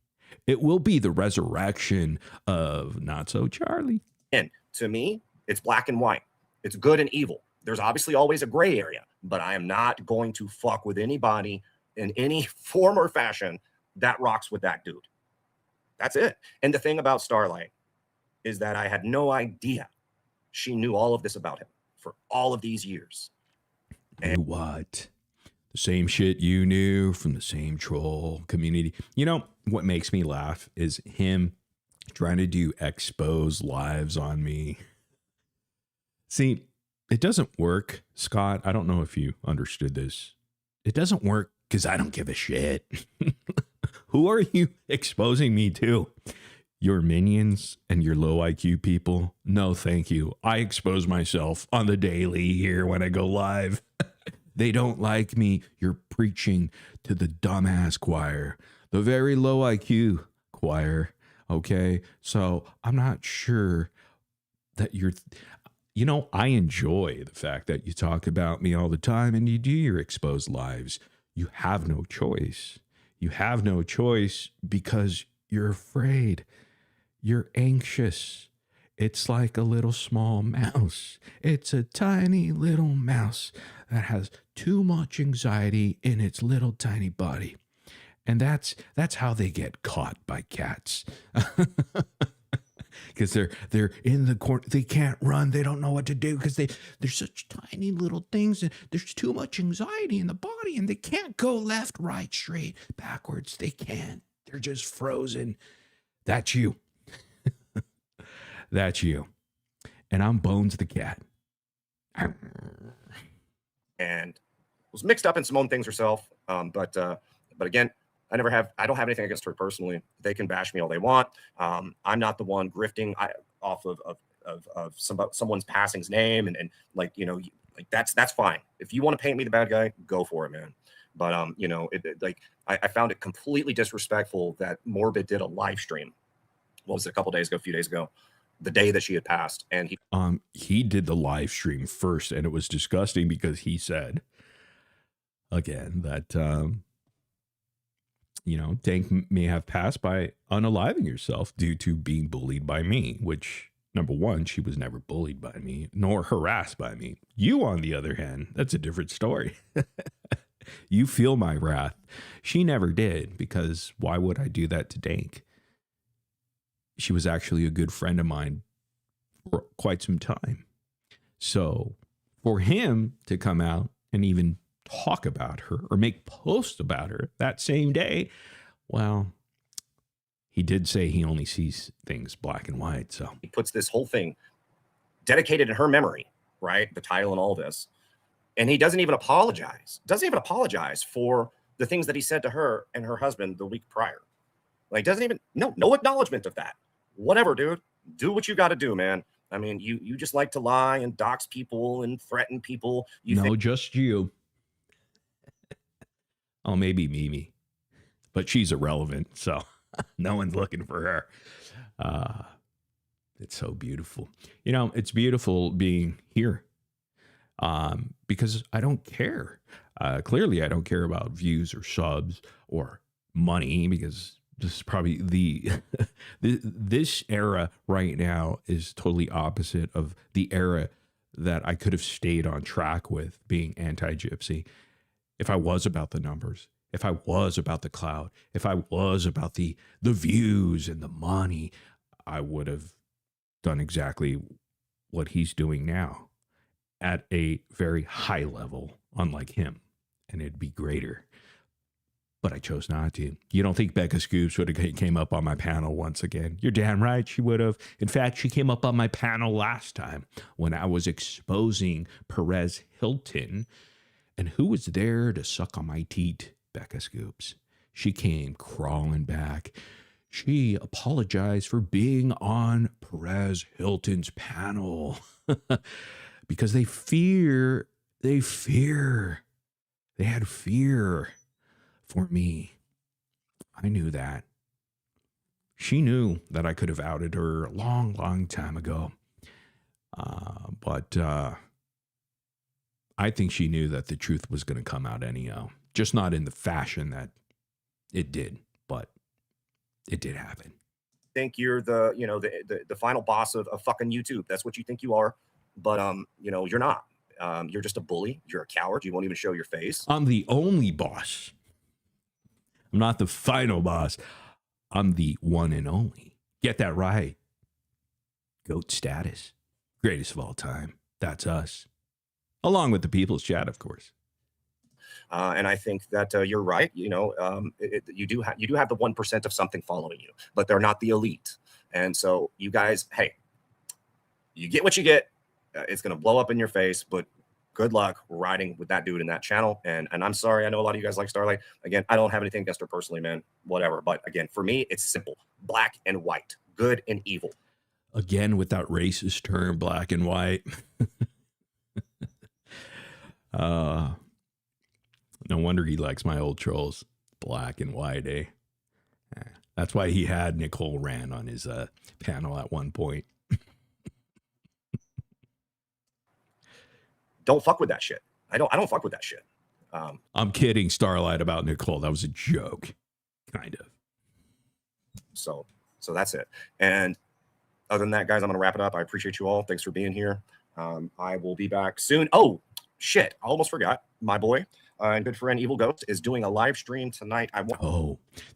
It will be the resurrection of Not So Charlie. And to me, it's black and white. It's good and evil. There's obviously always a gray area, but I am not going to fuck with anybody in any form or fashion that rocks with that dude. That's it. And the thing about Starlight is that I had no idea she knew all of this about him for all of these years. And what? The same shit you knew from the same troll community. You know, what makes me laugh is him trying to do expose lives on me. See, it doesn't work, Scott. I don't know if you understood this. It doesn't work because I don't give a shit. Who are you exposing me to? Your minions and your low IQ people? No, thank you. I expose myself on the daily here when I go live. They don't like me. You're preaching to the dumbass choir, the very low IQ choir. Okay, so I'm not sure that you're... You know, I enjoy the fact that you talk about me all the time and you do your exposed lives. You have no choice. You have no choice because you're afraid. You're anxious. It's like a little small mouse. It's a tiny little mouse that has too much anxiety in its little tiny body. And that's how they get caught by cats. Because they're in the corner, they can't run, they don't know what to do because they're such tiny little things, and there's too much anxiety in the body, and they can't go left, right, straight, backwards. They can't. They're just frozen. That's you. That's you. And I'm Bones the cat. And was mixed up in some own things herself. But again, I don't have anything against her personally. They can bash me all they want. I'm not the one grifting off of someone's passing's name and like, you know, like that's fine. If you want to paint me the bad guy, go for it, man. But you know, I found it completely disrespectful that Morbid did a live stream. What was it, a few days ago, the day that she had passed, and he did the live stream first, and it was disgusting because he said again that you know, Tank may have passed by unaliving herself due to being bullied by me, which, number one, she was never bullied by me, nor harassed by me. You, on the other hand, that's a different story. You feel my wrath. She never did, because why would I do that to Dank? She was actually a good friend of mine for quite some time. So for him to come out and even talk about her or make posts about her that same day, well, he did say he only sees things black and white. So he puts this whole thing dedicated in her memory, right? The title and all this. And he doesn't even apologize. For the things that he said to her and her husband the week prior. Like, doesn't even, no acknowledgement of that. Whatever, dude. do what you got to do, man. I mean, you just like to lie and dox people and threaten people. No, just you. Oh, maybe Mimi, but she's irrelevant, so no one's looking for her. It's so beautiful. You know, it's beautiful being here because I don't care. Clearly, I don't care about views or subs or money because this is probably this era right now is totally opposite of the era that I could have stayed on track with being anti-gypsy. If I was about the numbers, if I was about the cloud, if I was about the views and the money, I would have done exactly what he's doing now at a very high level, unlike him, and it'd be greater. But I chose not to. You don't think Becca Scoops would have came up on my panel once again? You're damn right she would have. In fact, she came up on my panel last time when I was exposing Perez Hilton. And who was there to suck on my teat? Becca Scoops. She came crawling back. She apologized for being on Perez Hilton's panel because they had fear for me. I knew that. She knew that I could have outed her a long, long time ago. But I think she knew that the truth was going to come out anyhow. Just not in the fashion that it did, but it did happen. Think you're the final boss of fucking YouTube. That's what you think you are. But you're not. You're just a bully. You're a coward. You won't even show your face. I'm the only boss. I'm not the final boss. I'm the one and only. Get that right. GOAT status. Greatest of all time. That's us. Along with the people's chat, of course. And I think that you're right. You do have the 1% of something following you, but they're not the elite. And so you guys, hey, you get what you get. It's going to blow up in your face, but good luck riding with that dude in that channel. And I'm sorry. I know a lot of you guys like Starlight. Again, I don't have anything against her personally, man, whatever. But again, for me, it's simple, black and white, good and evil. Again, with that racist term, black and white. No wonder he likes my old trolls, black and white, eh? That's why he had Nicole Rand on his panel at one point. Don't fuck with that shit. I don't fuck with that shit. I'm kidding, Starlight, about Nicole. That was a joke, kind of. So that's it. And other than that, guys, I'm gonna wrap it up. I appreciate you all. Thanks for being here. I will be back soon. Oh shit! I almost forgot. My boy and good friend Evil Ghost is doing a live stream tonight.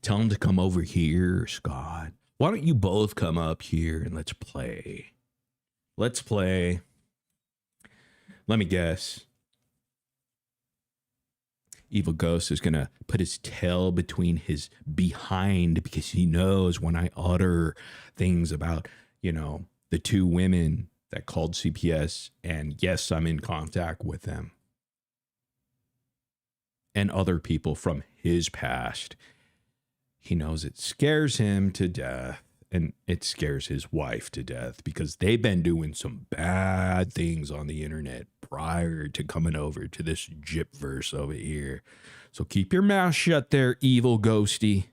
Tell him to come over here, Scott. Why don't you both come up here and let's play? Let's play. Let me guess. Evil Ghost is going to put his tail between his behind because he knows when I utter things about, the two women that called CPS, and yes, I'm in contact with them, and other people from his past. He knows it scares him to death, and it scares his wife to death because they've been doing some bad things on the internet prior to coming over to this Gypverse over here. So keep your mouth shut there, Evil Ghosty.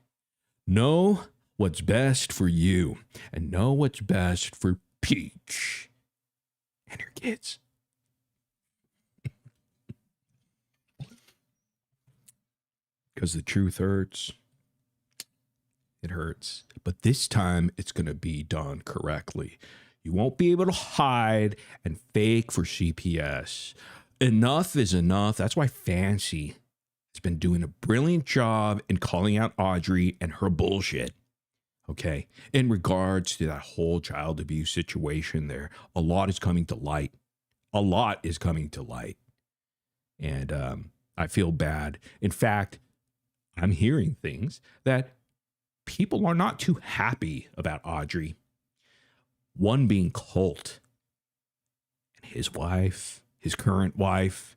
Know what's best for you, and know what's best for Peach and her kids. Because the truth hurts. It hurts. But this time, it's going to be done correctly. You won't be able to hide and fake for CPS. Enough is enough. That's why Fancy has been doing a brilliant job in calling out Audrey and her bullshit. Okay? In regards to that whole child abuse situation there, a lot is coming to light. A lot is coming to light. And I feel bad. In fact, I'm hearing things that people are not too happy about Audrey. One being Colt and his wife, his current wife.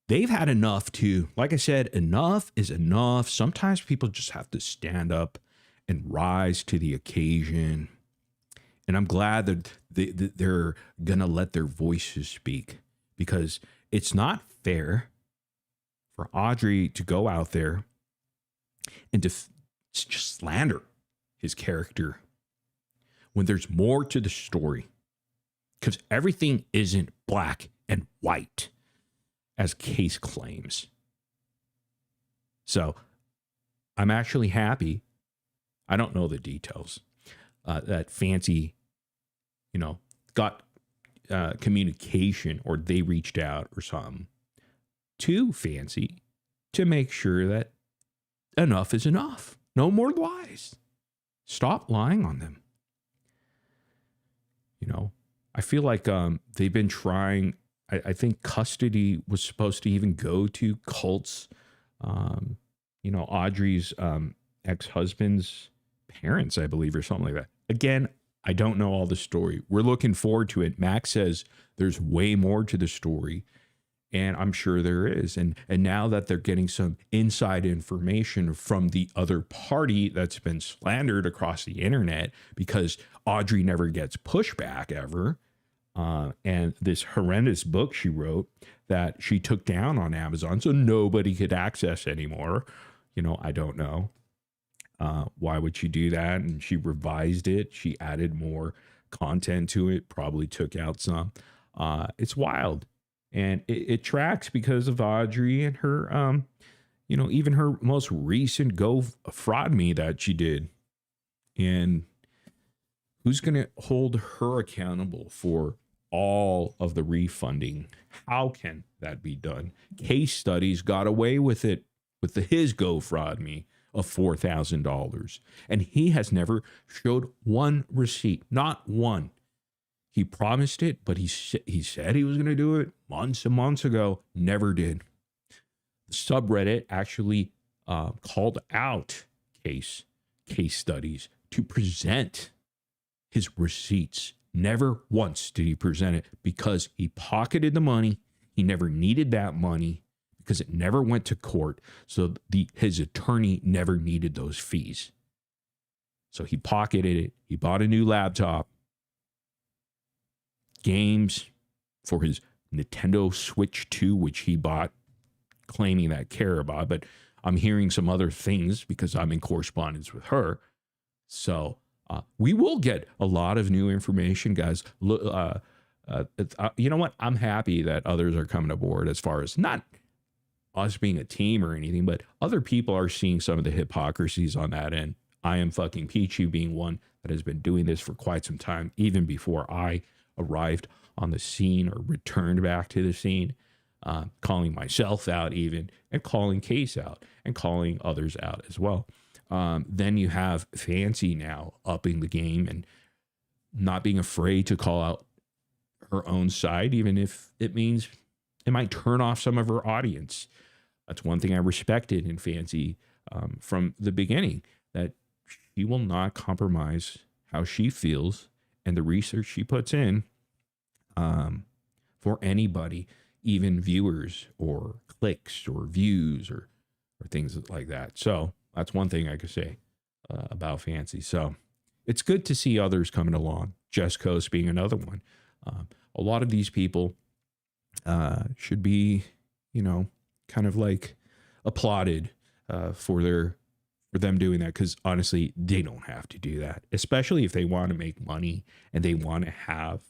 They've had enough too. Like I said, enough is enough. Sometimes people just have to stand up and rise to the occasion And I'm glad that they're going to let their voices speak, because it's not fair for Audrey to go out there and to just slander his character when there's more to the story. Because everything isn't black and white, as Case claims. So I'm actually happy. I don't know the details. That Fancy, got communication, or they reached out or something to Fancy to make sure that enough is enough. No more lies. Stop lying on them. I feel like they've been trying. I think custody was supposed to even go to Colt's, Audrey's ex-husband's parents, I believe, or something like that. Again, I don't know all the story. We're looking forward to it. Max says there's way more to the story, and I'm sure there is. And now that they're getting some inside information from the other party that's been slandered across the internet, because Audrey never gets pushback ever, and this horrendous book she wrote that she took down on Amazon so nobody could access anymore. I don't know. Why would she do that? And she revised it. She added more content to it, probably took out some. It's wild. And it tracks because of Audrey and her, even her most recent GoFundMe that she did. And who's going to hold her accountable for all of the refunding? How can that be done? Casestudyz got away with it with his GoFundMe of $4,000. And he has never showed one receipt, not one. He promised it, but he said he was going to do it months and months ago, never did. The subreddit actually called out Casestudyz to present his receipts. Never once did he present it, because he pocketed the money. He never needed that money because it never went to court. So his attorney never needed those fees. So he pocketed it. He bought a new laptop, games for his Nintendo Switch 2, which he bought, claiming that care about. But I'm hearing some other things because I'm in correspondence with her. So we will get a lot of new information, guys. You know what? I'm happy that others are coming aboard, as far as not us being a team or anything, but other people are seeing some of the hypocrisies on that end. I am fucking peachy, being one that has been doing this for quite some time, even before I arrived on the scene or returned back to the scene, calling myself out even, and calling Case out, and calling others out as well. Then you have Fancy now upping the game and not being afraid to call out her own side, even if it means it might turn off some of her audience. That's one thing I respected in Fancy from the beginning, that she will not compromise how she feels and the research she puts in for anybody, even viewers or clicks or views or things like that. So that's one thing I could say about Fancy. So it's good to see others coming along. Just Coast being another one. A lot of these people should be, kind of like applauded for them doing that, because honestly, they don't have to do that, especially if they want to make money and they want to have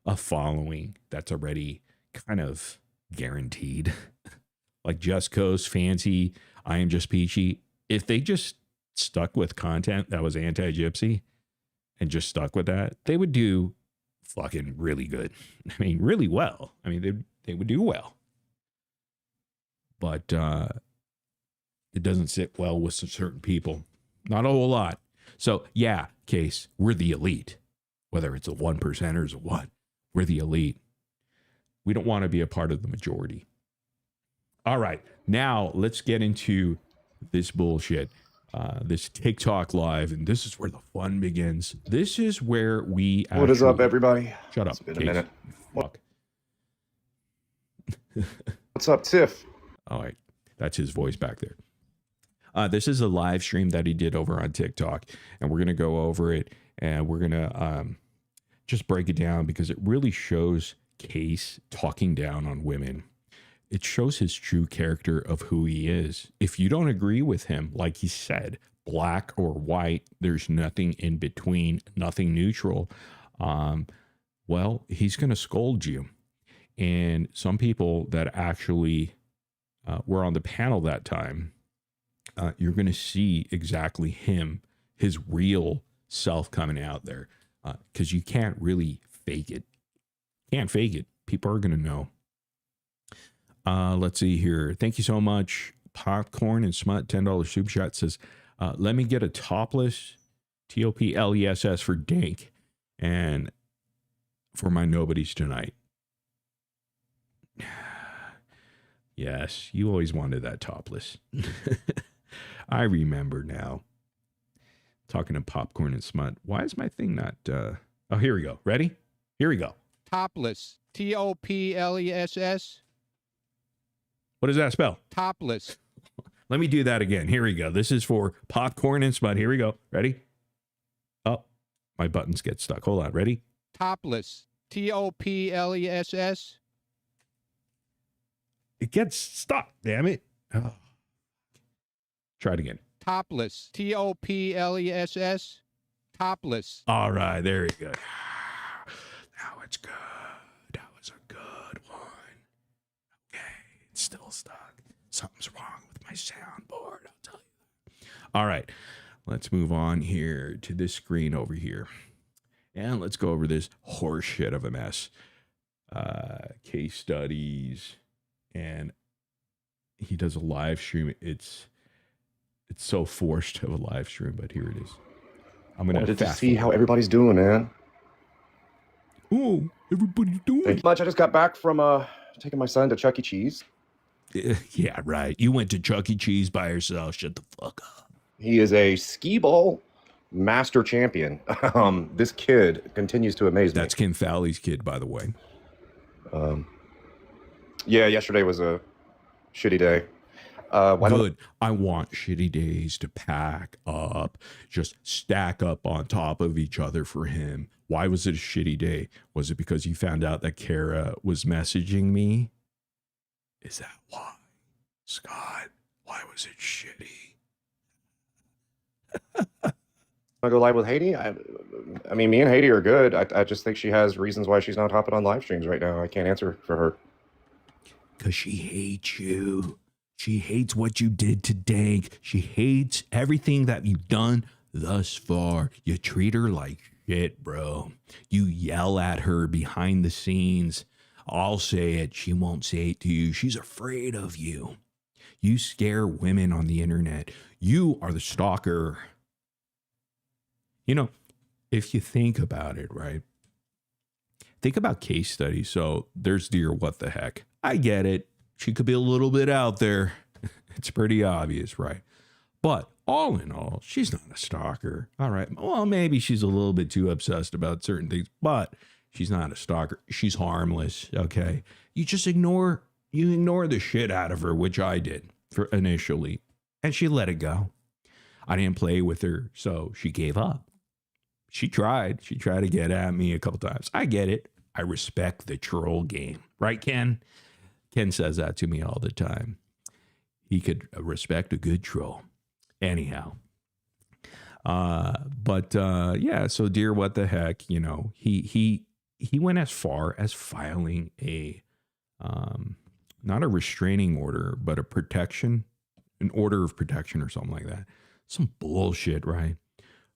a following that's already kind of guaranteed. Like Just Coast, Fancy, I Am Just Peachy. If they just stuck with content that was Anti-Gypsy and just stuck with that, they would do fucking really good. I mean, really well. I mean, they would do well. But it doesn't sit well with some certain people. Not a whole lot. So yeah, Case, we're the elite. Whether it's a 1%ers or what, we're the elite. We don't want to be a part of the majority. All right, now let's get into this bullshit. This TikTok live, and this is where the fun begins. This is where we actually... What is up, everybody? Shut up. It's been Case. a minute. Fuck. What's up, Tiff? All right, that's his voice back there. This is a live stream that he did over on TikTok, and we're gonna go over it, and we're gonna just break it down because it really shows Case talking down on women. It shows his true character of who he is. If you don't agree with him, like he said, black or white, there's nothing in between, nothing neutral. Well, he's going to scold you. And some people that actually were on the panel that time, you're going to see exactly him, his real self coming out there. Because you can't really fake it. Can't fake it. People are going to know. Let's see here. Thank you so much. Popcorn and Smut, $10 super chat says, let me get a topless TOPLESS for Dank and for my nobodies tonight. Yes, you always wanted that topless. I remember now. Talking to Popcorn and Smut. Why is my thing not... Oh, here we go. Ready? Here we go. Topless. TOPLESS. What does that spell? Topless. Let me do that again. Here we go. This is for Popcorn and Smut. Here we go. Ready? Oh, my buttons get stuck. Hold on. Ready? Topless. TOPLESS. It gets stuck. Damn it. Oh. Try it again. Topless. TOPLESS. Topless. All right. There we go. Now it's good. That was a good one. Okay. It's still stuck. Something's wrong with my soundboard. I'll tell you that. All right. Let's move on here to this screen over here. And let's go over this horse shit of a mess. Case studies. And he does a live stream. It's so forced to have a live stream, but here it is. I'm gonna wanted to see how everybody's doing, man. Oh, everybody's doing. Thank you much. I just got back from taking my son to Chuck E. Cheese. Yeah, right. You went to Chuck E. Cheese by yourself. Shut the fuck up. He is a skee-ball master champion. This kid continues to amaze me. That's Kim Fowley's kid, by the way. Yeah, yesterday was a shitty day. Good. I want shitty days to pack up, just stack up on top of each other for him. Why was it a shitty day? Was it because he found out that Kara was messaging me? Is that why? Scott, why was it shitty? I go live with Haiti. I mean, me and Haiti are good. I just think she has reasons why she's not hopping on live streams right now. I can't answer for her. Because she hates you. She hates what you did to Dank. She hates everything that you've done thus far. You treat her like shit, bro. You yell at her behind the scenes. I'll say it. She won't say it to you. She's afraid of you. You scare women on the internet. You are the stalker. You know, if you think about it, right? Think about case studies. So there's Dear What the Heck. I get it. She could be a little bit out there. It's pretty obvious, right? But all in all, she's not a stalker. All right. Well, maybe she's a little bit too obsessed about certain things, but she's not a stalker. She's harmless. Okay. You just ignore the shit out of her, which I did for initially. And she let it go. I didn't play with her, so she gave up. She tried. She tried to get at me a couple times. I get it. I respect the troll game. Right, Ken? Ken says that to me all the time. He could respect a good troll. Anyhow. Yeah, so Dear What the Heck, you know, he went as far as filing a not a restraining order, but an order of protection or something like that. Some bullshit, right?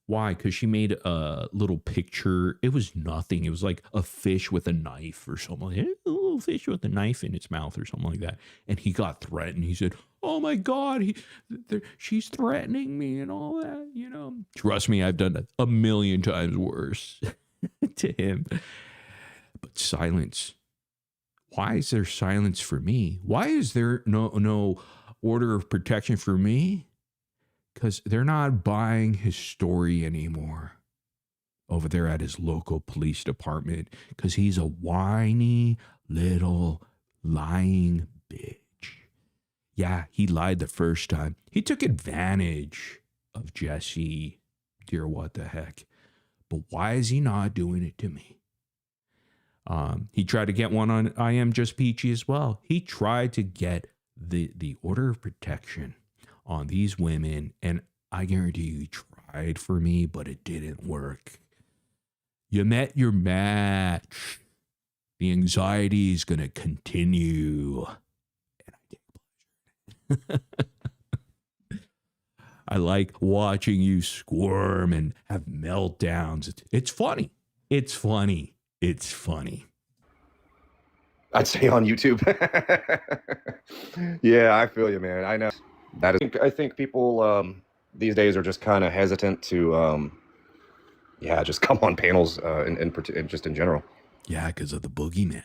Why? Because she made a little picture. It was nothing. It was like a fish with a knife or something like that. A little fish with a knife in its mouth or something like that. And he got threatened. He said, oh my God, she's threatening me and all that, you know. Trust me, I've done that a million times worse to him. But silence. Why is there silence for me? Why is there no order of protection for me? Because they're not buying his story anymore over there at his local police department because he's a whiny little lying bitch. Yeah, he lied the first time. He took advantage of Jesse, Dear What the Heck. But why is he not doing it to me? He tried to get one on I Am Just Peachy as well. He tried to get the order of protection on these women, and I guarantee you he tried for me, but it didn't work. You met your match. The anxiety is going to continue. And I take pleasure. I like watching you squirm and have meltdowns. It's funny. It's funny. It's funny. I'd say on YouTube. Yeah, I feel you, man. I know that is. I think people these days are just kind of hesitant to, yeah, just come on panels and just in general. Yeah, because of the boogeyman.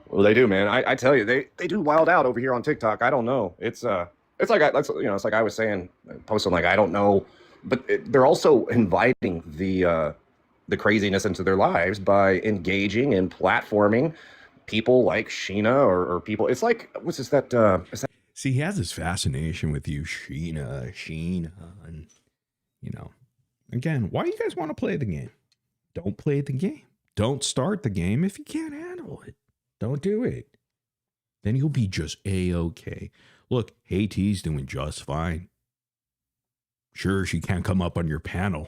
Well, they do, man. I tell you, they do wild out over here on TikTok. I don't know. It's like it's like I was saying, posting like I don't know, but they're also inviting the craziness into their lives by engaging and platforming people like Sheena or people. It's like what's this that is that See, he has this fascination with you, Sheena, and again, why do you guys want to play the game? Don't play the game. Don't start the game if you can't handle it. Don't do it. Then you'll be just A-okay. Look, Haiti's doing just fine. Sure, she can't come up on your panel.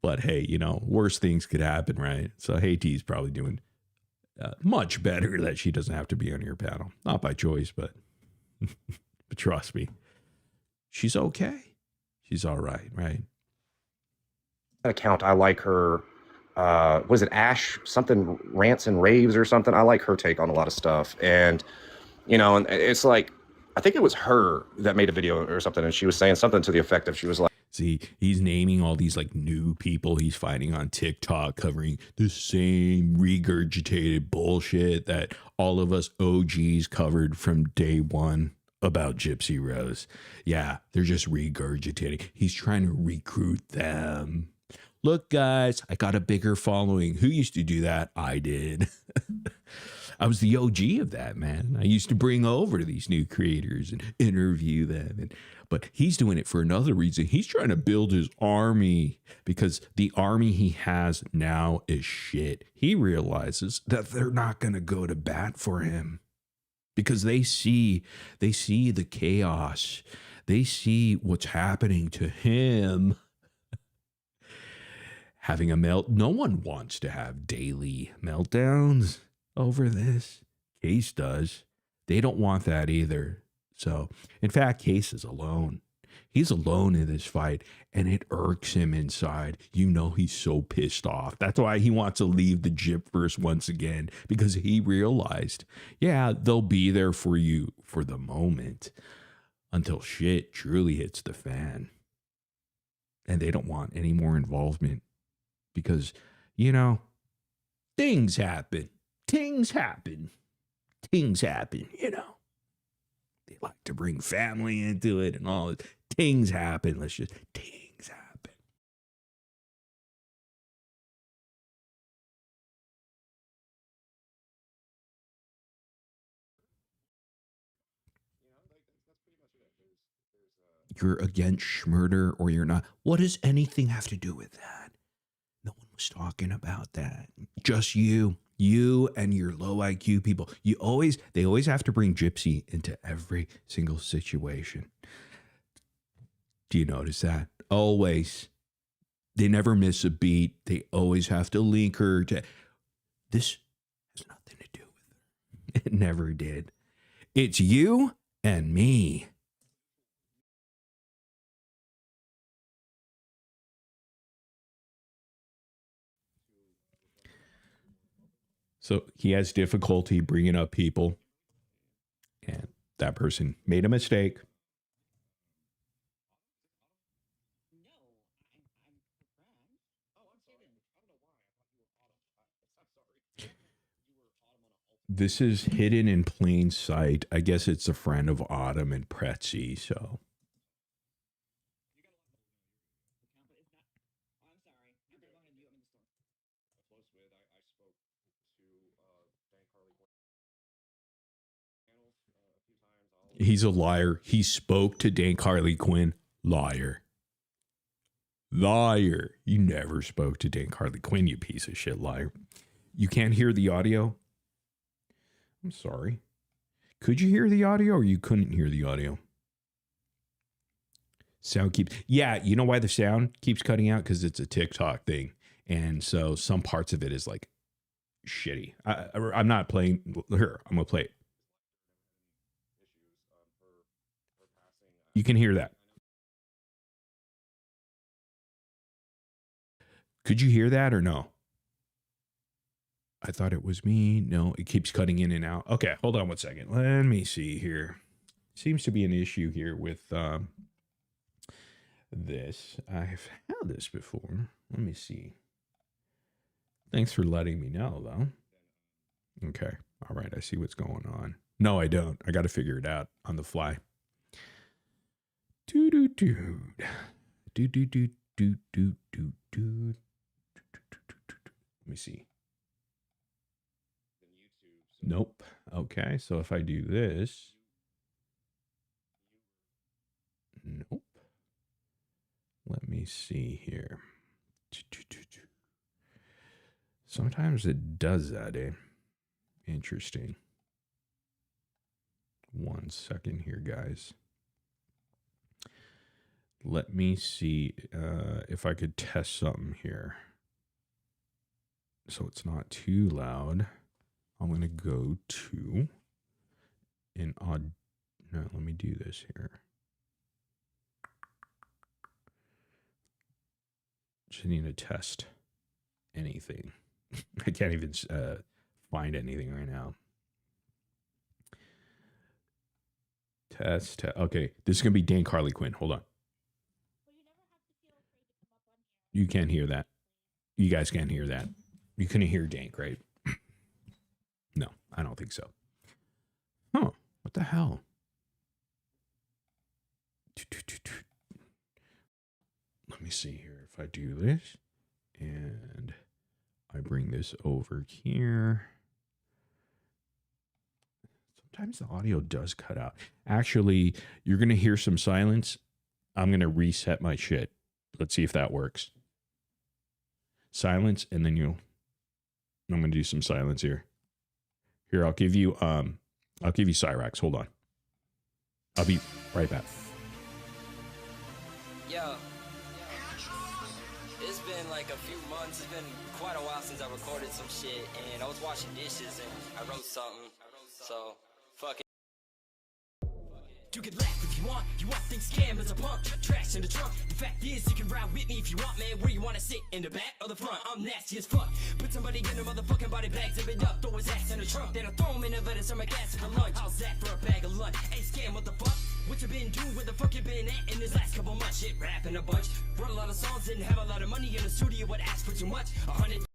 But hey, worse things could happen, right? So Haiti's probably doing much better that she doesn't have to be on your panel. Not by choice, but, but trust me, she's okay. She's all right, right? account? I like her. Was it Ash something rants and raves or something? I like her take on a lot of stuff, and and it's like I think it was her that made a video or something, and she was saying something to the effect of she was like. See, he's naming all these like new people he's finding on TikTok covering the same regurgitated bullshit that all of us OGs covered from day one about Gypsy Rose. Yeah, they're just regurgitating. He's trying to recruit them. Look, guys, I got a bigger following. Who used to do that? I did. I was the OG of that, man. I used to bring over these new creators and interview them. But he's doing it for another reason. He's trying to build his army because the army he has now is shit. He realizes that they're not going to go to bat for him because they see the chaos. They see what's happening to him. Having a no one wants to have daily meltdowns over this. Case does. They don't want that either. So, in fact, Case is alone. He's alone in this fight, and it irks him inside. He's so pissed off. That's why he wants to leave the Gypverse once again, because he realized, yeah, they'll be there for you for the moment until shit truly hits the fan. And they don't want any more involvement because, things happen. Things happen. They like to bring family into it and all. Things happen. Things happen. You're against murder or you're not. What does anything have to do with that? No one was talking about that. Just you. You and your low IQ people. They always have to bring Gypsy into every single situation. Do you notice that? Always. They never miss a beat. They always have to link her to. This has nothing to do with her. It never did. It's you and me. So he has difficulty bringing up people, and that person made a mistake. This is hidden in plain sight. I guess it's a friend of Autumn and Pretzi, so. He's a liar. He spoke to Dane Harley Quinn. Liar. Liar. You never spoke to Dank Harley Quinn, you piece of shit liar. You can't hear the audio? I'm sorry. Could you hear the audio or you couldn't hear the audio? Sound keeps... Yeah, you know why the sound keeps cutting out? Because it's a TikTok thing. And so some parts of it is like shitty. I'm not playing... Here, I'm going to play it. You can hear that. Could you hear that or no? I thought it was me. No, it keeps cutting in and out. Okay, hold on one second. Let me see here. Seems to be an issue here with this. I've had this before. Let me see. Thanks for letting me know, though. Okay. All right. I see what's going on. No, I don't. I got to figure it out on the fly. Do-do-do. Do-do-do-do-do-do-do. Let me see. Nope. Okay. So if I do this. Nope. Let me see here. Sometimes it does that, eh? Interesting. 1 second here, guys. Let me see if I could test something here. So it's not too loud. I'm going to go to an odd... No, let me do this here. Just need to test anything. I can't even find anything right now. Test. Okay, this is going to be Dank Harley Quinn. Hold on. You can't hear that. You guys can't hear that. You couldn't hear Dank, right? No, I don't think so. Huh. What the hell? Let me see here. If I do this and I bring this over here. Sometimes the audio does cut out. Actually, you're going to hear some silence. I'm going to reset my shit. Let's see if that works. Silence, and then I'm going to do some silence here. Here, I'll give you Cyrax. Hold on. I'll be right back. Yo, it's been like a few months. It's been quite a while since I recorded some shit, and I was washing dishes and I wrote something. So, fuck it. You can laugh if you want things scam as a punk, trash in the trunk. The fact is, you can ride with me if you want, man. Where you wanna sit, in the back or the front? I'm nasty as fuck. Put somebody in a motherfucking body bag, zip it up, throw his ass in the trunk. Then I throw him in the lettuce, my gas for lunch. How's that for a bag of lunch? Hey, scam, what the fuck? What you been doing? Where the fuck you been at in this last couple months? Shit, rapping a bunch. Wrote a lot of songs, didn't have a lot of money in the studio, would ask for too much. 100.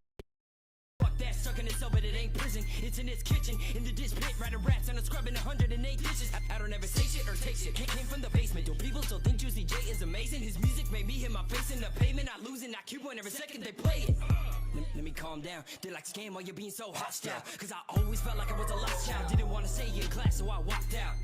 Fuck that, stuck in itself, but it ain't prison. It's in its kitchen, in the dish pit, writing raps and I'm scrubbing 108 dishes. I don't ever say shit or take shit. Came from the basement. Do people still think Juicy J is amazing? His music made me hit my face in the pavement. I lose it, I keep one every second they play it. Let me calm down. They like scam while you're being so hostile. Cause I always felt like I was a lost child. Didn't want to say it in class, so I walked out.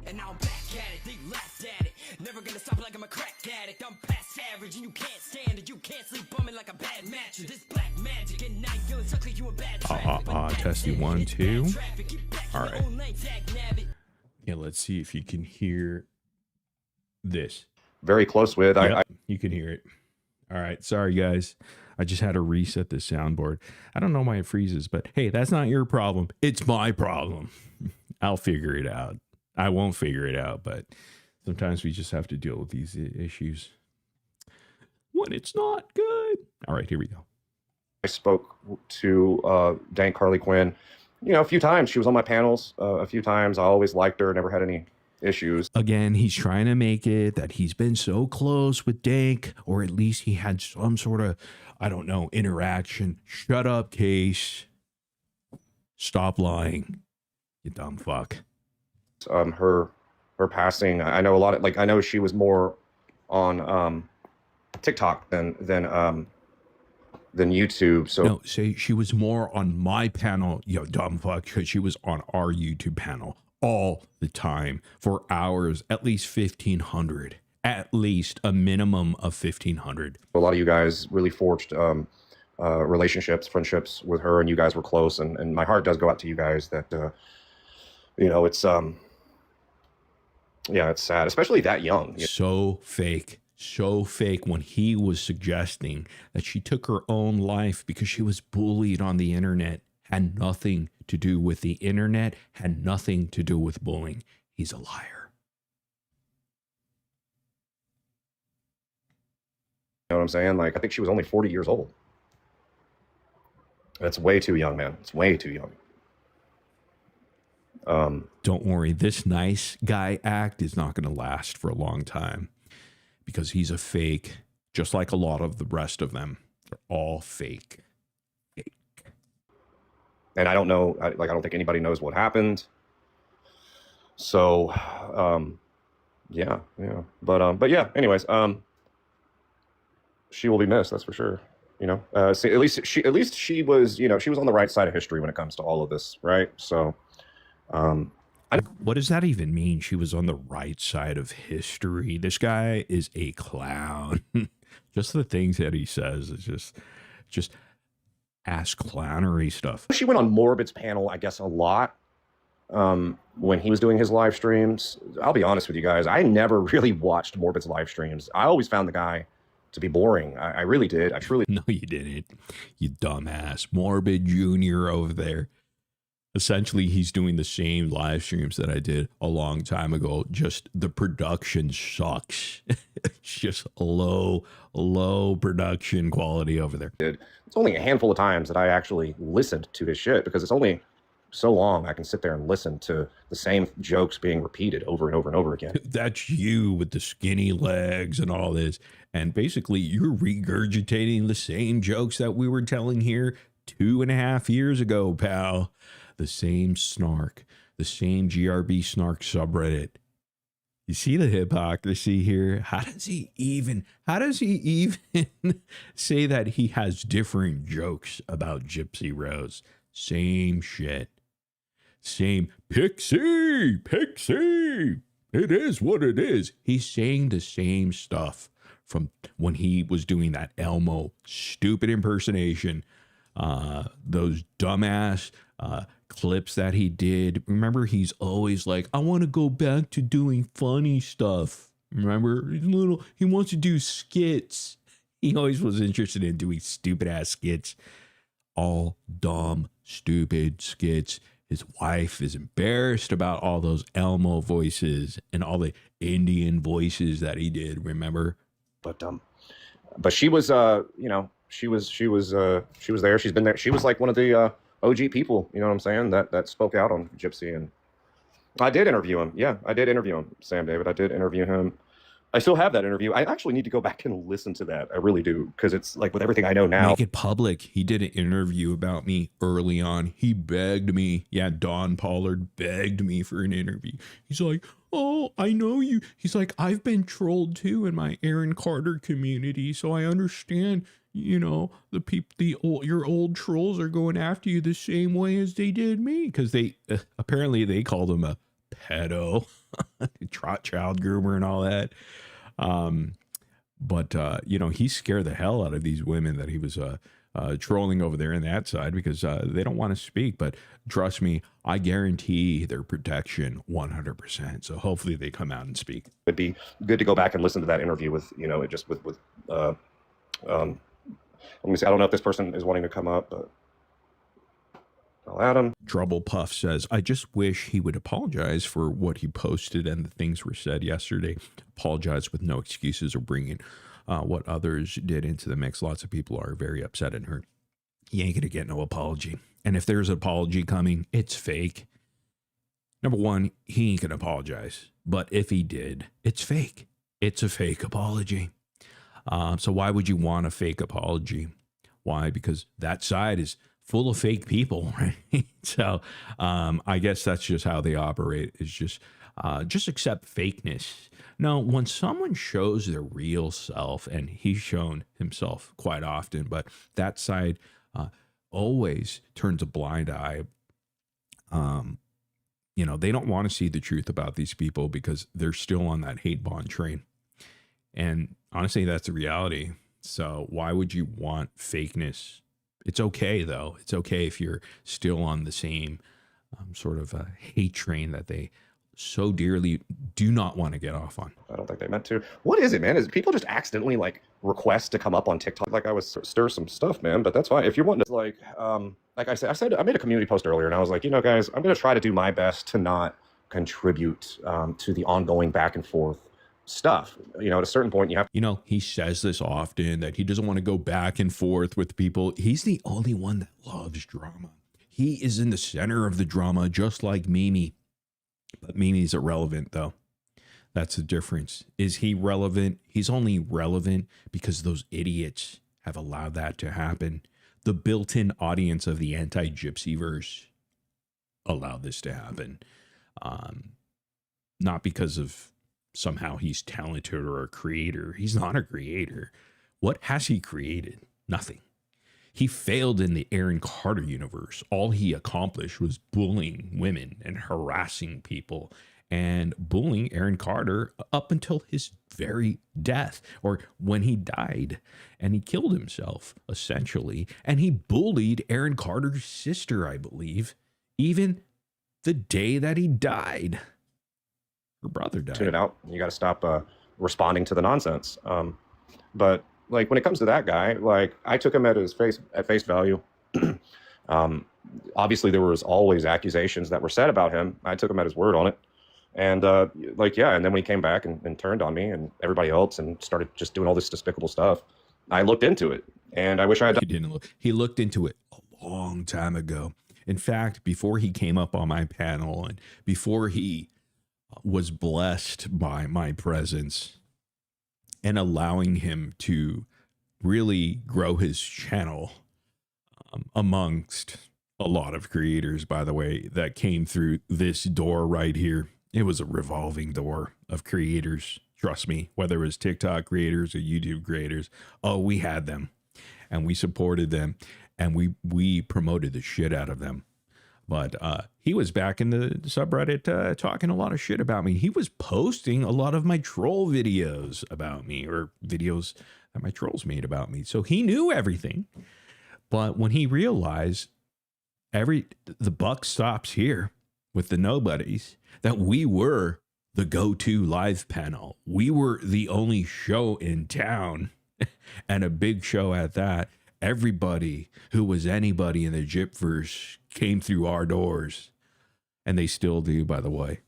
And now I'm back at it, they laughed at it. Never gonna stop like I'm a crack addict. I'm past average and you can't stand it. You can't sleep bumming like a bad mattress. This black magic and now you feeling stuck like you in bad traffic. Testing 1, 2. All right. Yeah, let's see if you can hear this. Very close with. Yep, you can hear it. All right. Sorry, guys. I just had to reset the soundboard. I don't know why it freezes, but hey, that's not your problem. It's my problem. I'll figure it out. I won't figure it out, but sometimes we just have to deal with these issues when it's not good. All right, here we go. I spoke to Dank Harley Quinn, a few times. She was on my panels a few times. I always liked her, never had any issues. Again, he's trying to make it that he's been so close with Dank, or at least he had some sort of, I don't know, interaction. Shut up, Case. Stop lying, you dumb fuck. Her passing. I know a lot of, I know she was more on TikTok than YouTube. So no, say she was more on my panel, you dumb fuck, because she was on our YouTube panel. all the time for hours, at least 1,500, at least a minimum of 1,500. A lot of you guys really forged relationships, friendships with her, and you guys were close. And my heart does go out to you guys that, you know, it's, yeah, it's sad, especially that young. So fake when he was suggesting that she took her own life because she was bullied on the internet. Had nothing to do with the internet, had nothing to do with bullying. He's a liar. You know what I'm saying? Like, I think she was only 40 years old. That's way too young, man. It's way too young. Don't worry, this nice guy act is not going to last for a long time because he's a fake, just like a lot of the rest of them. They're all fake. And I don't know, I don't think anybody knows what happened. So, yeah. But yeah, anyways, she will be missed, that's for sure. You know, see, at least she was, you know, she was on the right side of history when it comes to all of this, right? So, what does that even mean? She was on the right side of history. This guy is a clown. Just the things that he says is just ass clownery stuff. She went on Morbid's panel, I guess, a lot when he was doing his live streams. I'll be honest with you guys, I never really watched Morbid's live streams. I always found the guy to be boring. I really did. I truly. No, you didn't. You dumbass. Morbid Jr. over there. Essentially, he's doing the same live streams that I did a long time ago. Just the production sucks. It's just low production quality over there. It's only a handful of times that I actually listened to his shit because it's only so long I can sit there and listen to the same jokes being repeated over and over and over again. That's you with the skinny legs and all this. And basically, you're regurgitating the same jokes that we were telling here 2.5 years ago, pal. The same snark, the same GRB snark subreddit. You see the hypocrisy here? How does he even say that he has different jokes about Gypsy Rose? Same shit. Same Pixie. It is what it is. He's saying the same stuff from when he was doing that Elmo stupid impersonation. Those dumbass clips that he did. Remember, he's always like, I want to go back to doing funny stuff. Remember, he wants to do skits. He always was interested in doing stupid ass skits. All dumb, stupid skits. His wife is embarrassed about all those Elmo voices and all the Indian voices that he did. Remember? But she was, you know, she was there. She's been there. She was like one of the OG people, you know what I'm saying, that spoke out on Gypsy. And I did interview him. Yeah, I did interview him, Sam David. I did interview him. I still have that interview. I actually need to go back and listen to that. I really do, because it's like with everything I know now. Make it public. He did an interview about me early on. He begged me. Yeah, Don Pollard begged me for an interview. He's like, oh, I know you. He's like, I've been trolled too in my Aaron Carter community, so I understand. You know, your old trolls are going after you the same way as they did me, because they apparently they called him a pedo, child groomer, and all that. But you know, he scared the hell out of these women that he was trolling over there in that side, because they don't want to speak. But trust me, I guarantee their protection 100%. So hopefully they come out and speak. It'd be good to go back and listen to that interview with, you know, just with let me see. I don't know if this person is wanting to come up, but I'll add him. Trouble Puff says, I just wish he would apologize for what he posted and the things were said yesterday. Apologize with no excuses or bringing what others did into the mix. Lots of people are very upset and hurt. He ain't going to get no apology. And if there's an apology coming, it's fake. Number one, he ain't going to apologize. But if he did, it's fake. It's a fake apology. So why would you want a fake apology? Why? Because that side is full of fake people, right? So I guess that's just how they operate, is just accept fakeness. Now, when someone shows their real self, and he's shown himself quite often, but that side always turns a blind eye. You you know, they don't want to see the truth about these people because they're still on that hate bond train. And honestly, that's the reality. So why would you want fakeness? It's okay, though. It's okay if you're still on the same sort of hate train that they so dearly do not want to get off on. I don't think they meant to. What is it, man? Is people just accidentally like request to come up on TikTok? Like I was stir some stuff, man, but that's fine. If you're wanting to like I said, I made a community post earlier and I was like, you know, guys, I'm going to try to do my best to not contribute to the ongoing back and forth stuff. You know, at a certain point you have, you know, he says this often that he doesn't want to go back and forth with people. He's the only one that loves drama. He is in the center of the drama, just like Mimi. But Mimi's irrelevant, though. That's the difference. Is he relevant? He's only relevant because those idiots have allowed that to happen. The built-in audience of the anti-Gypsy verse allowed this to happen. Not because of somehow he's talented or a creator. He's not a creator. What has he created? Nothing. He failed in the Aaron Carter universe. All he accomplished was bullying women and harassing people and bullying Aaron Carter up until his very death, or when he died and he killed himself, essentially. And he bullied Aaron Carter's sister, I believe, even the day that he died. Her brother died. tune it out. You got to stop responding to the nonsense. But like when it comes to that guy, like I took him at face value. Obviously there was always accusations that were said about him. I took him at his word on it. And like, yeah. And then when he came back and turned on me and everybody else and started just doing all this despicable stuff, I looked into it and I wish I had done. He didn't look. He looked into it a long time ago. In fact, before he came up on my panel and before he was blessed by my presence and allowing him to really grow his channel amongst a lot of creators, by the way, that came through this door right here. It was a revolving door of creators. Trust me, whether it was TikTok creators or YouTube creators. Oh, we had them and we supported them and we promoted the shit out of them. But he was back in the subreddit talking a lot of shit about me. He was posting a lot of my troll videos about me, or videos that my trolls made about me. So he knew everything. But when he realized the buck stops here with the nobodies, that we were the go-to live panel. We were the only show in town, and a big show at that. Everybody who was anybody in the Gypverse came through our doors, and they still do, by the way.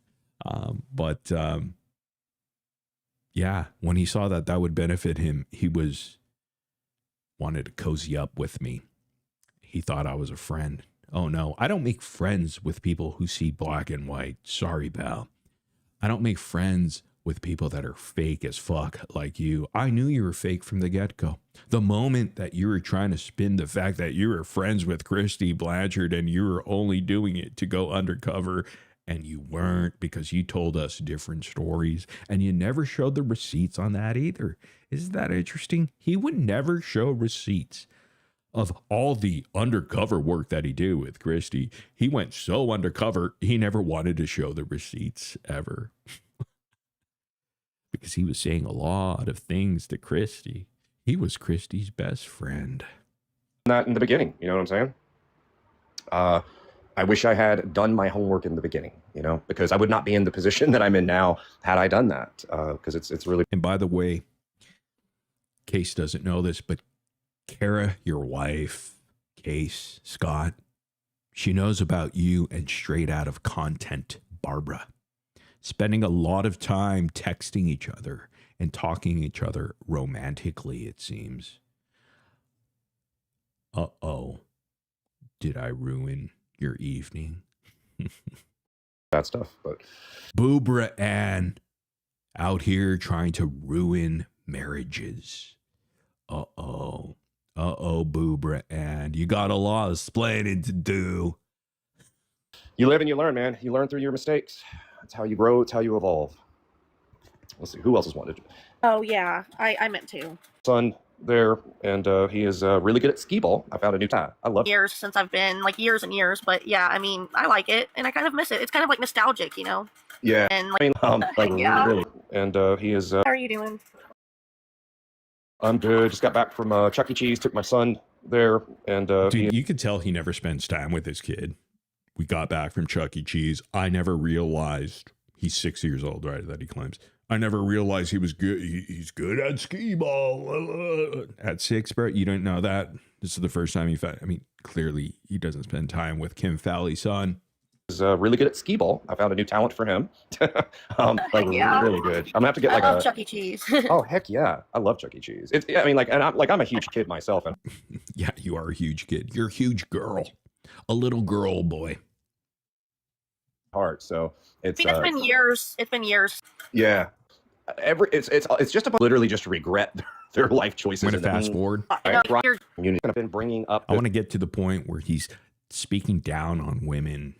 Yeah, when he saw that would benefit him, he wanted to cozy up with me. He thought I was a friend. Oh no, I don't make friends with people who see black and white. Sorry, pal. I don't make friends with people that are fake as fuck like you. I knew you were fake from the get-go. The moment that you were trying to spin the fact that you were friends with Christy Blanchard and you were only doing it to go undercover, and you weren't, because you told us different stories and you never showed the receipts on that either. Isn't that interesting? He would never show receipts of all the undercover work that he did with Christy. He went so undercover, he never wanted to show the receipts ever. Because he was saying a lot of things to Christy. He was Christy's best friend. That in the beginning, you know what I'm saying? I wish I had done my homework in the beginning, you know, because I would not be in the position that I'm in now had I done that. Because it's really. And by the way, Case doesn't know this, but Kara, your wife, Case, Scott, she knows about you and Straight Out of Content, Barbara. Spending a lot of time texting each other and talking each other romantically, it seems. Uh-oh. Did I ruin your evening? That stuff, but Boobra Ann out here trying to ruin marriages. Uh-oh. Uh-oh, Boobra Ann. You got a lot of explaining to do. you live and you learn, man. You learn through your mistakes. It's how you grow. It's how you evolve. Let's see. Who else has wanted? Oh, yeah. I meant to. Son, there, and he is really good at skee ball. I found a new tie. I love years since I've been, like years and years, but yeah, I mean, I like it and I kind of miss it. It's kind of like nostalgic, you know? Yeah, And I like, mean, like yeah. really, and he is. How are you doing? I'm good. Just got back from Chuck E. Cheese. Took my son there, and Dude, you could tell he never spends time with his kid. We got back from Chuck E. Cheese. I never realized he's 6 years old, right? That he claims. I never realized he was good. He's good at skee ball. At 6, bro. You don't know that. This is the first time he found. I mean, clearly he doesn't spend time with Kim Fowley's son. Is really good at skee ball. I found a new talent for him. Like Yeah. really good. I'm gonna have to get I like love a. Chuck E. Cheese. Oh heck yeah, I love Chuck E. Cheese. It's I mean like, and I'm a huge kid myself, and Yeah, you are a huge kid. You're a huge girl. A little girl boy. heart. So it's I mean, it's been years. It's been years. yeah. It's just about literally just regret their life choices. I'm going to and- fast forward. I know, Right. you're- Community have been bringing up. I want to get to the point where he's speaking down on women.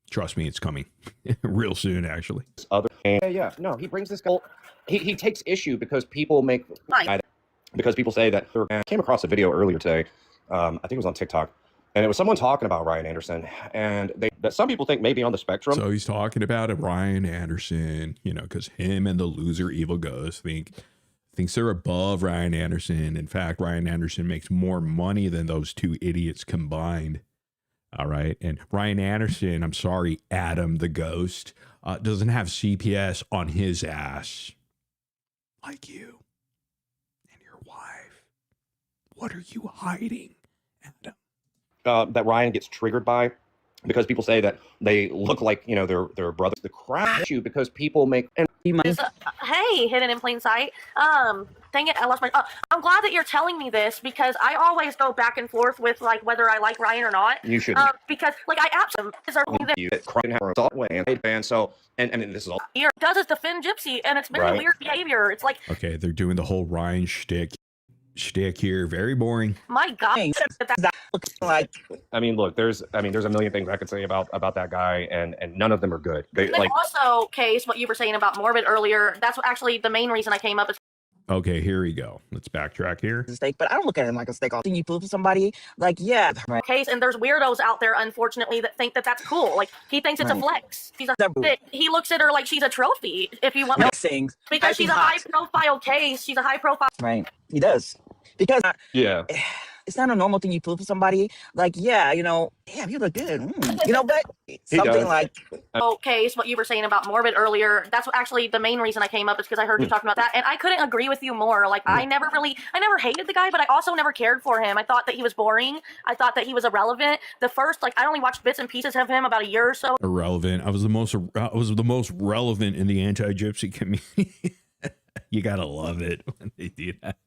Trust me, it's coming real soon, actually. This other yeah no, he brings this guy. He takes issue because people make Right. because people say that I came across a video earlier today. I think it was on TikTok, and it was someone talking about Ryan Anderson, and that some people think maybe on the spectrum. So he's talking about Ryan Anderson, you know, because him and the loser Evil Ghost thinks they're above Ryan Anderson. In fact, Ryan Anderson makes more money than those two idiots combined. All right. And Ryan Anderson, I'm sorry, Adam the Ghost, doesn't have CPS on his ass like you and your wife. What are you hiding, Adam? That Ryan gets triggered by because people say that they look like, you know, their brothers. The crap issue because people make and Hey, hidden in plain sight. Dang it, I lost my. I'm glad that you're telling me this because I always go back and forth with like whether I like Ryan or not. you should Because like I absolutely deserve you that crying have a way and so and I mean this is all here does is defend Gypsy, and it's very Right. weird behavior. It's like, Okay, they're doing the whole Ryan shtick here. Very boring. my God, Like, I mean look there's a million things I could say about that guy and none of them are good. They and then like also, Case, what you were saying about Morbid earlier. That's what actually the main reason I came up is Okay, here we go. Let's backtrack here. a steak, but I don't look at him like a steak. Thing you prove to somebody, like, yeah, right. Case, and there's weirdos out there, unfortunately, that think that that's cool. Like he thinks it's a Right. flex. She's a That- he looks at her like she's a trophy. If you want, Things because she's a hot. high-profile case. She's a high-profile. Right, he does because yeah. it's not a normal thing you prove to somebody. Like, yeah, you know, damn, you look good. You know, but something does. like Case, what you were saying about Morbid earlier. That's what actually the main reason I came up is because I heard you talking about that, and I couldn't agree with you more. Like I never hated the guy, but I also never cared for him. I thought that he was boring. I thought that he was irrelevant. The first, like, I only watched bits and pieces of him about a year or so. Irrelevant. I was the most relevant in the anti-gypsy community. You gotta love it when they do that.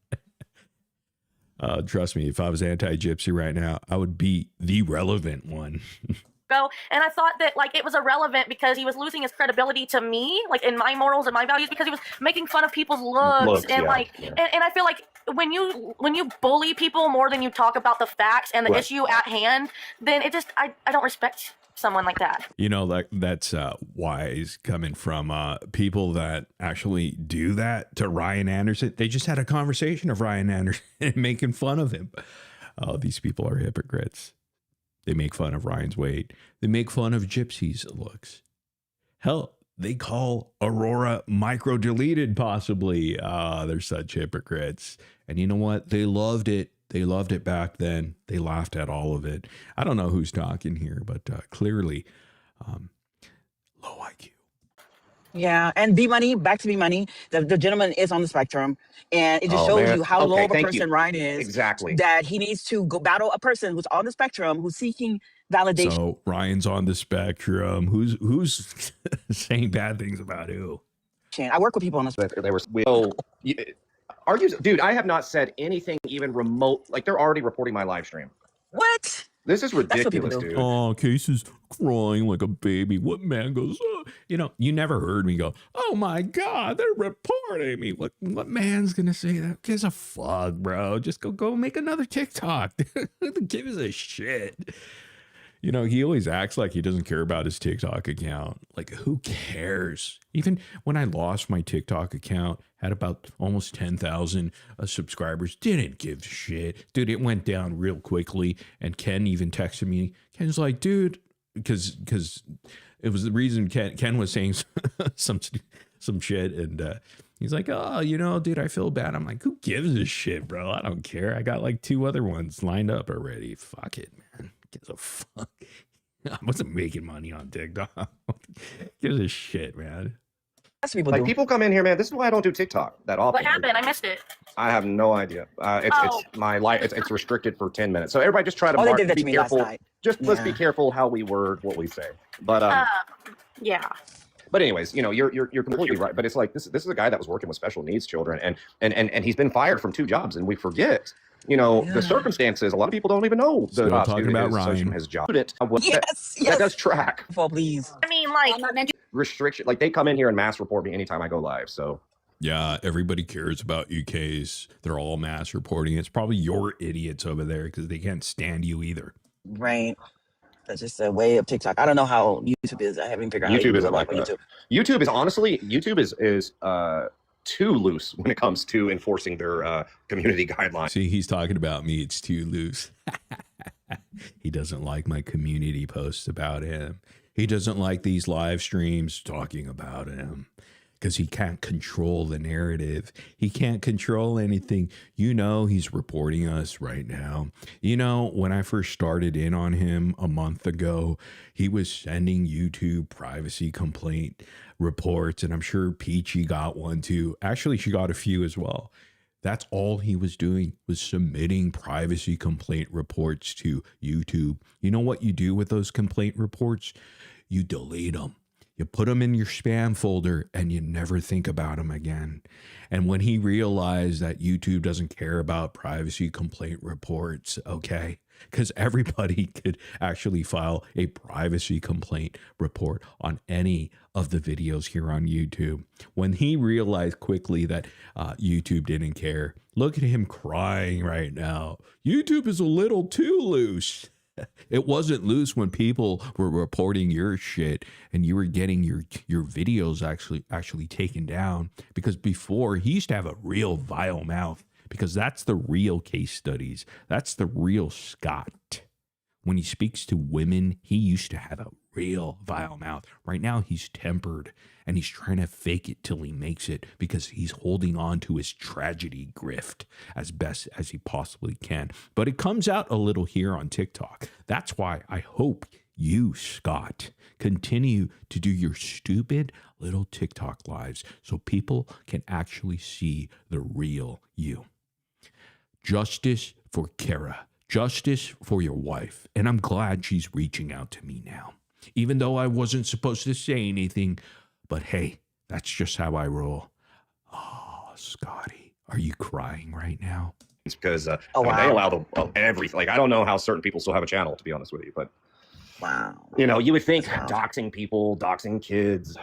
Trust me, if I was anti-gypsy right now, I would be the relevant one. And I thought that like it was irrelevant because he was losing his credibility to me, like in my morals and my values, because he was making fun of people's looks and and I feel like when you bully people more than you talk about the facts and the Right. issue at hand, then it just I don't respect someone like that. You know, that's wise coming from people that actually do that to Ryan Anderson. They just had a conversation of Ryan Anderson making fun of him. Oh, these people are hypocrites. They make fun of Ryan's weight. They make fun of Gypsy's looks. Hell, they call Aurora micro-deleted possibly. They're such hypocrites. And you know what? They loved it. They loved it back then. They laughed at all of it. I don't know who's talking here, but clearly low IQ. yeah, and B Money, back to B Money. The gentleman is on the spectrum, and it just Oh, shows man. you how Okay, low of a thank person you. Ryan is. Exactly. That he needs to go battle a person who's on the spectrum, who's seeking validation. So Ryan's on the spectrum. Who's saying bad things about who? I work with people on the spectrum. They were are you dude, I have not said anything even remote like they're already reporting my live stream. What? This is what people ridiculous, do. dude. Oh, Case is crying like a baby. What man goes, oh. You know, you never heard me go, oh my God, they're reporting me. What man's going to say that? Who gives a fuck, bro? Just go make another TikTok. Who gives a shit? You know, he always acts like he doesn't care about his TikTok account. Like, who cares? Even when I lost my TikTok account, had about almost 10,000 subscribers, didn't give a shit. Dude, it went down real quickly. And Ken even texted me. Ken's like, dude, because it was the reason Ken was saying some shit. And he's like, oh, you know, dude, I feel bad. I'm like, who gives a shit, bro? I don't care. I got like 2 other ones lined up already. Fuck it, man. Gives a fuck. I wasn't making money on TikTok. Gives a shit, man. That's people Like do. people come in here, man. This is why I don't do TikTok that often. What happened? I missed it. I have no idea. It's my life. It's restricted for 10 minutes. So everybody just try to Oh, they did that be to me last careful. night. Just let's be Yeah. careful how we word what we say. But Yeah. But anyways, you know, you're completely right. But it's like this is a guy that was working with special needs children, and he's been fired from 2 jobs, and we forget, you know, the circumstances. A lot of people don't even know the Still talking about Ryan. his job. Yes, That does track Oh, please. I mean, like, restriction. Like they come in here and mass report me anytime I go live. So Yeah, everybody cares about you, Case. They're all mass reporting. It's probably your idiots over there because they can't stand you either. Right. That's just a way of TikTok. I don't know how YouTube is. I haven't figured out YouTube how isn't like that. YouTube is honestly, YouTube is too loose when it comes to enforcing their community guidelines. See, he's talking about me. It's too loose. He doesn't like my community posts about him. He doesn't like these live streams talking about him because he can't control the narrative. He can't control anything. You know, he's reporting us right now. You know, when I first started in on him a month ago, he was sending YouTube privacy complaint reports, and I'm sure Peachy got one too. Actually, she got a few as well. That's all he was doing, was submitting privacy complaint reports to YouTube. You know what you do with those complaint reports? You delete them. You put them in your spam folder and you never think about them again. And when he realized that YouTube doesn't care about privacy complaint reports, okay, because everybody could actually file a privacy complaint report on any of the videos here on YouTube. When he realized quickly that YouTube didn't care, look at him crying right now. YouTube is a little too loose. It wasn't loose when people were reporting your shit and you were getting your videos actually taken down, because before he used to have a real vile mouth, because that's the real Casestudyz. That's the real Scott. When he speaks to women, he used to have a real vile mouth. Right now, he's tempered and he's trying to fake it till he makes it because he's holding on to his tragedy grift as best as he possibly can. But it comes out a little here on TikTok. That's why I hope you, Scott, continue to do your stupid little TikTok lives so people can actually see the real you. Justice for Kara. Justice for your wife. And I'm glad she's reaching out to me now. Even though I wasn't supposed to say anything, but hey, that's just how I roll. Oh, Scotty, are you crying right now? It's because Oh, I mean, wow. they allow everything. Like I don't know how certain people still have a channel, to be honest with you, but Wow. you know, you would think Wow. doxing people, doxing kids,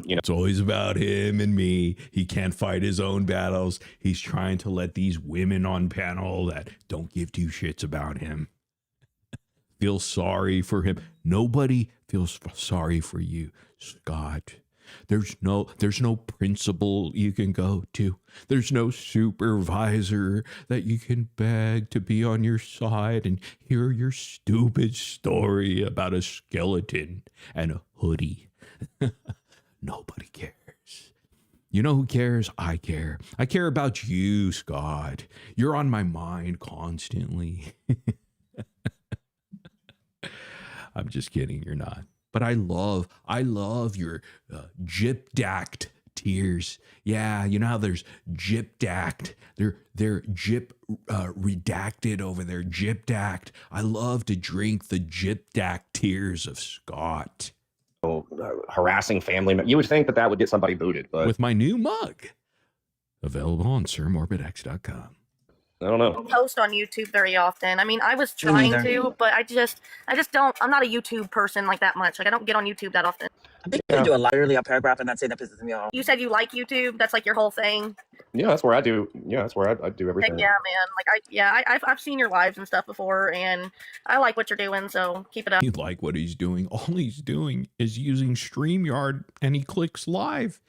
you know, It's always about him and me. He can't fight his own battles. He's trying to let these women on panel that don't give 2 shits about him feel sorry for him. Nobody feels sorry for you, Scott. There's no principal you can go to. There's no supervisor that you can beg to be on your side and hear your stupid story about a skeleton and a hoodie. Nobody cares. You know who cares? I care. I care about you, Scott. You're on my mind constantly. I'm just kidding. You're not. But I love your gypdact tears. Yeah, you know how there's gypdact. They're gyp redacted over there. Gypdact. I love to drink the gypdact tears of Scott harassing family members. You would think that would get somebody booted, but with my new mug, available on SirMorbidX.com. I don't know. Post on YouTube very often. I mean, I was Me trying neither. to, but I just don't. I'm not a YouTube person like that much. Like I don't get on YouTube that often. I think Yeah. you do a lot, literally a paragraph, and that's it. That pisses me off. You said you like YouTube. That's like your whole thing. Yeah, that's where I do. Yeah, that's where I do Heck everything. yeah, man. Like I've seen your lives and stuff before, and I like what you're doing. So keep it up. You like what he's doing. All he's doing is using StreamYard and he clicks live.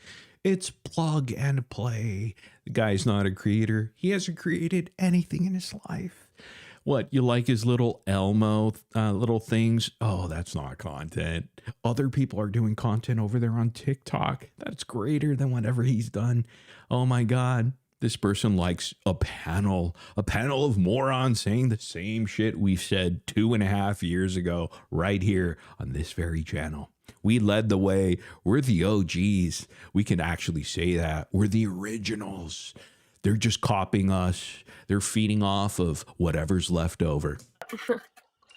It's plug and play. The guy's not a creator. He hasn't created anything in his life. What, you like his little Elmo little things? Oh, that's not content. Other people are doing content over there on TikTok. That's greater than whatever he's done. Oh my God. This person likes a panel of morons saying the same shit we said 2.5 years ago right here on this very channel. We led the way. We're the OGs. We can actually say that. We're the originals. They're just copying us. They're feeding off of whatever's left over.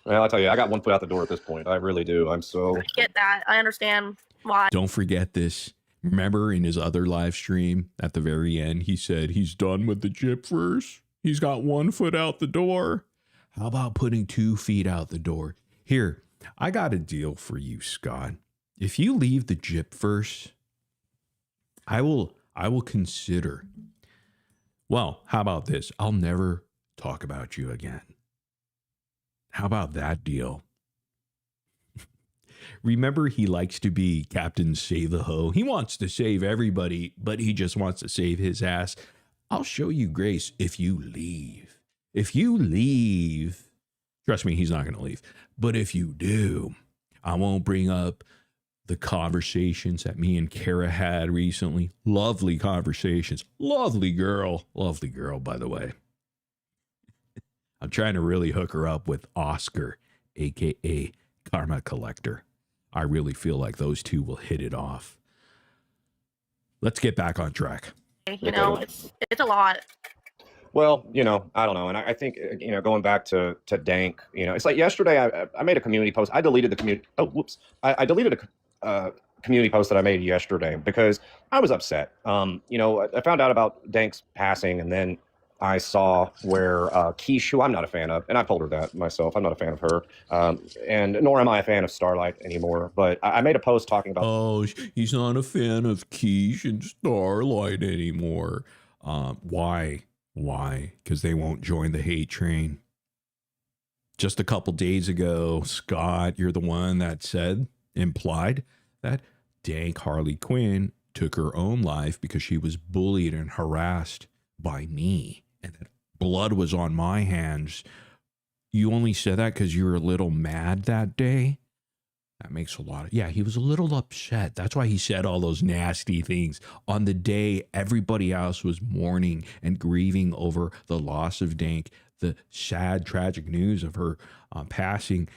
Well, I tell you, I got one foot out the door at this point. I really do. I'm so. I get that. I understand why. Don't forget this. Remember in his other live stream at the very end, he said he's done with the Gypverse. He's got 1 foot out the door. How about putting 2 feet out the door? Here, I got a deal for you, Scott. If you leave the Gypverse, I will consider. Well, how about this? I'll never talk about you again. How about that deal? Remember, he likes to be Captain Save the Ho. He wants to save everybody, but he just wants to save his ass. I'll show you grace if you leave. If you leave, trust me, he's not going to leave. But if you do, I won't bring up the conversations that me and Kara had recently. Lovely conversations. Lovely girl, by the way. I'm trying to really hook her up with Oscar, aka Karma Collector. I really feel like those two will hit it off. Let's get back on track. You know, it's a lot. Well, you know, I don't know. And I think, you know, going back to Dank, you know, it's like yesterday I made a community post. I deleted the community. Oh, whoops. I deleted a community post that I made yesterday because I was upset. You know, I found out about Dank's passing, and then I saw where Keish, who I'm not a fan of, and I told her that myself, I'm not a fan of her, and nor am I a fan of Starlight anymore. But I made a post talking about. Oh, he's not a fan of Keish and Starlight anymore. Why? Why? Because they won't join the hate train. Just a couple days ago, Scott, you're the one that implied that Dank Harley Quinn took her own life because she was bullied and harassed by me, and that blood was on my hands. You only said that because you were a little mad that day? That makes a lot of... Yeah, he was a little upset. That's why he said all those nasty things. On the day everybody else was mourning and grieving over the loss of Dank, the sad, tragic news of her passing,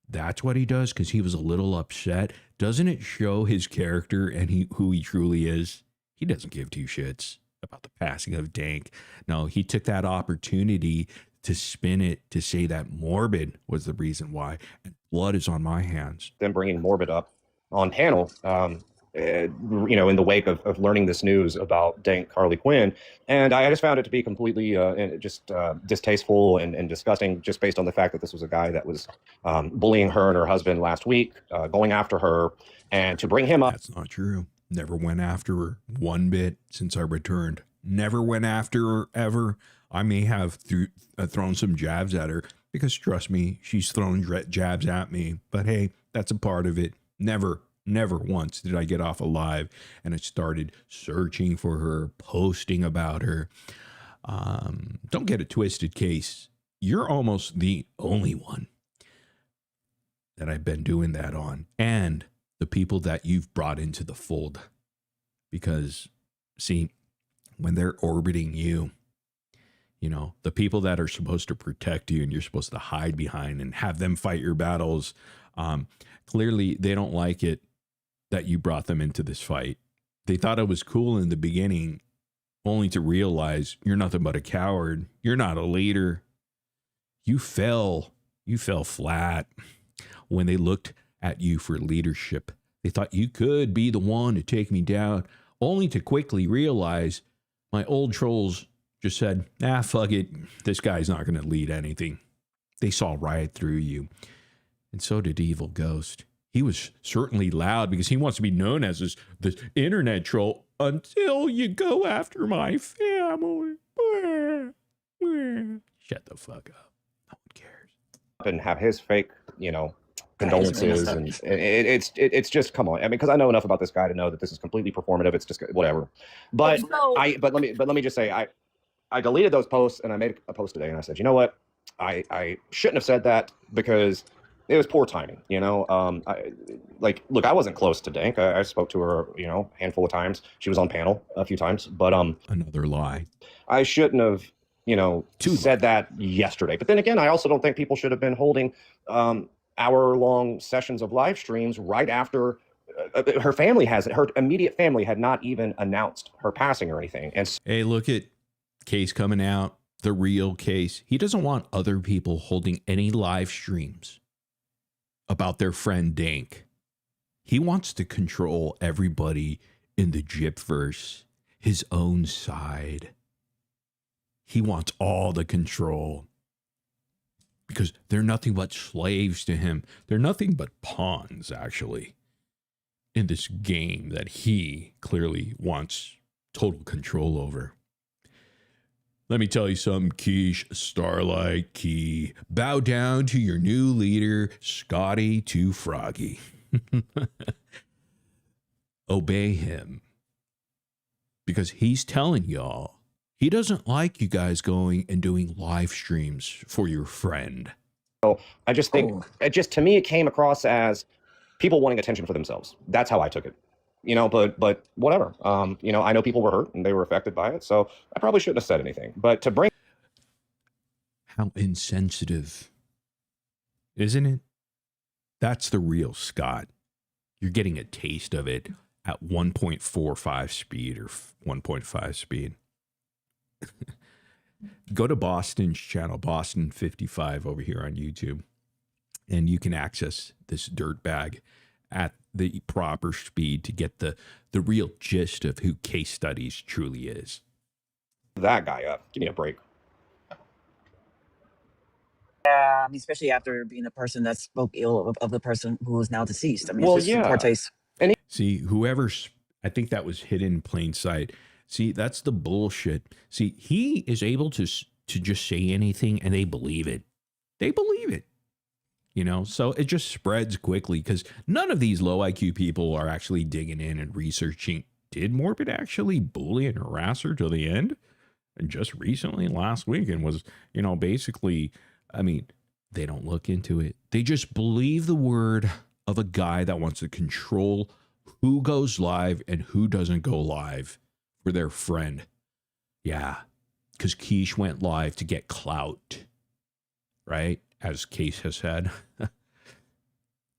that's what he does because he was a little upset. Doesn't it show his character and who he truly is? He doesn't give two shits about the passing of Dank. No, he took that opportunity to spin it to say that Morbid was the reason why. And blood is on my hands. Them bringing Morbid up on panel, you know, in the wake of learning this news about Dank Harley Quinn. And I just found it to be completely just distasteful and disgusting, just based on the fact that this was a guy that was bullying her and her husband last week, going after her, and to bring him up. That's not true. Never went after her one bit since I returned. Never went after her ever. I may have thrown some jabs at her because, trust me, she's thrown jabs at me. But hey, that's a part of it. Never once did I get off alive and I started searching for her, posting about her. Don't get it twisted, Case. You're almost the only one that I've been doing that on. And the people that you've brought into the fold. Because, see, when they're orbiting you, you know, the people that are supposed to protect you and you're supposed to hide behind and have them fight your battles, clearly they don't like it that you brought them into this fight. They thought it was cool in the beginning, only to realize you're nothing but a coward. You're not a leader. You fell flat when they looked at you for leadership. They thought you could be the one to take me down, only to quickly realize my old trolls just said, fuck it. This guy's not going to lead anything. They saw right through you. And so did Evil Ghost. He was certainly loud because he wants to be known as this internet troll until you go after my family. Shut the fuck up. No one cares. And have his fake, condolences, and it's just, come on. I mean, because I know enough about this guy to know that this is completely performative. It's just whatever. But let me just say, I deleted those posts and I made a post today and I said, you know what, I shouldn't have said that because it was poor timing. Look, I wasn't close to Dank. I spoke to her, a handful of times. She was on panel a few times, but another lie. I shouldn't have, said that yesterday. But then again, I also don't think people should have been holding hour-long sessions of live streams right after her immediate family had not even announced her passing or anything. And hey, look at Case coming out, the real Case. He doesn't want other people holding any live streams about their friend Dank. He wants to control everybody in the Gypverse, his own side. He wants all the control because they're nothing but slaves to him. They're nothing but pawns, actually, in this game that he clearly wants total control over. Let me tell you something, Quiche, Starlight, Key. Bow down to your new leader, Scotty Too Froggy. Obey him. Because he's telling y'all he doesn't like you guys going and doing live streams for your friend. So I just think, to me, it came across as people wanting attention for themselves. That's how I took it. But whatever. I know people were hurt and they were affected by it, so I probably shouldn't have said anything. But to bring... How insensitive, isn't it? That's the real Scott. You're getting a taste of it at 1.45 speed or 1.5 speed. Go to Boston's channel, Boston 55 over here on YouTube, and you can access this dirtbag at the proper speed to get the real gist of who Casestudyz truly is. That guy up. Give me a break. Yeah, especially after being a person that spoke ill of the person who is now deceased. I mean, well, it's just poor taste. See, I think that was hidden in plain sight. See, that's the bullshit. See, he is able to just say anything and they believe it. They believe it. So it just spreads quickly because none of these low IQ people are actually digging in and researching. Did Morbid actually bully and harass her till the end? And just recently, last week, and was, basically, I mean, they don't look into it. They just believe the word of a guy that wants to control who goes live and who doesn't go live for their friend. Yeah, because Quiche went live to get clout, right? As Case has said.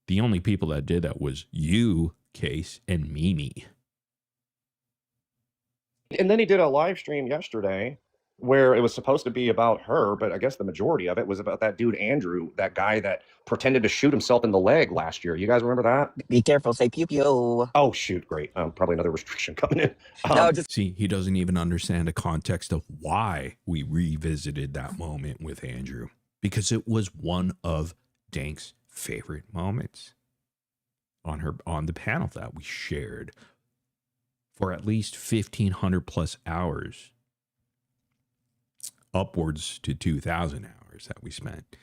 The only people that did that was you, Case, and Mimi. And then he did a live stream yesterday where it was supposed to be about her, but I guess the majority of it was about that dude Andrew, that guy that pretended to shoot himself in the leg last year. You guys remember that? Be careful, say pew pew. Oh shoot, great. Probably another restriction coming in. See, he doesn't even understand the context of why we revisited that moment with Andrew, because it was one of Dank's favorite moments on the panel that we shared for at least 1,500 plus hours. Upwards to 2,000 hours that we spent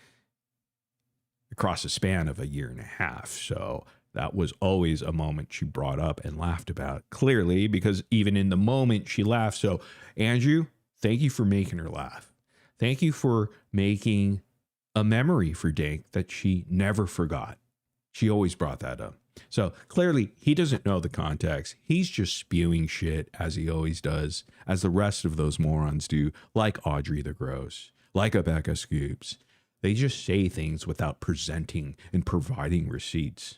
across a span of a year and a half. So that was always a moment she brought up and laughed about, clearly, because even in the moment she laughed. So Andrew, thank you for making her laugh. Thank you for making a memory for Dank that she never forgot. She always brought that up. So clearly he doesn't know the context. He's just spewing shit as he always does, as the rest of those morons do, like Audrey the Gross, like Rebecca Scoops. They just say things without presenting and providing receipts.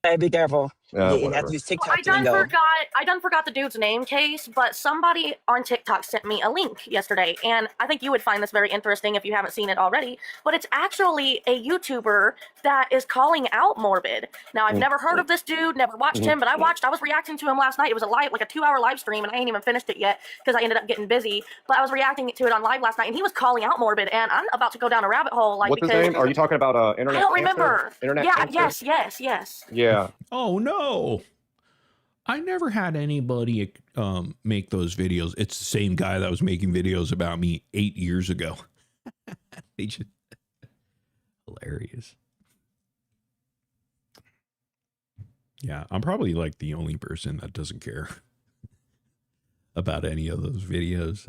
Hey, be careful. Yeah, you have Whatever. to use Well, TikTok lingo. I done forgot the dude's name, Case, but somebody on TikTok sent me a link yesterday, and I think you would find this very interesting if you haven't seen it already. But it's actually a YouTuber that is calling out Morbid. Now, I've never heard of this dude, never watched him, but I was reacting to him last night. It was a live, like a 2-hour live stream, and I ain't even finished it yet because I ended up getting busy. But I was reacting to it on live last night, and he was calling out Morbid, and I'm about to go down a rabbit hole, like, What's his because name? Are you talking about internet? I don't Cancer? remember. Internet. Yeah, Cancer? yes. Yeah. Oh no. I never had anybody make those videos. It's the same guy that was making videos about me 8 years ago. They just hilarious. Yeah, I'm probably like the only person that doesn't care about any of those videos.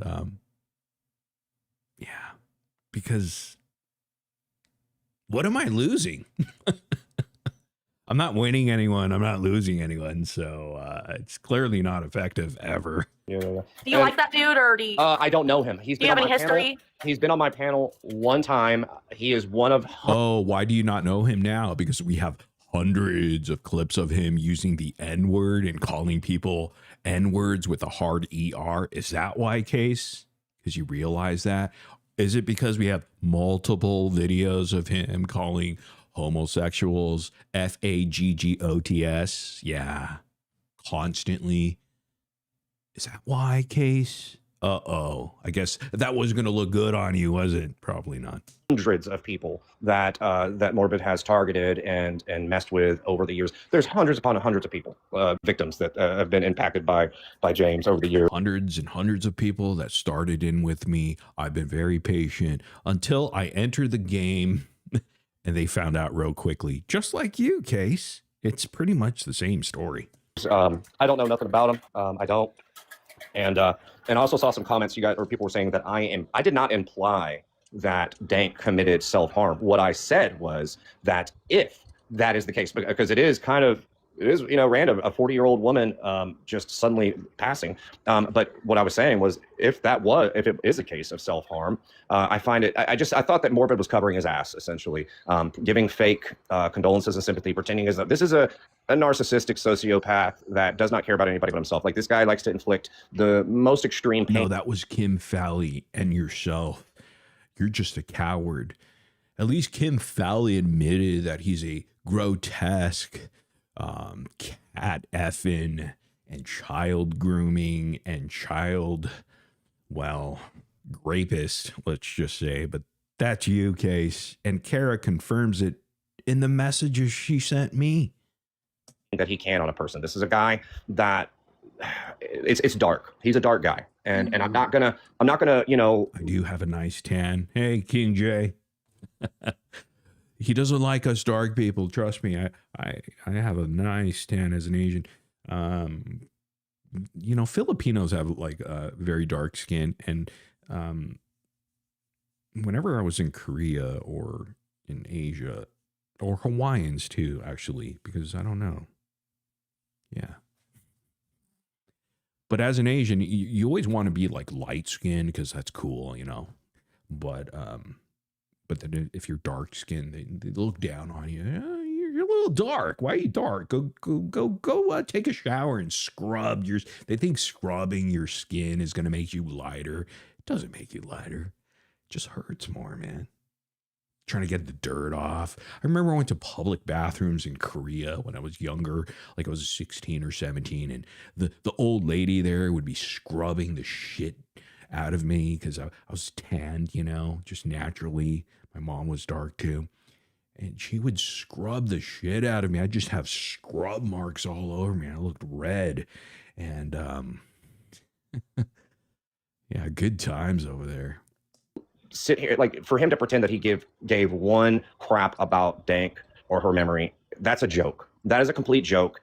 Yeah, because what am I losing? I'm not winning anyone. I'm not losing anyone. So it's clearly not effective ever. Yeah. Do you like that dude, or do you I don't know him. do you have any history? He's been on my panel one time. He is one of. Oh, why do you not know him now? Because we have hundreds of clips of him using the N-word and calling people N-words with a hard ER. Is that why, Case? Because you realize that? Is it because we have multiple videos of him calling homosexuals faggots? Yeah, constantly. Is that why, Case? I guess that wasn't going to look good on you, was it? Probably not. Hundreds of people that that Morbid has targeted and messed with over the years. There's hundreds upon hundreds of people, victims that have been impacted by James over the years. Hundreds and hundreds of people that started in with me. I've been very patient until I entered the game. And they found out real quickly, just like you, Case. It's pretty much the same story. I don't know nothing about him. I don't. And I also saw some comments you guys or people were saying that I did not imply that Dank committed self-harm. What I said was that if that is the case, because it is random, a 40-year-old woman just suddenly passing. But what I was saying was, if it is a case of self-harm, I thought that Morbid was covering his ass, essentially, giving fake condolences and sympathy, pretending as though this is a narcissistic sociopath that does not care about anybody but himself. Like, this guy likes to inflict the most extreme pain. No, that was Kim Fowley and yourself. You're just a coward. At least Kim Fowley admitted that he's a grotesque cat effing and child grooming and rapist, let's just say. But that's you, Case. And Kara confirms it in the messages she sent me. That he can on a person. This is a guy that it's dark. He's a dark guy. And I'm not gonna, I do have a nice tan. Hey, King J. He doesn't like us dark people. Trust me. I have a nice tan as an Asian. Filipinos have like very dark skin. And whenever I was in Korea or in Asia, or Hawaiians too, actually, because I don't know. Yeah. But as an Asian, you always want to be like light skinned because that's cool, But then if you're dark skinned, they look down on you. You're a little dark. Why are you dark? Go take a shower and scrub your. They think scrubbing your skin is going to make you lighter. It doesn't make you lighter. It just hurts more, man. Trying to get the dirt off. I remember I went to public bathrooms in Korea when I was younger, like I was 16 or 17, and the old lady there would be scrubbing the shit out of me because I was tanned, just naturally. My mom was dark too. And she would scrub the shit out of me. I'd just have scrub marks all over me. I looked red. And yeah, good times over there. Sit here, like, for him to pretend that he gave one crap about Dank or her memory, that's a joke. That is a complete joke.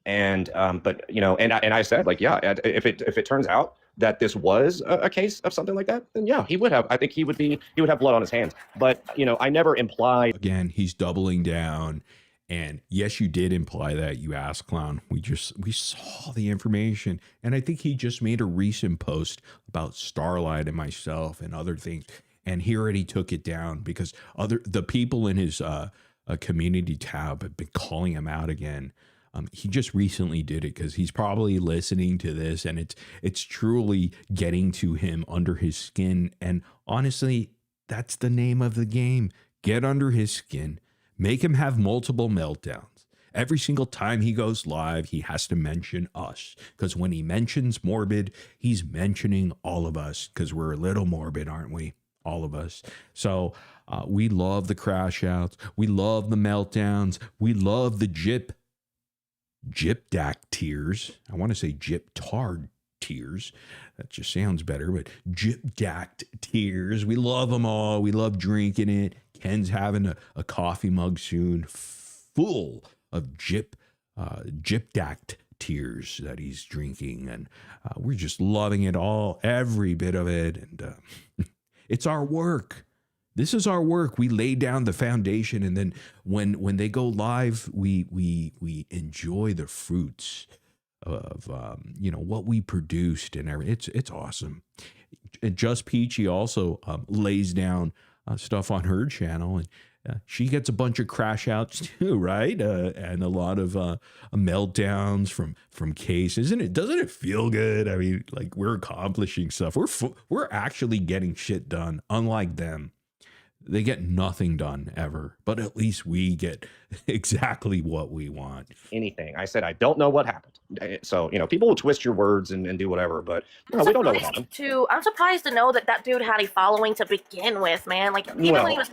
And but I said, like, yeah, if it turns out that this was a case of something like that, then yeah, he would have. I think he would have blood on his hands. But I never implied. Again, he's doubling down. And yes, you did imply that, you ass clown. We saw the information. And I think he just made a recent post about Starlight and myself and other things. And he already took it down because the people in his community tab have been calling him out again. He just recently did it because he's probably listening to this, and it's truly getting to him under his skin. And honestly, that's the name of the game. Get under his skin. Make him have multiple meltdowns. Every single time he goes live, he has to mention us, because when he mentions morbid, he's mentioning all of us, because we're a little morbid, aren't we? All of us. So we love the crash outs. We love the meltdowns. We love the gypdack tears. I want to say gyptard tears. That just sounds better, but gypdack tears. We love them all. We love drinking it. Ken's having a coffee mug soon full of gypdack tears that he's drinking. And we're just loving it all, every bit of it. And it's our work. This is our work. We lay down the foundation, and then when they go live, we enjoy the fruits of what we produced and everything. It's awesome. And Just Peachy also lays down stuff on her channel, and she gets a bunch of crash outs too, right? And a lot of meltdowns from Case. Doesn't it feel good? I mean, like, we're accomplishing stuff. We're actually getting shit done, unlike them. They get nothing done ever, but at least we get exactly what we want. Anything. I said, I don't know what happened. So, people will twist your words and do whatever, but we don't know what happened. I'm surprised to know that dude had a following to begin with, man. Like, even when he was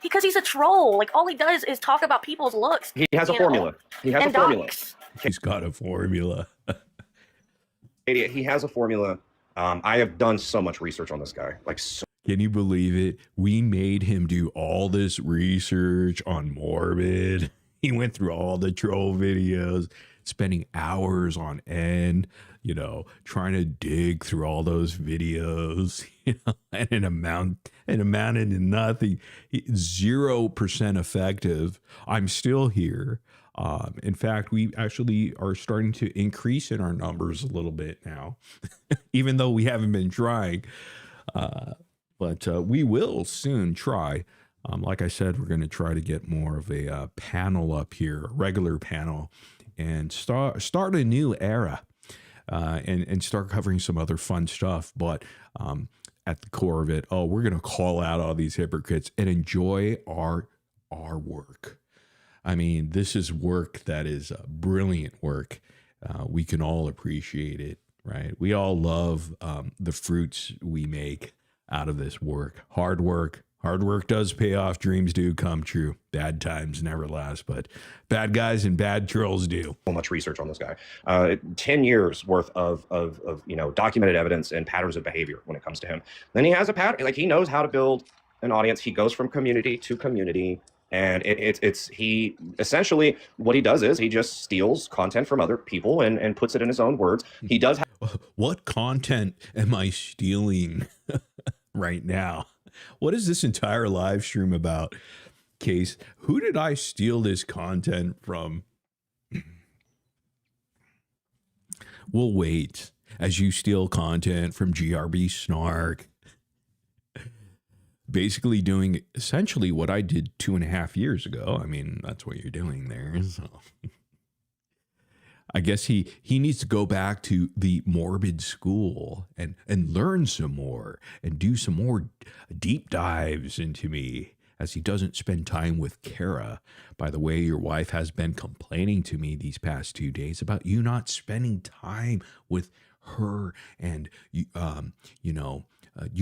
because he's a troll. Like, all he does is talk about people's looks. He has a formula. He has a formula. He's got a formula. Idiot. He has a formula. I have done so much research on this guy. Can you believe it? We made him do all this research on morbid. He went through all the troll videos, spending hours on end, trying to dig through all those videos, and it amounted to nothing. 0% effective. I'm still here. In fact, we actually are starting to increase in our numbers a little bit now, even though we haven't been trying. But we will soon try. Like I said, we're going to try to get more of a panel up here, a regular panel, and start a new era, and start covering some other fun stuff. But at the core of it, we're going to call out all these hypocrites and enjoy our work. I mean, this is work that is brilliant work. We can all appreciate it, right? We all love the fruits we make out of this work. Hard work does pay off. Dreams do come true. Bad times never last, but bad guys and bad trolls do. So much research on this guy. 10 years worth of documented evidence and patterns of behavior when it comes to him. Then he has a pattern. Like, he knows how to build an audience. He goes from community to community. And he essentially, what he does is he just steals content from other people and puts it in his own words. He does what content am I stealing right now? What is this entire live stream about? Case, who did I steal this content from? We'll wait as you steal content from GRB Snark. Basically doing essentially what I did 2.5 years ago. I mean, that's what you're doing there. So I guess he needs to go back to the morbid school and learn some more and do some more deep dives into me, as he doesn't spend time with Kara. By the way, your wife has been complaining to me these past 2 days about you not spending time with her, and you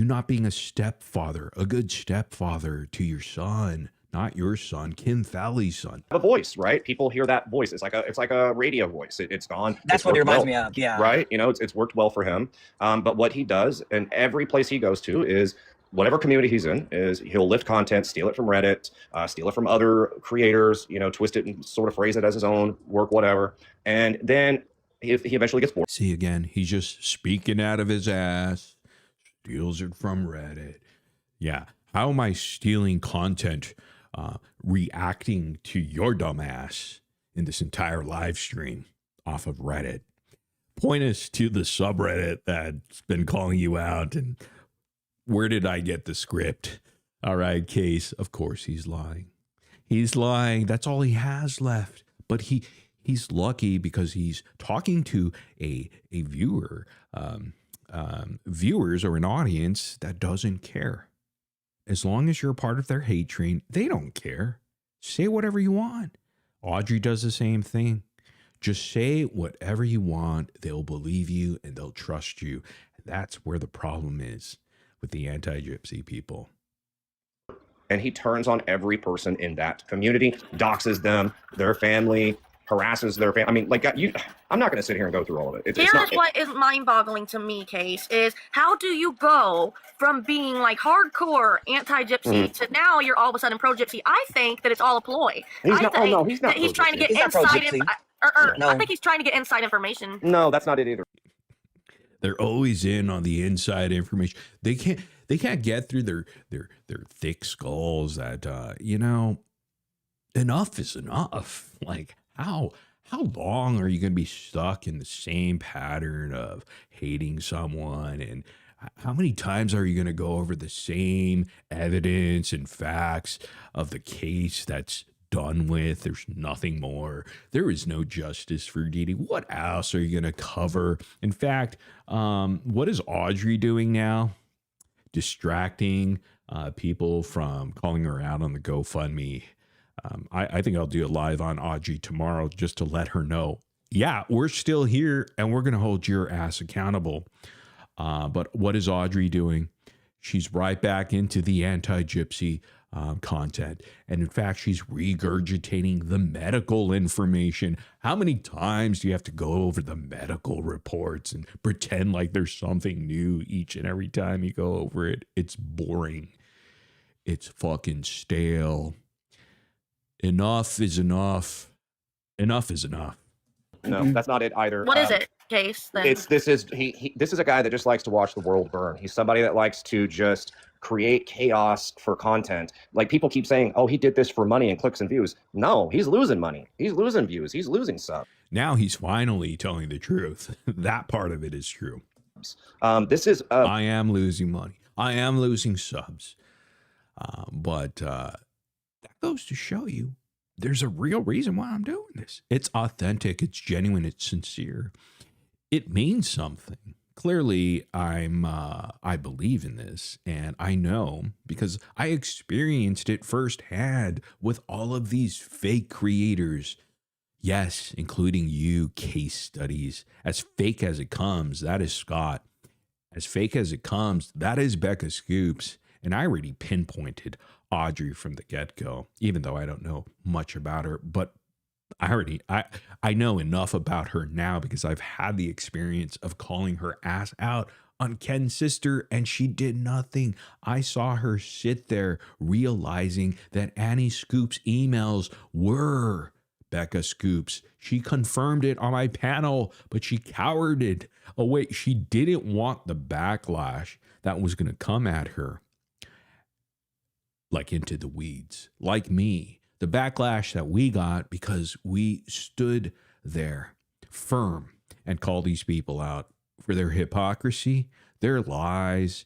not being a stepfather, a good stepfather to your son, not your son, Kim Fowley's son. A voice, right? People hear that voice. It's like a radio voice. It's gone. That's what it reminds me of. Yeah. Right. It's worked well for him. But what he does, and every place he goes to, is whatever community he's in, is he'll lift content, steal it from Reddit, steal it from other creators, twist it and sort of phrase it as his own work, whatever. And then he eventually gets bored. See, again, he's just speaking out of his ass. Steals it from Reddit. Yeah. How am I stealing content, reacting to your dumbass in this entire live stream off of Reddit? Point us to the subreddit that's been calling you out, and where did I get the script? All right, Case. Of course he's lying. He's lying. That's all he has left. But he He's lucky because he's talking to a viewer, viewers or an audience that doesn't care. As long as you're a part of their hate train, they don't care. Say whatever you want. Audrey does the same thing. Just say whatever you want. They'll believe you and they'll trust you. That's where the problem is with the anti-gypsy people. And he turns on every person in that community, doxes them, their family, harasses their family. I mean, like, I'm not going to sit here and go through all of it. Here's what is mind-boggling to me, Case, is how do you go from being like hardcore anti-gypsy to now you're all of a sudden pro-gypsy? I think that it's all a ploy. He's not. He's trying to get He's not inside. pro-gypsy. No. I think he's trying to get inside information. No, that's not it either. They're always in on the inside information. They can't get through their thick skulls that enough is enough. Like how long are you going to be stuck in the same pattern of hating someone, and how many times are you going to go over the same evidence and facts of the case that's done with? There's nothing more. There is no justice for Dee Dee. What else are you going to cover? In fact, what is Audrey doing now? Distracting people from calling her out on the GoFundMe. I think I'll do a live on Audrey tomorrow just to let her know, yeah, we're still here and we're going to hold your ass accountable. But what is Audrey doing? She's right back into the anti-gypsy content. And in fact, she's regurgitating the medical information. How many times do you have to go over the medical reports and pretend like there's something new each and every time you go over it? It's boring. It's fucking stale. Enough is enough. Enough is enough. No, that's not it either. What is it, Case? Then? This is a guy that just likes to watch the world burn. He's somebody that likes to just create chaos for content. Like, people keep saying, oh, he did this for money and clicks and views. No, he's losing money. He's losing views. He's losing subs. Now he's finally telling the truth. That part of it is true. This is I am losing money. I am losing subs. But that goes to show you there's a real reason why I'm doing this. It's authentic. It's genuine. It's sincere. It means something. Clearly, I believe in this, and I know because I experienced it firsthand with all of these fake creators. Yes, including you, Casestudyz. As fake as it comes, that is Scott. As fake as it comes, that is Becca Scoops. And I already pinpointed Audrey from the get-go, even though I don't know much about her. But I know enough about her now because I've had the experience of calling her ass out on Ken's sister, and she did nothing. I saw her sit there realizing that Annie Scoop's emails were Becca Scoops. She confirmed it on my panel, but she cowered away. She didn't want the backlash that was going to come at her. Like Into the Weeds, like me, the backlash that we got because we stood there firm and called these people out for their hypocrisy, their lies,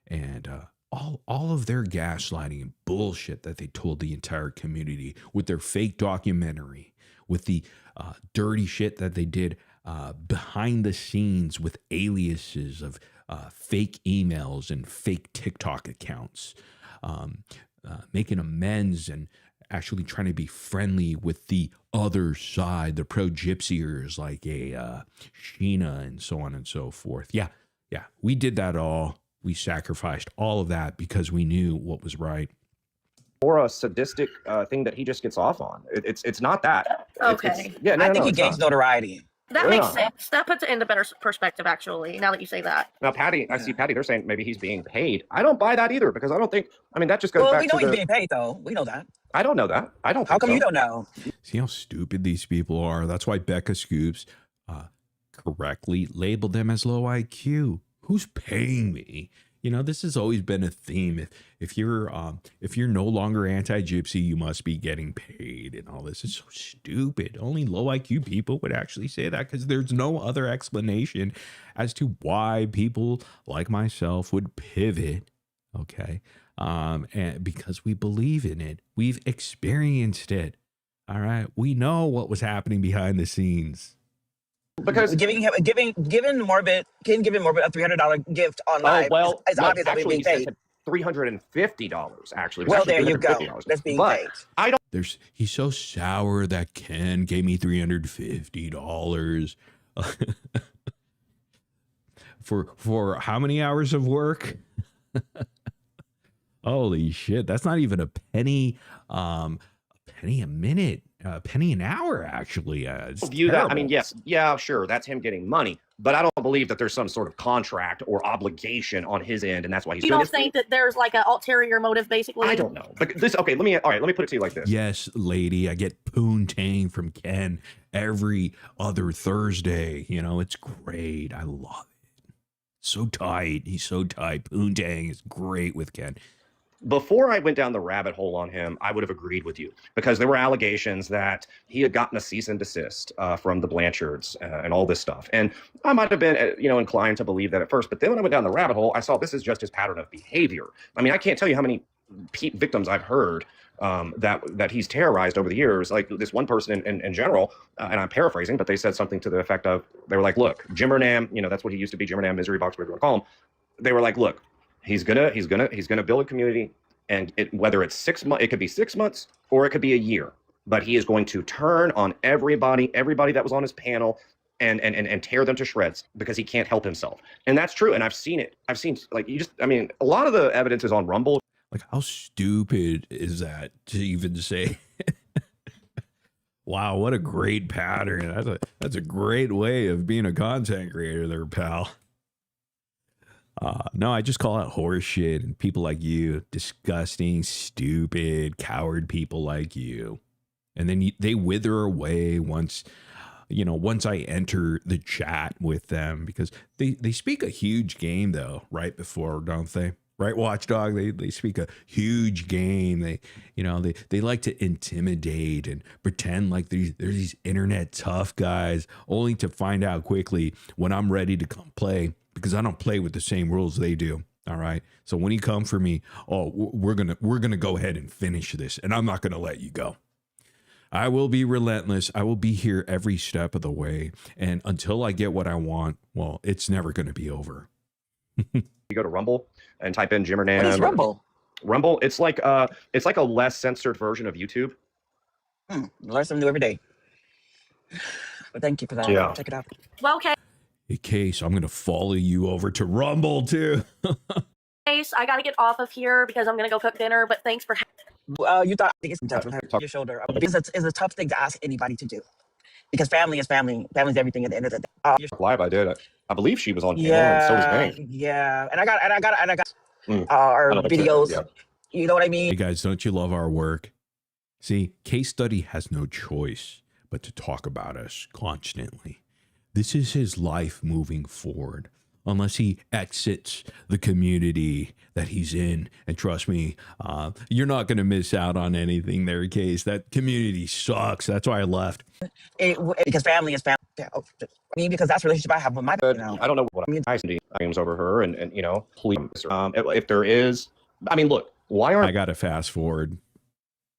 and all of their gaslighting and bullshit that they told the entire community with their fake documentary, with the dirty shit that they did behind the scenes with aliases of fake emails and fake TikTok accounts. Making amends and actually trying to be friendly with the other side, the pro-gypsiers like a Sheena and so on and so forth. Yeah, we did that all. We sacrificed all of that because we knew what was right. Or a sadistic thing that he just gets off on. It's not that. Okay. I think he gains notoriety. That makes sense. That puts it into better perspective, actually, now that you say that. Now, Patty, I see Patty, they're saying maybe he's being paid. I don't buy that either because I don't think, that just goes back to we know he's being paid, though. We know that. I don't know that. I don't How come you don't know? See how stupid these people are? That's why Becca Scoops correctly labeled them as low IQ. Who's paying me? This has always been a theme. If you're no longer anti-gypsy, you must be getting paid and all this. Is so stupid. Only low IQ people would actually say that because there's no other explanation as to why people like myself would pivot. Okay. And because we believe in it, we've experienced it. All right. We know what was happening behind the scenes. Because giving Morbid a $300 gift on oh live well, is no, obviously actually being he said paid. $350 actually. It was Well, actually there you go. $350. That's being But paid. I don't He's so sour that Ken gave me $350 for how many hours of work? Holy shit, that's not even a penny a minute, a penny an hour actually. It's view that. I terrible. mean, yes, yeah, sure, that's him getting money, but I don't believe that there's some sort of contract or obligation on his end, and that's why he's You doing don't this. think that there's like an ulterior motive, basically? I don't know. But this, okay, let me put it to you like this. Yes, lady, I get poontang from Ken every other Thursday. You know, it's great. I love it. So tight. He's so tight. Poontang is great with Ken. Before I went down the rabbit hole on him, I would have agreed with you because there were allegations that he had gotten a cease and desist from the Blanchards and all this stuff. And I might have been, inclined to believe that at first. But then when I went down the rabbit hole, I saw this is just his pattern of behavior. I mean, I can't tell you how many victims I've heard that he's terrorized over the years. Like this one person in general, and I'm paraphrasing, but they said something to the effect of, they were like, look, Jimmernam, that's what he used to be, Jimmernam, Misery Box, whatever you want to call him. They were like, look, he's gonna build a community, and whether it's 6 months, it could be 6 months or it could be a year, but he is going to turn on everybody that was on his panel and tear them to shreds because he can't help himself. And that's true. And I've seen it. I've seen, like, a lot of the evidence is on Rumble. Like, how stupid is that to even say? Wow, what a great pattern. That's a great way of being a content creator there, pal. No, I just call out horse shit and people like you, disgusting, stupid, coward people like you. And then they wither away once I enter the chat with them, because they speak a huge game though, right before, don't they? Right, Watchdog? They speak a huge game. They like to intimidate and pretend like they're these internet tough guys, only to find out quickly when I'm ready to come play, because I don't play with the same rules they do. All right. So when you come for me, we're gonna go ahead and finish this, and I'm not gonna let you go. I will be relentless. I will be here every step of the way, and until I get what I want, well, it's never gonna be over. You go to Rumble and type in Jimmernam. What is Rumble? Rumble, it's like a less censored version of YouTube. Learn something new every day. But thank you for that. Yeah. Check it out. Well, okay. Hey, Case, I'm gonna follow you over to Rumble too. Case, I gotta get off of here because I'm gonna go cook dinner. But thanks for. You thought I think it's in touch with her, your shoulder. Because it's a tough thing to ask anybody to do. Because family is family. Family's everything at the end of the day. Live, I did. I believe she was on panel, Yeah, and so was Bane. yeah. And I got I our don't know, videos. yeah. You know what I mean? Hey guys, don't you love our work? See, Case Study has no choice but to talk about us constantly. This is his life moving forward, unless he exits the community that he's in. And trust me, you're not going to miss out on anything there, Case. That community sucks. That's why I left. Because family is family. Yeah, I mean, because that's the relationship I have with my. I don't know what I mean. Names over her, and please, if there is, I mean, look, why aren't I got to fast forward.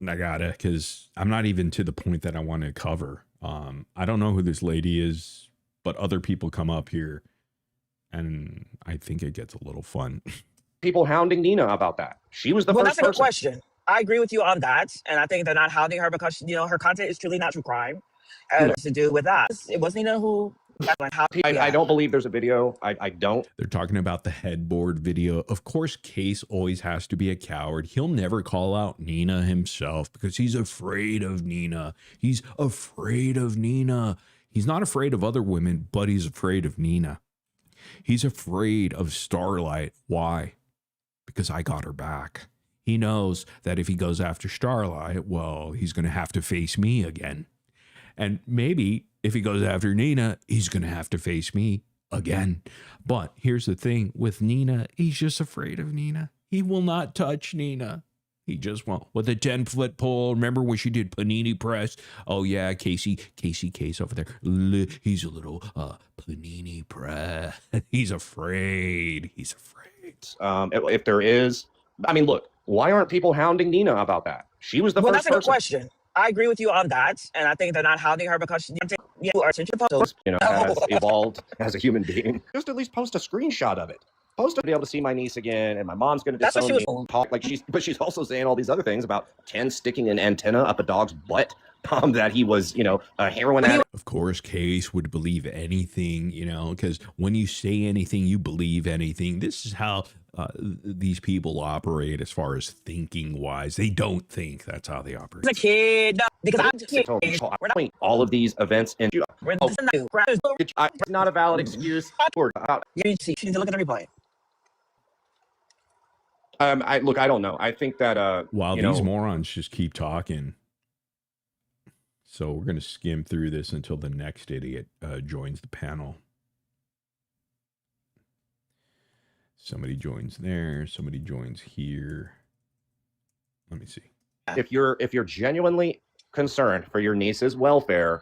I got to, because I'm not even to the point that I want to cover. I don't know who this lady is, but other people come up here, and I think it gets a little fun. people hounding Nina about that? She was the Well, first that's a good person. question. I agree with you on that, and I think they're not hounding her because her content is truly not true crime, and to do with that. It was Nina who. I don't believe there's a video. I don't. They're talking about the headboard video. Of course, Case always has to be a coward. He'll never call out Nina himself because he's afraid of Nina. He's afraid of Nina. He's not afraid of other women, but he's afraid of Nina. He's afraid of Starlight. Why? Because I got her back. He knows that if he goes after Starlight, well, he's going to have to face me again. And maybe if he goes after Nina, he's going to have to face me again. But here's the thing with Nina, he's just afraid of Nina. He will not touch Nina. He just won't. With a 10-foot pole. Remember when she did panini press? Oh, yeah, Case over there. He's a little panini press. He's afraid. He's afraid. If there is, I mean, look, why aren't people hounding Nina about that? She was the Well, first that's a good person. question. I agree with you on that, and I think they're not hounding her because you are attention posts. You know, has evolved as a human being. Just at least post a screenshot of it. Post to be able to see my niece again, and my mom's going to That's what disown she me. was. Talk like but she's also saying all these other things about Ken sticking an antenna up a dog's butt. That he was, you know, a heroin addict. Of course, Case would believe anything, you know, because when you say anything, you believe anything. This is how these people operate as far as thinking wise. They don't think. That's how they operate. As a kid, because I'm just We're not all of these events, and it's not a valid excuse. You need to look at the replay. I don't know. I think that while these morons just keep talking. So we're going to skim through this until the next idiot joins the panel. Somebody joins there. Somebody joins here. Let me see. If you're genuinely concerned for your niece's welfare,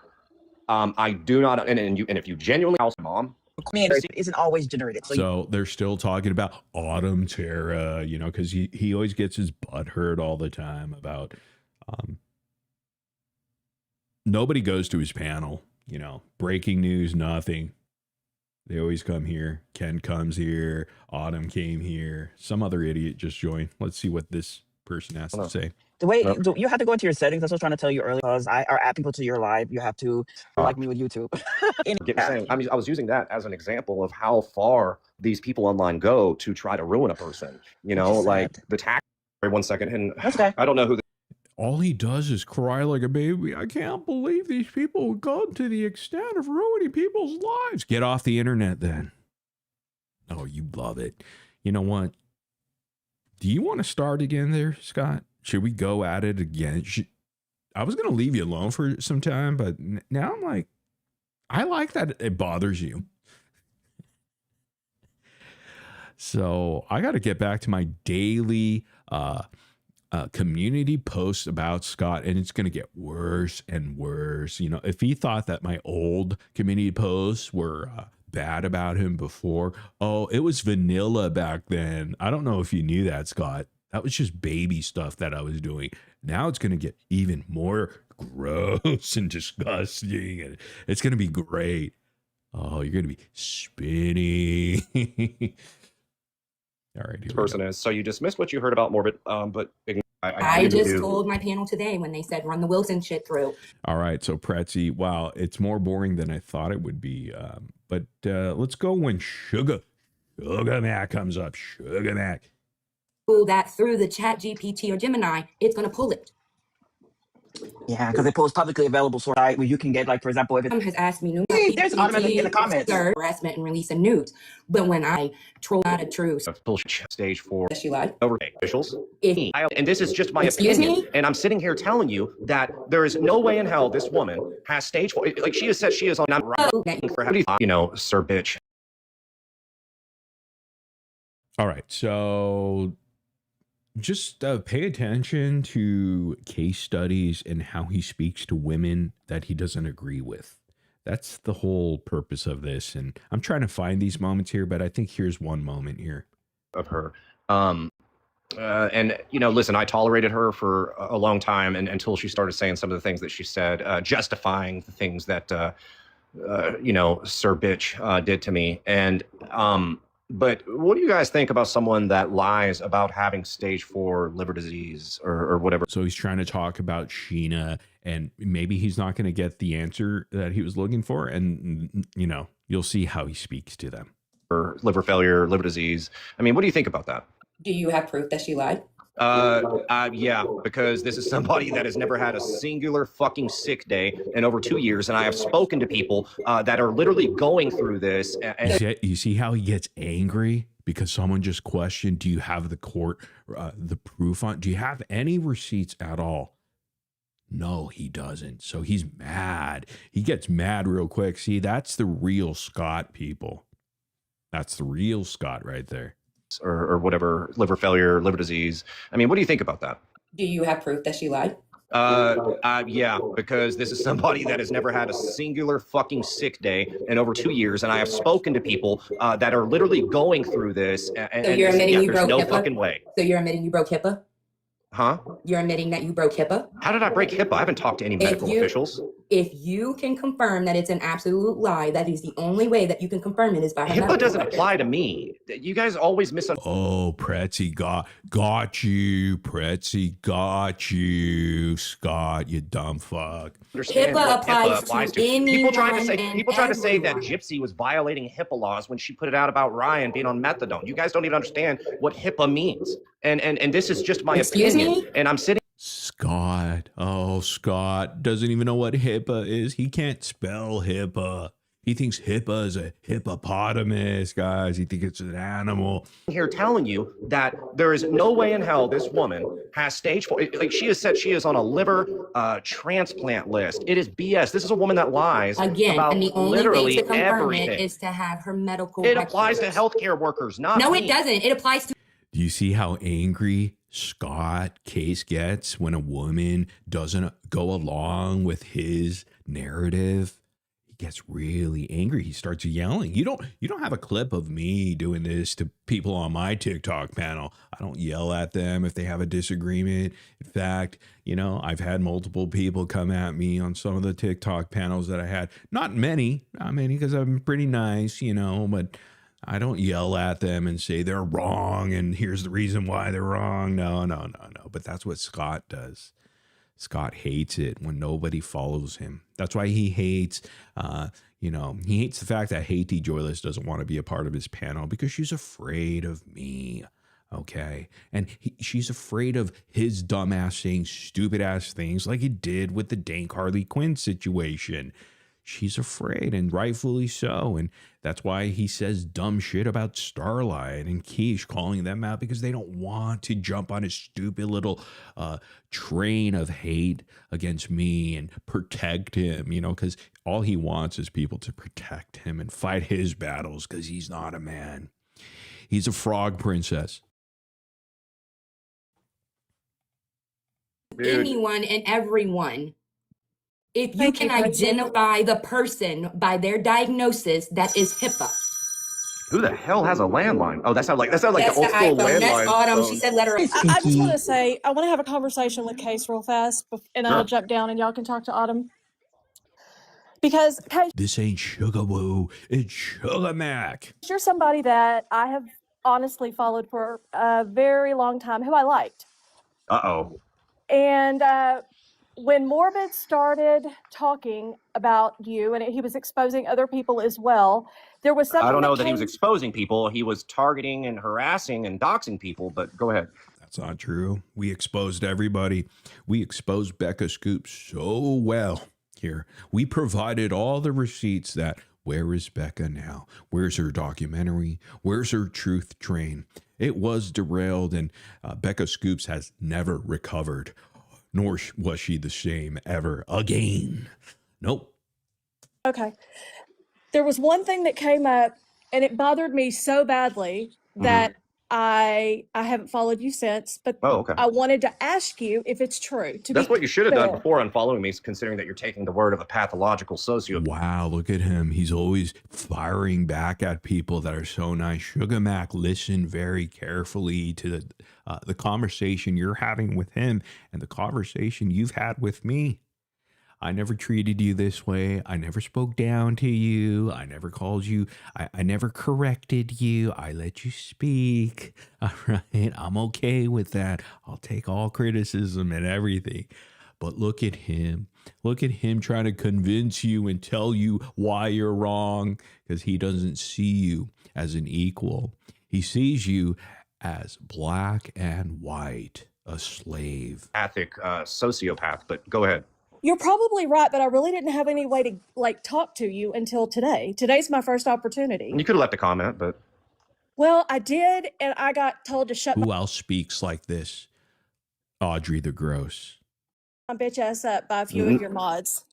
I do not. And if you genuinely house mom, It isn't always generated. So they're still talking about Autumn Terra, you know, because he always gets his butt hurt all the time about. Nobody goes to his panel, you know, breaking news, nothing. They always come here. Ken comes here. Autumn came here. Some other idiot just joined. Let's see what this person has to say. The way you have to go into your settings. That's what I was trying to tell you earlier. Because I add people to your live. You have to like me with YouTube. I was using that as an example of how far these people online go to try to ruin a person. You know, like the tax. 1 second, and okay. I don't know who. All he does is cry like a baby. I can't believe these people would go to the extent of ruining people's lives. Get off the internet then. Oh, you love it. You know what? Do you want to start again there, Scott? Should we go at it again? I was going to leave you alone for some time, but now I'm like, I like that it bothers you. So I got to get back to my daily community posts about Scott, and it's going to get worse and worse. You know, if he thought that my old community posts were bad about him before, oh, it was vanilla back then. I don't know if you knew that, Scott. That was just baby stuff that I was doing. Now it's going to get even more gross and disgusting, and it's going to be great. Oh, you're going to be spinning. All right. This person is. So you dismissed what you heard about Morbid, but I just told my panel today when they said run the Wilson shit through. All right. So Pretzi, wow, it's more boring than I thought it would be. But let's go when Sugar Mac comes up. Sugar Mac. Pull that through the Chat GPT or Gemini, it's going to pull it. Yeah, because it pulls publicly available source where you can get, like, for example, if it has asked me numerous there's automatically in the comments harassment and releasing nudes, but when I troll out a true stage 4, does she lie? Over officials. And this is just my opinion. And I'm sitting here telling you that there is no way in hell this woman has stage 4. Like she has said, she is on for you know, sir bitch. All right, so just pay attention to Casestudyz and how he speaks to women that he doesn't agree with. That's the whole purpose of this. And I'm trying to find these moments here, but I think here's one moment here. Of her. And, you know, listen, I tolerated her for a long time until she started saying some of the things that she said, justifying the things that, you know, Sir Bitch did to me. And, but what do you guys think about someone that lies about having stage 4 liver disease or whatever? So he's trying to talk about Sheena, and maybe he's not going to get the answer that he was looking for. And, you know, you'll see how he speaks to them. Or liver failure, liver disease. I mean, what do you think about that? Do you have proof that she lied? Yeah, because this is somebody that has never had a singular fucking sick day in over 2 years, and I have spoken to people that are literally going through this. And you see how he gets angry because someone just questioned, do you have the court, the proof on, do you have any receipts at all? No, he doesn't. So he's mad. He gets mad real quick. See, that's the real Scott, people. That's the real Scott right there. Or whatever, liver failure, liver disease. I mean, what do you think about that? Do you have proof that she lied? Yeah, because this is somebody that has never had a singular fucking sick day in over 2 years, and I have spoken to people that are literally going through this. And so you're admitting you broke no HIPAA? Fucking way. So you're admitting you broke HIPAA? Huh? You're admitting that you broke HIPAA? How did I break HIPAA? I haven't talked to any medical officials. If you can confirm that it's an absolute lie, that is the only way that you can confirm it is by her HIPAA medical doesn't records. apply to me. You guys always misunderstand. Oh, Pretzi got you. Pretzi got you, Scott, you dumb fuck. HIPAA what applies to anyone People trying to say that everyone. Gypsy was violating HIPAA laws when she put it out about Ryan being on methadone. You guys don't even understand what HIPAA means. And this is just my Excuse opinion. me? And I'm sitting. Scott. Oh, Scott doesn't even know what HIPAA is. He can't spell HIPAA. He thinks HIPAA is a hippopotamus, guys. He thinks it's an animal. Here telling you that there is no way in hell this woman has stage 4. Like she has said, she is on a liver transplant list. It is BS. This is a woman that lies Again, about and the only way literally to confirm everything. it is to have her medical It applies to records. healthcare workers, not No, me. it doesn't. It applies to Do you see how angry Scott Case gets when a woman doesn't go along with his narrative? He gets really angry. He starts yelling. You don't have a clip of me doing this to people on my TikTok panel. I don't yell at them if they have a disagreement. In fact, I've had multiple people come at me on some of the TikTok panels that I had. Not many because I'm pretty nice, but I don't yell at them and say they're wrong and here's the reason why they're wrong. No. But that's what Scott does. Scott hates it when nobody follows him. That's why he hates, he hates the fact that Haiti Joyless doesn't want to be a part of his panel because she's afraid of me. Okay. And she's afraid of his dumbass saying stupid ass things like he did with the Dank Harley Quinn situation. She's afraid, and rightfully so. And that's why he says dumb shit about Starlight and Keish, calling them out because they don't want to jump on his stupid little train of hate against me and protect him, because all he wants is people to protect him and fight his battles because he's not a man. He's a frog princess. Dude. anyone and everyone. If you can identify the person by their diagnosis, that is HIPAA. Who the hell has a landline? Oh, that sounds like That's the old the school iPhone. landline. That's Autumn. phone. She said let her. I just want to say, I want to have a conversation with Case real fast, and then I'll jump down and y'all can talk to Autumn. Because, Case, This ain't Sugar Woo, it's Sugar Mac. you're somebody that I have honestly followed for a very long time, who I liked. Uh-oh. And when Morbid started talking about you, and he was exposing other people as well, there was something I don't know that that he was came- exposing people. He was targeting and harassing and doxing people, but go ahead. That's not true. We exposed everybody. We exposed Becca Scoop so well here. We provided all the receipts that where is Becca now? Where's her documentary? Where's her truth train? It was derailed, and Becca Scoops has never recovered, nor was she the same ever again. Nope. Okay. There was one thing that came up, and it bothered me so badly that I haven't followed you since, but Oh, okay. I wanted to ask you if it's true. That's what you should have done fair. before unfollowing me, considering that you're taking the word of a pathological sociopath. Wow, look at him. He's always firing back at people that are so nice. Sugar Mac, listen very carefully to the conversation you're having with him and the conversation you've had with me. I never treated you this way. I never spoke down to you. I never called you. I never corrected you. I let you speak. All right. I'm okay with that. I'll take all criticism and everything. But look at him. Look at him trying to convince you and tell you why you're wrong because he doesn't see you as an equal. He sees you as black and white, a slave. Sociopath, but go ahead. You're probably right, but I really didn't have any way to talk to you until today. Today's my first opportunity. You could have left a comment, but Well, I did, and I got told to shut Who else speaks like this? Audrey the Gross. my bitch ass up by a few of your mods.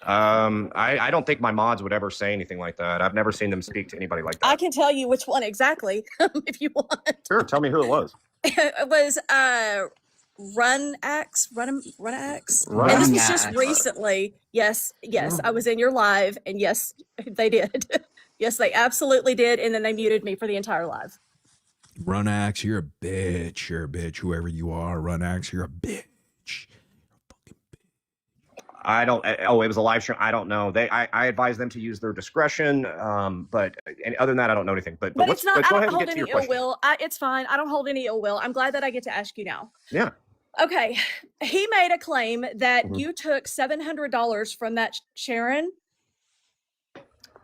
I don't think my mods would ever say anything like that. I've never seen them speak to anybody like that. I can tell you which one exactly if you want. Sure, tell me who it was. It was Runax. And this was just Runax. recently. Yes, I was in your live, and yes, they did. Yes, they absolutely did, and then they muted me for the entire live. Runax, you're a bitch. You're a bitch. Whoever you are, Runax, you're a bitch. I don't. Oh, it was a live stream. I don't know. I advise them to use their discretion. But other than that, I don't know anything. But it's not. go I ahead don't and hold get to any your ill question. will. It's fine. I don't hold any ill will. I'm glad that I get to ask you now. Yeah. Okay. He made a claim that Mhm. you took $700 from that Sharon,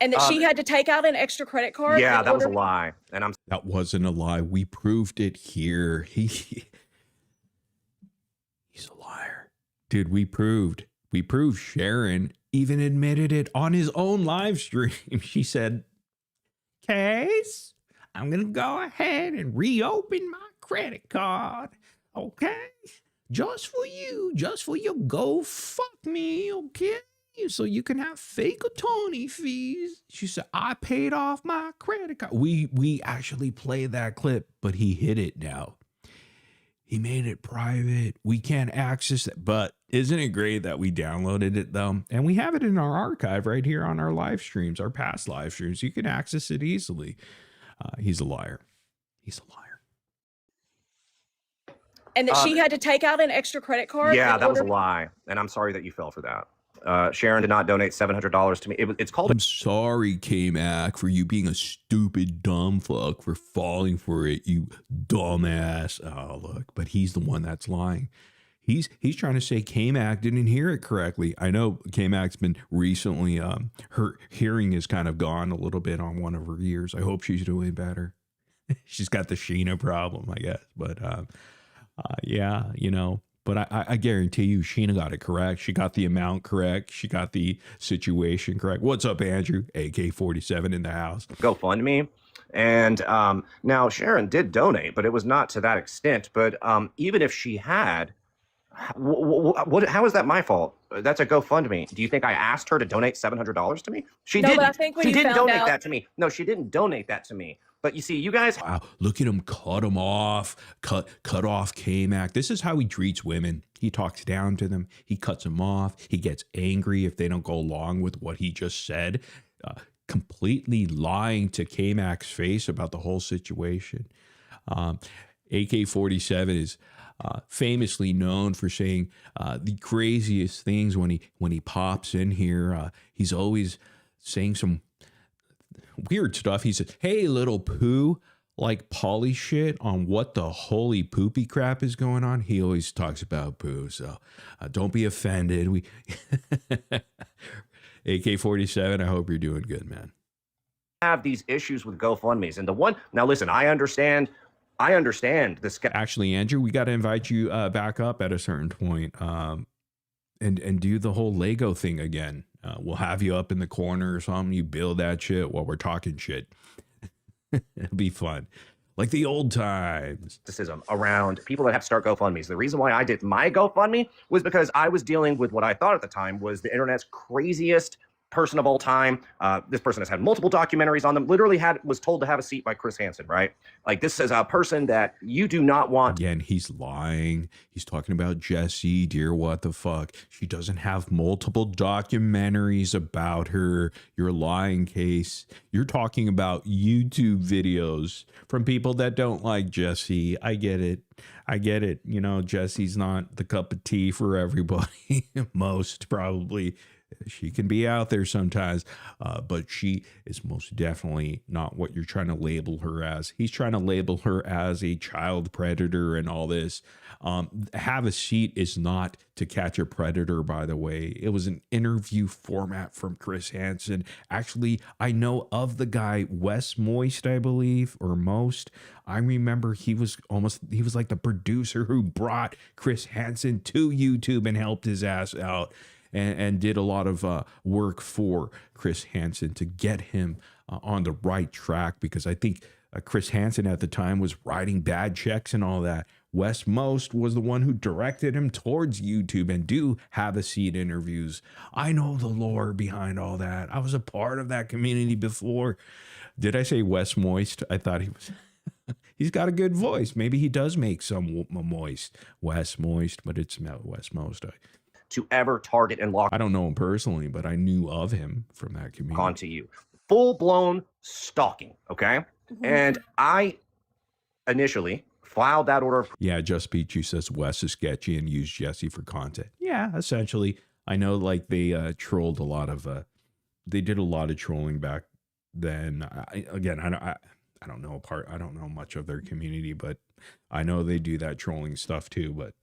and that she had to take out an extra credit card. Yeah, that was a lie. And that wasn't a lie. We proved it here. He's a liar, dude. We proved Sharon even admitted it on his own live stream. She said, Case, I'm gonna go ahead and reopen my credit card, okay, just for you, go fuck me, okay, so you can have fake attorney fees. She said, I paid off my credit card. We actually played that clip, but he hid it now. He made it private. We can't access it. But isn't it great that we downloaded it, though? And we have it in our archive right here on our live streams, our past live streams. You can access it easily. He's a liar. He's a liar. And that she had to take out an extra credit card. Yeah, that was a lie. And I'm sorry that you fell for that. Sharon did not donate $700 to me. It's called. I'm sorry, K-Mac, for you being a stupid dumb fuck for falling for it, you dumbass. Oh, look, but he's the one that's lying. He's trying to say K-Mac didn't hear it correctly. I know K-Mac's been recently, her hearing is kind of gone a little bit on one of her ears. I hope she's doing better. She's got the Sheena problem, I guess. But yeah, you know. But I guarantee you, Sheena got it correct. She got the amount correct. She got the situation correct. What's up, Andrew? AK-47 in the house. GoFundMe. And now Sharon did donate, but it was not to that extent. But even if she had, how is that my fault? That's a GoFundMe. Do you think I asked her to donate $700 to me? She didn't. But I think when she you didn't found donate out that to me. No, she didn't donate that to me. But you see, you guys. Wow, look at him cut him off, cut off K-Mac. This is how he treats women. He talks down to them. He cuts them off. He gets angry if they don't go along with what he just said, completely lying to K-Mac's face about the whole situation. AK-47 is famously known for saying the craziest things when he pops in here. He's always saying some weird stuff. He said, hey, little poo, like Polly shit on what the holy poopy crap is going on. He always talks about poo, so don't be offended. We AK-47, I hope you're doing good, man. Have these issues with GoFundMes. And the one, now listen, I understand this. Actually, Andrew, we got to invite you back up at a certain point and do the whole Lego thing again. We'll have you up in the corner or something. You build that shit while we're talking shit. It'll be fun. Like the old times. Around people that have to start GoFundMes. The reason why I did my GoFundMe was because I was dealing with what I thought at the time was the internet's craziest person of all time. This person has had multiple documentaries on them. Literally was told to have a seat by Chris Hansen, right? Like, this is a person that you do not want. Again, he's lying. He's talking about Jessie, dear what the fuck. She doesn't have multiple documentaries about her. You're lying, Case. You're talking about YouTube videos from people that don't like Jessie. I get it. You know, Jessie's not the cup of tea for everybody. Most probably. She can be out there sometimes, but she is most definitely not what you're trying to label her as. He's trying to label her as a child predator and all this. Have a Seat is not To Catch a Predator, by the way. It was an interview format from Chris Hansen. Actually, I know of the guy, Wes Moist, I believe, or Most. I remember he was like the producer who brought Chris Hansen to YouTube and helped his ass out. And did a lot of work for Chris Hansen to get him on the right track, because I think Chris Hansen at the time was writing bad checks and all that. Wes Most was the one who directed him towards YouTube and do Have a Seat interviews. I know the lore behind all that. I was a part of that community before. Did I say Wes Moist? I thought he was. He's got a good voice. Maybe he does make some moist. Wes Moist, but it's not Wes Most. To ever target and lock. I don't know him personally, but I knew of him from that community. Onto you. Full-blown stalking, okay? And I initially filed that order of Yeah, Just Peachy says Wes is sketchy and used Jesse for content. Yeah, essentially. I know like they trolled a lot of they did a lot of trolling back then. I don't know I don't know much of their community, but I know they do that trolling stuff too, but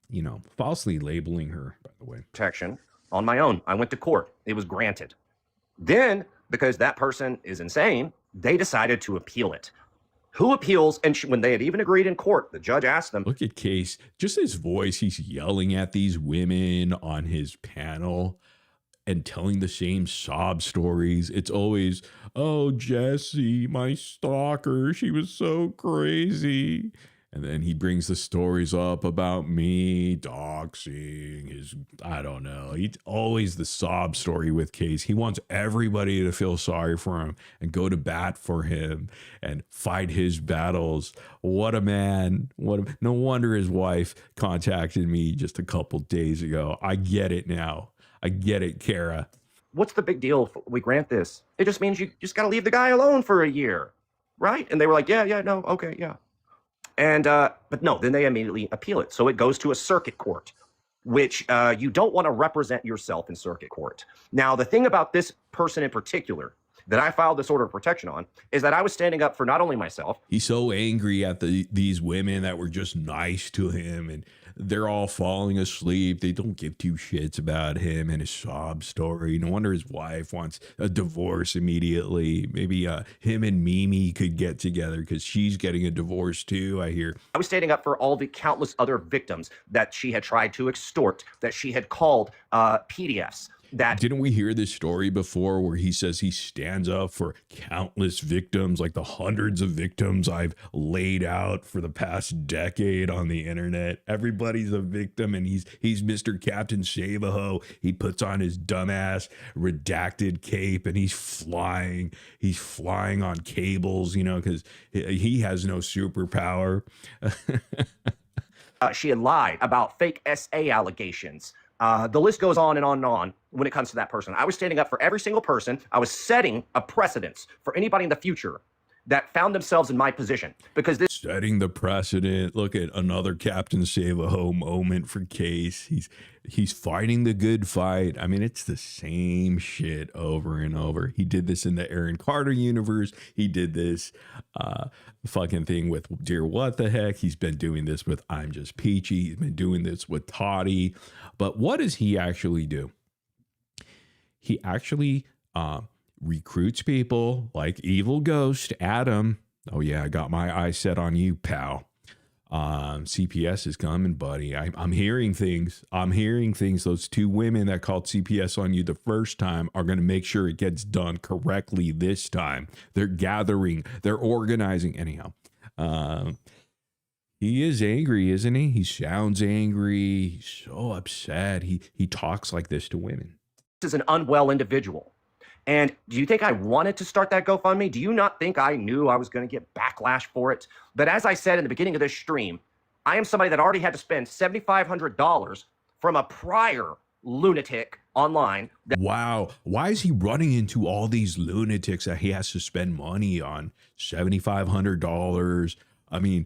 you know, falsely labeling her, by the way. protection on my own. I went to court. It was granted. Then, because that person is insane, they decided to appeal it. Who appeals? And when they had even agreed in court, the judge asked them. Look at Case, just his voice. He's yelling at these women on his panel and telling the same sob stories. It's always, oh, Jesse, my stalker, she was so crazy. And then he brings the stories up about me doxing his, I don't know. He's always the sob story with Case. He wants everybody to feel sorry for him and go to bat for him and fight his battles. What a man. No wonder his wife contacted me just a couple days ago. I get it now. I get it, Kara. What's the big deal if we grant this? It just means you just got to leave the guy alone for a year, right? And they were like, yeah, no, okay, yeah. And, but no, then they immediately appeal it. So it goes to a circuit court, which you don't want to represent yourself in circuit court. Now, the thing about this person in particular that I filed this order of protection on is that I was standing up for not only myself. He's so angry at these women that were just nice to him, and they're all falling asleep. They don't give two shits about him and his sob story. No wonder his wife wants a divorce immediately. Maybe him and Mimi could get together because she's getting a divorce too, I hear. I was standing up for all the countless other victims that she had tried to extort, that she had called PDFs. Didn't we hear this story before where he says he stands up for countless victims, like the hundreds of victims I've laid out for the past decade on the internet? Everybody's a victim, and he's Mr. Captain Save-A-Ho. He puts on his dumbass redacted cape and he's flying on cables, you know, because he has no superpower. She had lied about fake SA allegations. The list goes on and on and on when it comes to that person. I was standing up for every single person. I was setting a precedence for anybody in the future that found themselves in my position, because this setting the precedent. Look at another Captain Save-A-Ho moment for Case. He's fighting the good fight. I mean, it's the same shit over and over. He did this in the Aaron Carter universe. He did this fucking thing with Dear What the Heck. He's been doing this with I'm Just Peachy. He's been doing this with Toddy. But what does he actually do? He actually recruits people like Evil Ghost Adam. Oh yeah, I got my eye set on you, pal. CPS is coming, buddy. I'm hearing things. Those two women that called CPS on you the first time are going to make sure it gets done correctly this time. They're gathering. They're organizing. Anyhow, he is angry, isn't he? He sounds angry. He's so upset. He talks like this to women. is an unwell individual. And do you think I wanted to start that GoFundMe? Do you not think I knew I was going to get backlash for it? But as I said in the beginning of this stream, I am somebody that already had to spend $7,500 from a prior lunatic online. Wow. Why is he running into all these lunatics that he has to spend money on? $7,500. I mean,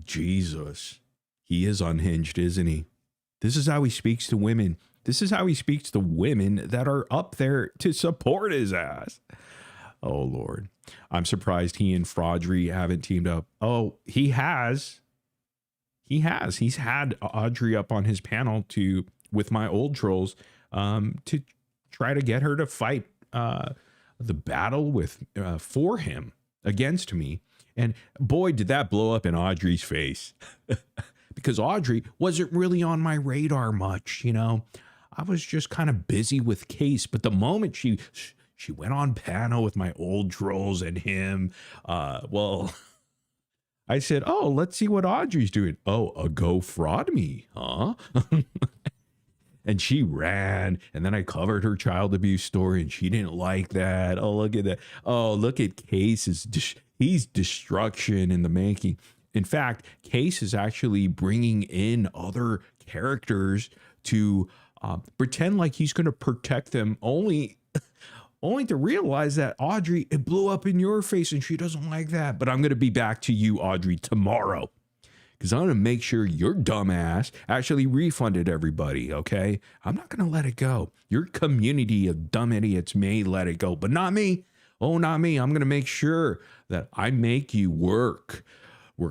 Jesus. He is unhinged, isn't he? This is how he speaks to women. This is how he speaks to women that are up there to support his ass. Oh, Lord. I'm surprised he and Fraudry haven't teamed up. Oh, he has. He has. He's had Audrey up on his panel with my old trolls to try to get her to fight the battle for him against me. And boy, did that blow up in Audrey's face. Because Audrey wasn't really on my radar much, you know. I was just kind of busy with Case, but the moment she went on panel with my old trolls and him, well, I said, oh, let's see what Audrey's doing. Oh, a go fraud me, huh? And she ran, and then I covered her child abuse story, and she didn't like that. Oh, look at that. Oh, look at Case. He's destruction in the making. In fact, Case is actually bringing in other characters to pretend like he's going to protect them only only to realize that, Audrey, it blew up in your face and she doesn't like that. But I'm going to be back to you, Audrey, tomorrow. Because I'm going to make sure your dumbass actually refunded everybody, okay? I'm not going to let it go. Your community of dumb idiots may let it go, but not me. Oh, not me. I'm going to make sure that I make you work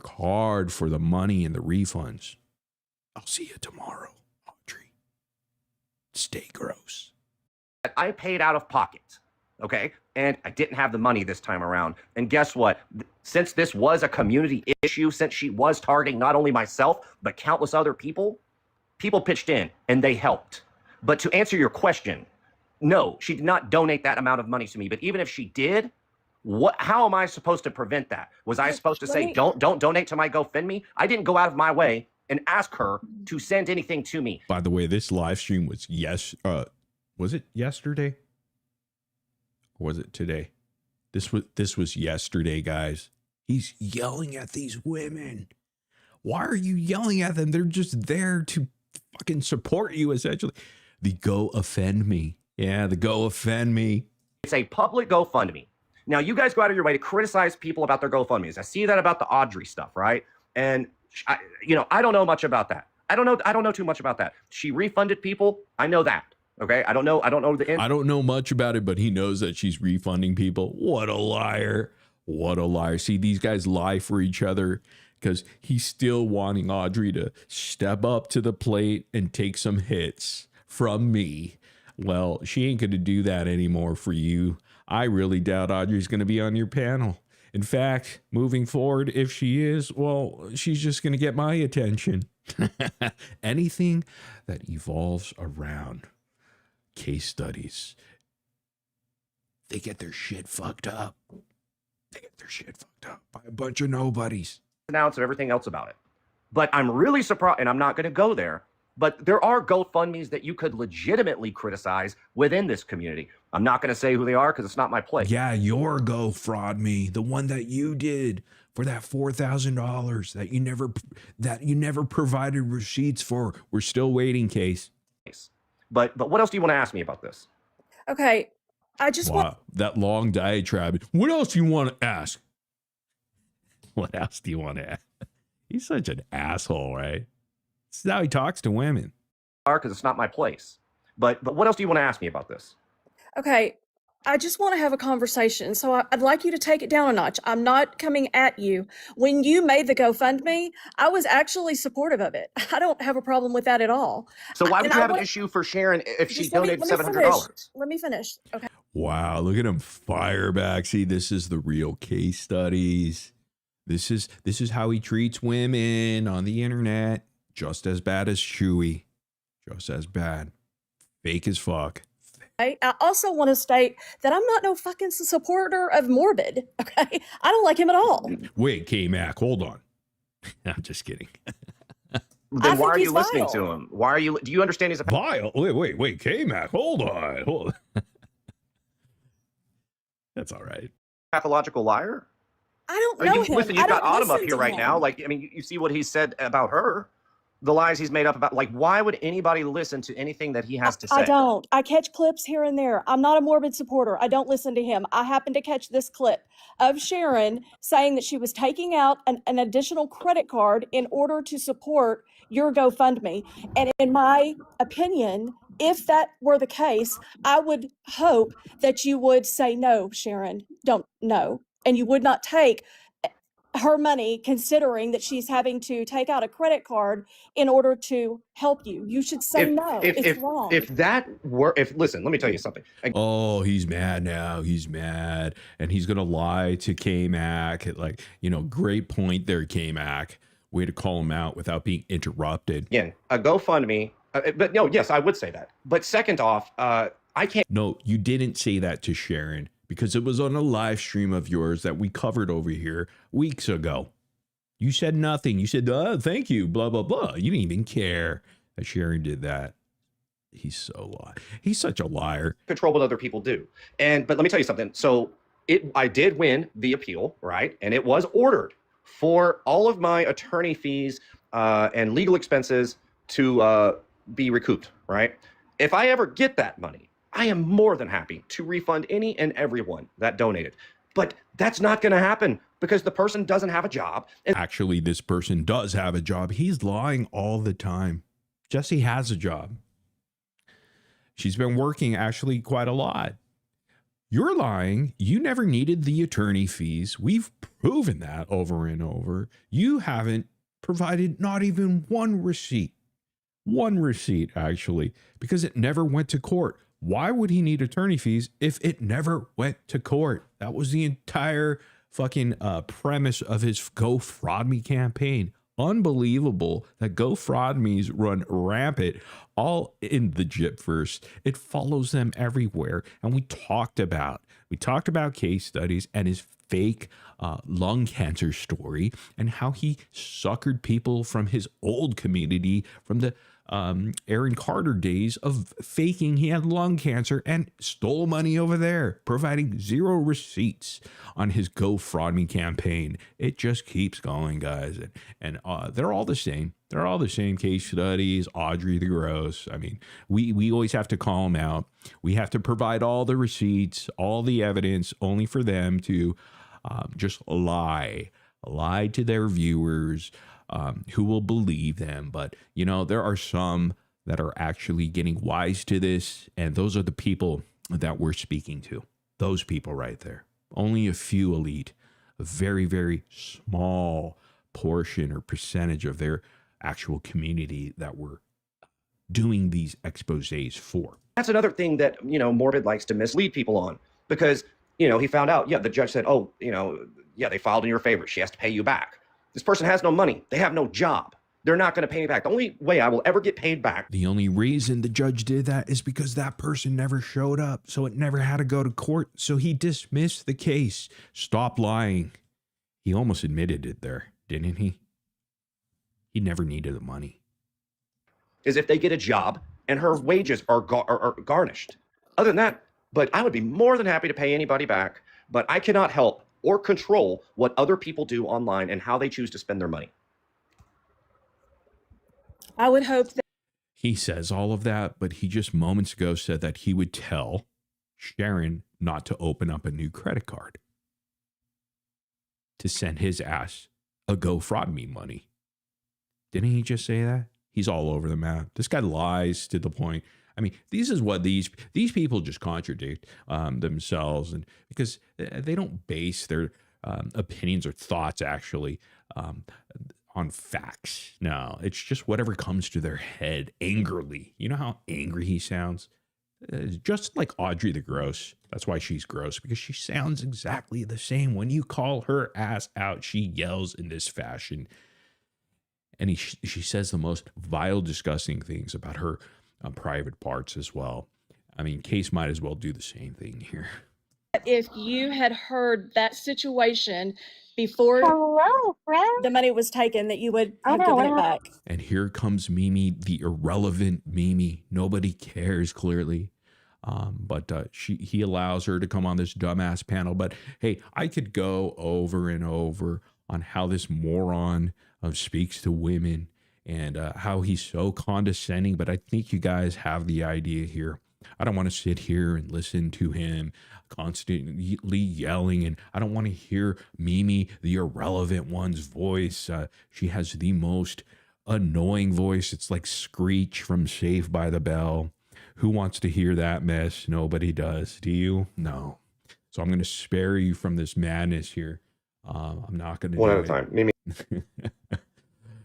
hard for the money and the refunds. I'll see you tomorrow, Audrey. Stay gross. I paid out of pocket, okay? And I didn't have the money this time around. And guess what? Since this was a community issue, since she was targeting not only myself, but countless other people, people pitched in and they helped. But to answer your question, no, she did not donate that amount of money to me. But even if she did, how am I supposed to prevent that? Was I supposed to say, don't donate to my GoFundMe? I didn't go out of my way and ask her to send anything to me. By the way, this live stream was was it yesterday? Or was it today? This was yesterday, guys. He's yelling at these women. Why are you yelling at them? They're just there to fucking support you, essentially. The GoFundMe. Yeah, the GoFundMe. It's a public GoFundMe. Now, you guys go out of your way to criticize people about their GoFundMes. I see that about the Audrey stuff, right? And I don't know much about that. I don't know too much about that. She refunded people. I know that. Okay, I don't know the end. I don't know much about it, but he knows that she's refunding people. What a liar. What a liar. See, these guys lie for each other because he's still wanting Audrey to step up to the plate and take some hits from me. Well, she ain't going to do that anymore for you. I really doubt Audrey's going to be on your panel. In fact, moving forward, if she is, well, she's just going to get my attention. Anything that evolves around Casestudyz, they get their shit fucked up. They get their shit fucked up by a bunch of nobodies. Announce and everything else about it. But I'm really surprised, and I'm not going to go there, but there are GoFundMes that you could legitimately criticize within this community. I'm not going to say who they are because it's not my place. Yeah, your GoFraudMe, the one that you did for that $4,000 that you never provided receipts for. We're still waiting, Case. But what else do you want to ask me about this? Okay, I just want that long diatribe. What else do you want to ask? What else do you want to ask? He's such an asshole, right? This is how he talks to women. Because it's not my place. But what else do you want to ask me about this? Okay, I just want to have a conversation, so I'd like you to take it down a notch. I'm not coming at you. When you made the GoFundMe, I was actually supportive of it. I don't have a problem with that at all. So why would you have an issue for Sharon if she donated $700? Let me finish. Okay. Wow, look at him fire back. See, this is the real Casestudyz. This is how he treats women on the internet. Just as bad as Chewy. Just as bad. Fake as fuck. I also want to state that I'm not no fucking supporter of Morbid, okay? I don't like him at all. Wait, K-Mac, hold on. I'm just kidding. Then why are you listening to him? Why are you? Do you understand he's a vile? Wait, K-Mac, hold on. That's all right. Pathological liar? I don't know him. Listen, you've got Autumn up here right now. Like, I mean, you see what he said about her. The lies he's made up about, like, why would anybody listen to anything that he has to say? I don't. I catch clips here and there. I'm not a Morbid supporter. I don't listen to him. I happened to catch this clip of Sharon saying that she was taking out an additional credit card in order to support your GoFundMe. And in my opinion, if that were the case, I would hope that you would say, no, Sharon, don't, no. And you would not take her money, considering that she's having to take out a credit card in order to help you. You should say no. It's wrong. Listen, let me tell you something. Oh, he's mad now. He's mad. And he's going to lie to K-Mac. Like, great point there, K-Mac. Way to call him out without being interrupted. Again, a GoFundMe. But no, yes, I would say that. But second off, I can't. No, you didn't say that to Sharon. Because it was on a live stream of yours that we covered over here weeks ago. You said nothing. You said, thank you, blah, blah, blah. You didn't even care that Sharon did that. He's such a liar. Control what other people do. But let me tell you something. So I did win the appeal, right? And it was ordered for all of my attorney fees and legal expenses to be recouped, right? If I ever get that money, I am more than happy to refund any and everyone that donated. But that's not going to happen because the person doesn't have a job. Actually, this person does have a job. He's lying all the time. Jessie has a job. She's been working actually quite a lot. You're lying. You never needed the attorney fees. We've proven that over and over. You haven't provided not even one receipt. One receipt, actually, because it never went to court. Why would he need attorney fees if it never went to court? That was the entire fucking premise of his Go Fraud Me campaign. Unbelievable that GoFraudMe's run rampant all in the Gypverse. It follows them everywhere. And we talked about Casestudyz and his fake lung cancer story and how he suckered people from his old community from the Aaron Carter days of faking he had lung cancer and stole money over there, providing zero receipts on his Go Fraud Me campaign. It just keeps going, guys. And they're all the same. They're all the same. Casestudyz, Audrey the Gross. I mean, we always have to call them out. We have to provide all the receipts, all the evidence, only for them to just lie to their viewers. Who will believe them? But, you know, there are some that are actually getting wise to this, and those are the people that we're speaking to. Those people right there. Only a few elite, a very, very small portion or percentage of their actual community that we're doing these exposés for. That's another thing that, you know, Morbid likes to mislead people on because, you know, he found out, yeah, the judge said, oh, you know, yeah, they filed in your favor. She has to pay you back. This person has no money. They have no job. They're not going to pay me back. The only way I will ever get paid back. The only reason the judge did that is because that person never showed up. So it never had to go to court. So he dismissed the case. Stop lying. He almost admitted it there, didn't he? He never needed the money. Is if they get a job and her wages are garnished. Other than that, but I would be more than happy to pay anybody back. But I cannot help or control what other people do online and how they choose to spend their money. I would hope that He says all of that, but he just moments ago said that he would tell Sharon not to open up a new credit card to send his ass a Go Fraud Me money. Didn't he just say that? He's all over the map. This guy lies to the point. I mean, this is what these people just contradict themselves, and because they don't base their opinions or thoughts actually on facts. No, it's just whatever comes to their head angrily. You know how angry he sounds? Just like Audrey the Gross. That's why she's gross, because she sounds exactly the same. When you call her ass out, she yells in this fashion. And she says the most vile, disgusting things about her private parts as well. I mean, Case might as well do the same thing here. if you had heard that situation before the money was taken, that you would have given it back. And here comes Mimi, the irrelevant Mimi. Nobody cares, clearly. But he allows her to come on this dumbass panel. But hey, I could go over and over on how this moron speaks to women and how he's so condescending. But I think you guys have the idea here. I don't want to sit here and listen to him constantly yelling, and I don't want to hear Mimi, the irrelevant one's voice. She has the most annoying voice. It's like Screech from Saved by the Bell. Who wants to hear that mess? Nobody does. Do you? No. So I'm going to spare you from this madness here. I'm not going to one at a time. Mimi.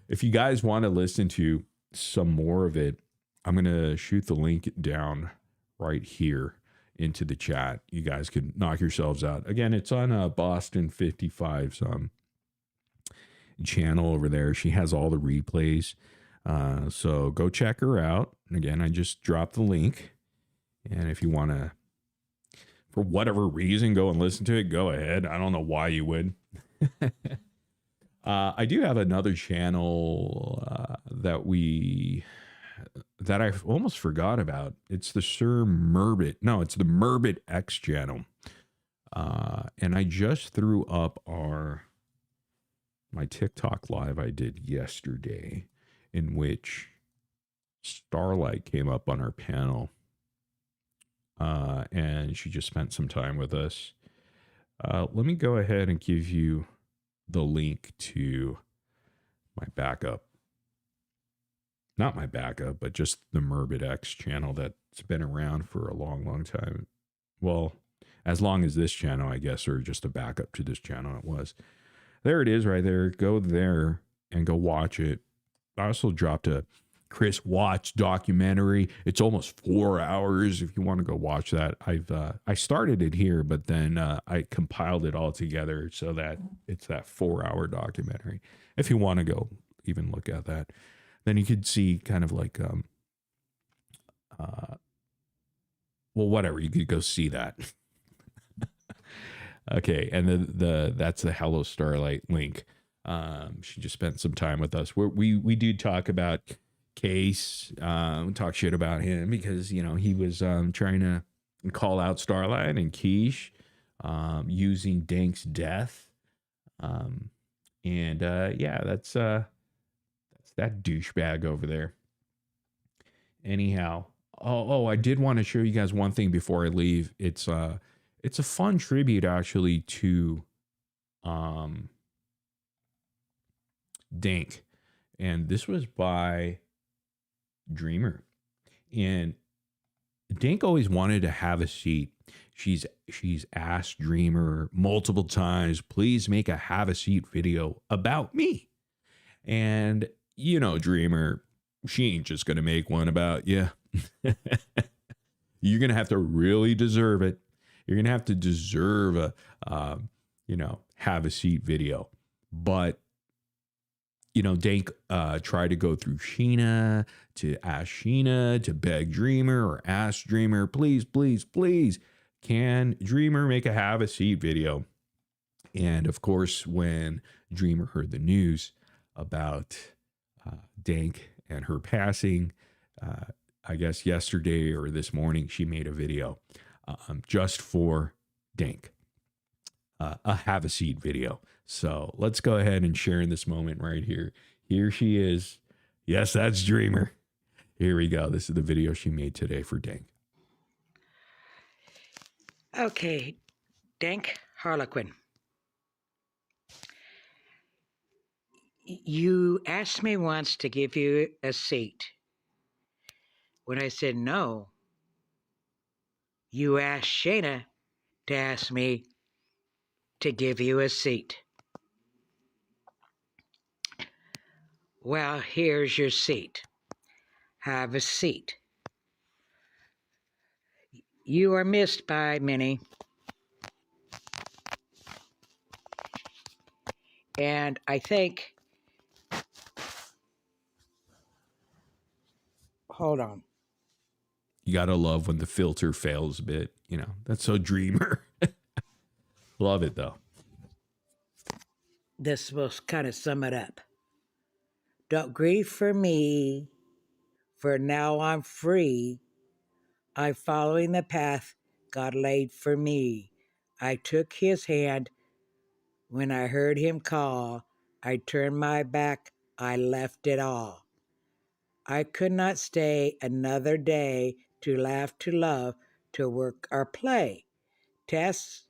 If you guys want to listen to some more of it, I'm going to shoot the link down right here into the chat. You guys can knock yourselves out. Again, it's on Boston 55's channel over there. She has all the replays. So go check her out. Again, I just dropped the link. And if you want to, for whatever reason, go and listen to it, go ahead. I don't know why you would. I do have another channel that I almost forgot about. It's the Sir Murbit. No, it's the Murbit X channel. And I just threw up my TikTok live I did yesterday, in which Starlight came up on our panel. and she just spent some time with us. Let me go ahead and give you the link to my backup. Not my backup, but just the Morbid X channel that's been around for a long, long time. Well, as long as this channel, I guess, or just a backup to this channel it was. There it is right there. Go there and go watch it. I also dropped a Chris Watts documentary. It's almost 4 hours if you want to go watch that. I started it here, but then I compiled it all together so that it's that 4-hour documentary. If you want to go even look at that, then you could see kind of like well, whatever, you could go see that. Okay, and that's the Hello Starlight link. She just spent some time with us. We do talk about Case, talk shit about him because he was trying to call out Starlight and Quiche, using Dank's death, and yeah, that's that douchebag over there. Anyhow, I did want to show you guys one thing before I leave. It's a fun tribute actually to Dank, and this was by Dreamer. And Dank always wanted to have a seat. She's asked Dreamer multiple times, please make a have a seat video about me. And Dreamer, she ain't just gonna make one about you. You're gonna have to really deserve it. You're gonna have to deserve a have a seat video. But Dank tried to go through Sheena to ask Sheena to beg Dreamer or ask Dreamer, please, please, please, can Dreamer make a have a seat video? And of course, when Dreamer heard the news about Dank and her passing, I guess yesterday or this morning, she made a video just for Dank, a have a seat video. So let's go ahead and share in this moment right here. Here she is. Yes, that's Dreamer. Here we go. This is the video she made today for Dank. Okay, Dank Harlequin. You asked me once to give you a seat. When I said no, you asked Shayna to ask me to give you a seat. Well, here's your seat. Have a seat. You are missed by many. And I think, hold on. You gotta love when the filter fails a bit. That's so Dreamer. Love it though. This will kind of sum it up. Don't grieve for me, for now I'm free. I'm following the path God laid for me. I took his hand when I heard him call. I turned my back, I left it all. I could not stay another day to laugh, to love, to work or play. Tasks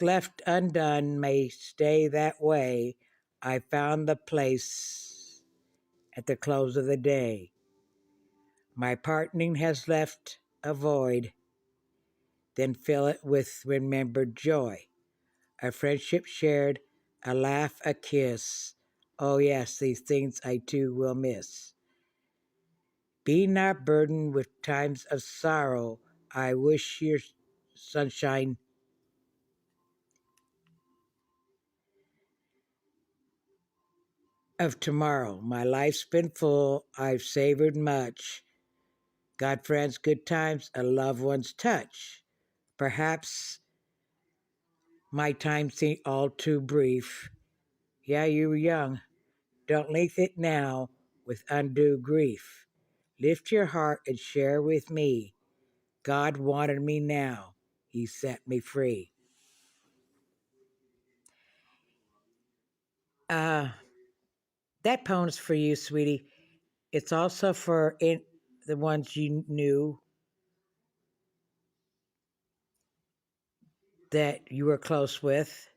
left undone may stay that way. I found the place at the close of the day. My parting has left a void, then fill it with remembered joy. A friendship shared, a laugh, a kiss. Oh yes, these things I too will miss. Be not burdened with times of sorrow. I wish your sunshine of tomorrow. My life's been full, I've savored much. God, friends, good times, a loved one's touch. Perhaps my time seemed all too brief. Yeah, you were young. Don't lengthen it now with undue grief. Lift your heart and share with me. God wanted me now. He set me free. That poem's for you, sweetie. It's also for the ones you knew that you were close with,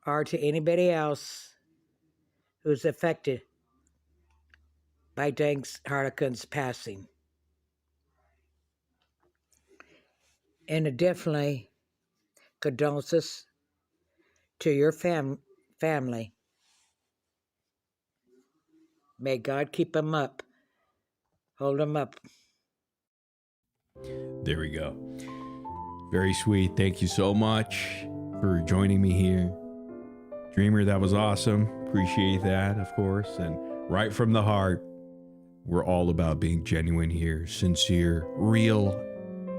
or to anybody else who's affected by Danks Harlequin's passing. And definitely condolences to your family. May God keep them up. Hold them up. There we go. Very sweet. Thank you so much for joining me here. Dreamer, that was awesome. Appreciate that, of course. And right from the heart, we're all about being genuine here, sincere, real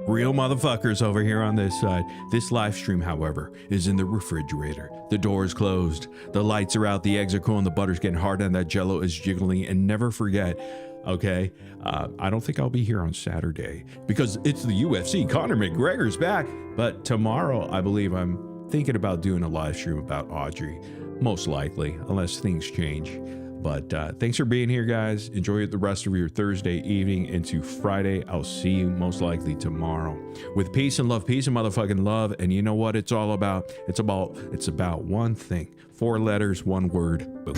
motherfuckers over here on this side. This live stream, however, is in the refrigerator. The door is closed. The lights are out. The eggs are cool and the butter's getting hard and that jello is jiggling. And never forget, okay, I don't think I'll be here on Saturday because it's the UFC. Conor McGregor's back. But tomorrow, I believe I'm thinking about doing a live stream about Audrey. Most likely, unless things change. But thanks for being here, guys. Enjoy the rest of your Thursday evening into Friday. I'll see you most likely tomorrow with peace and motherfucking love. And you know what it's all about? It's about one thing. 4 letters, 1 word. Boom.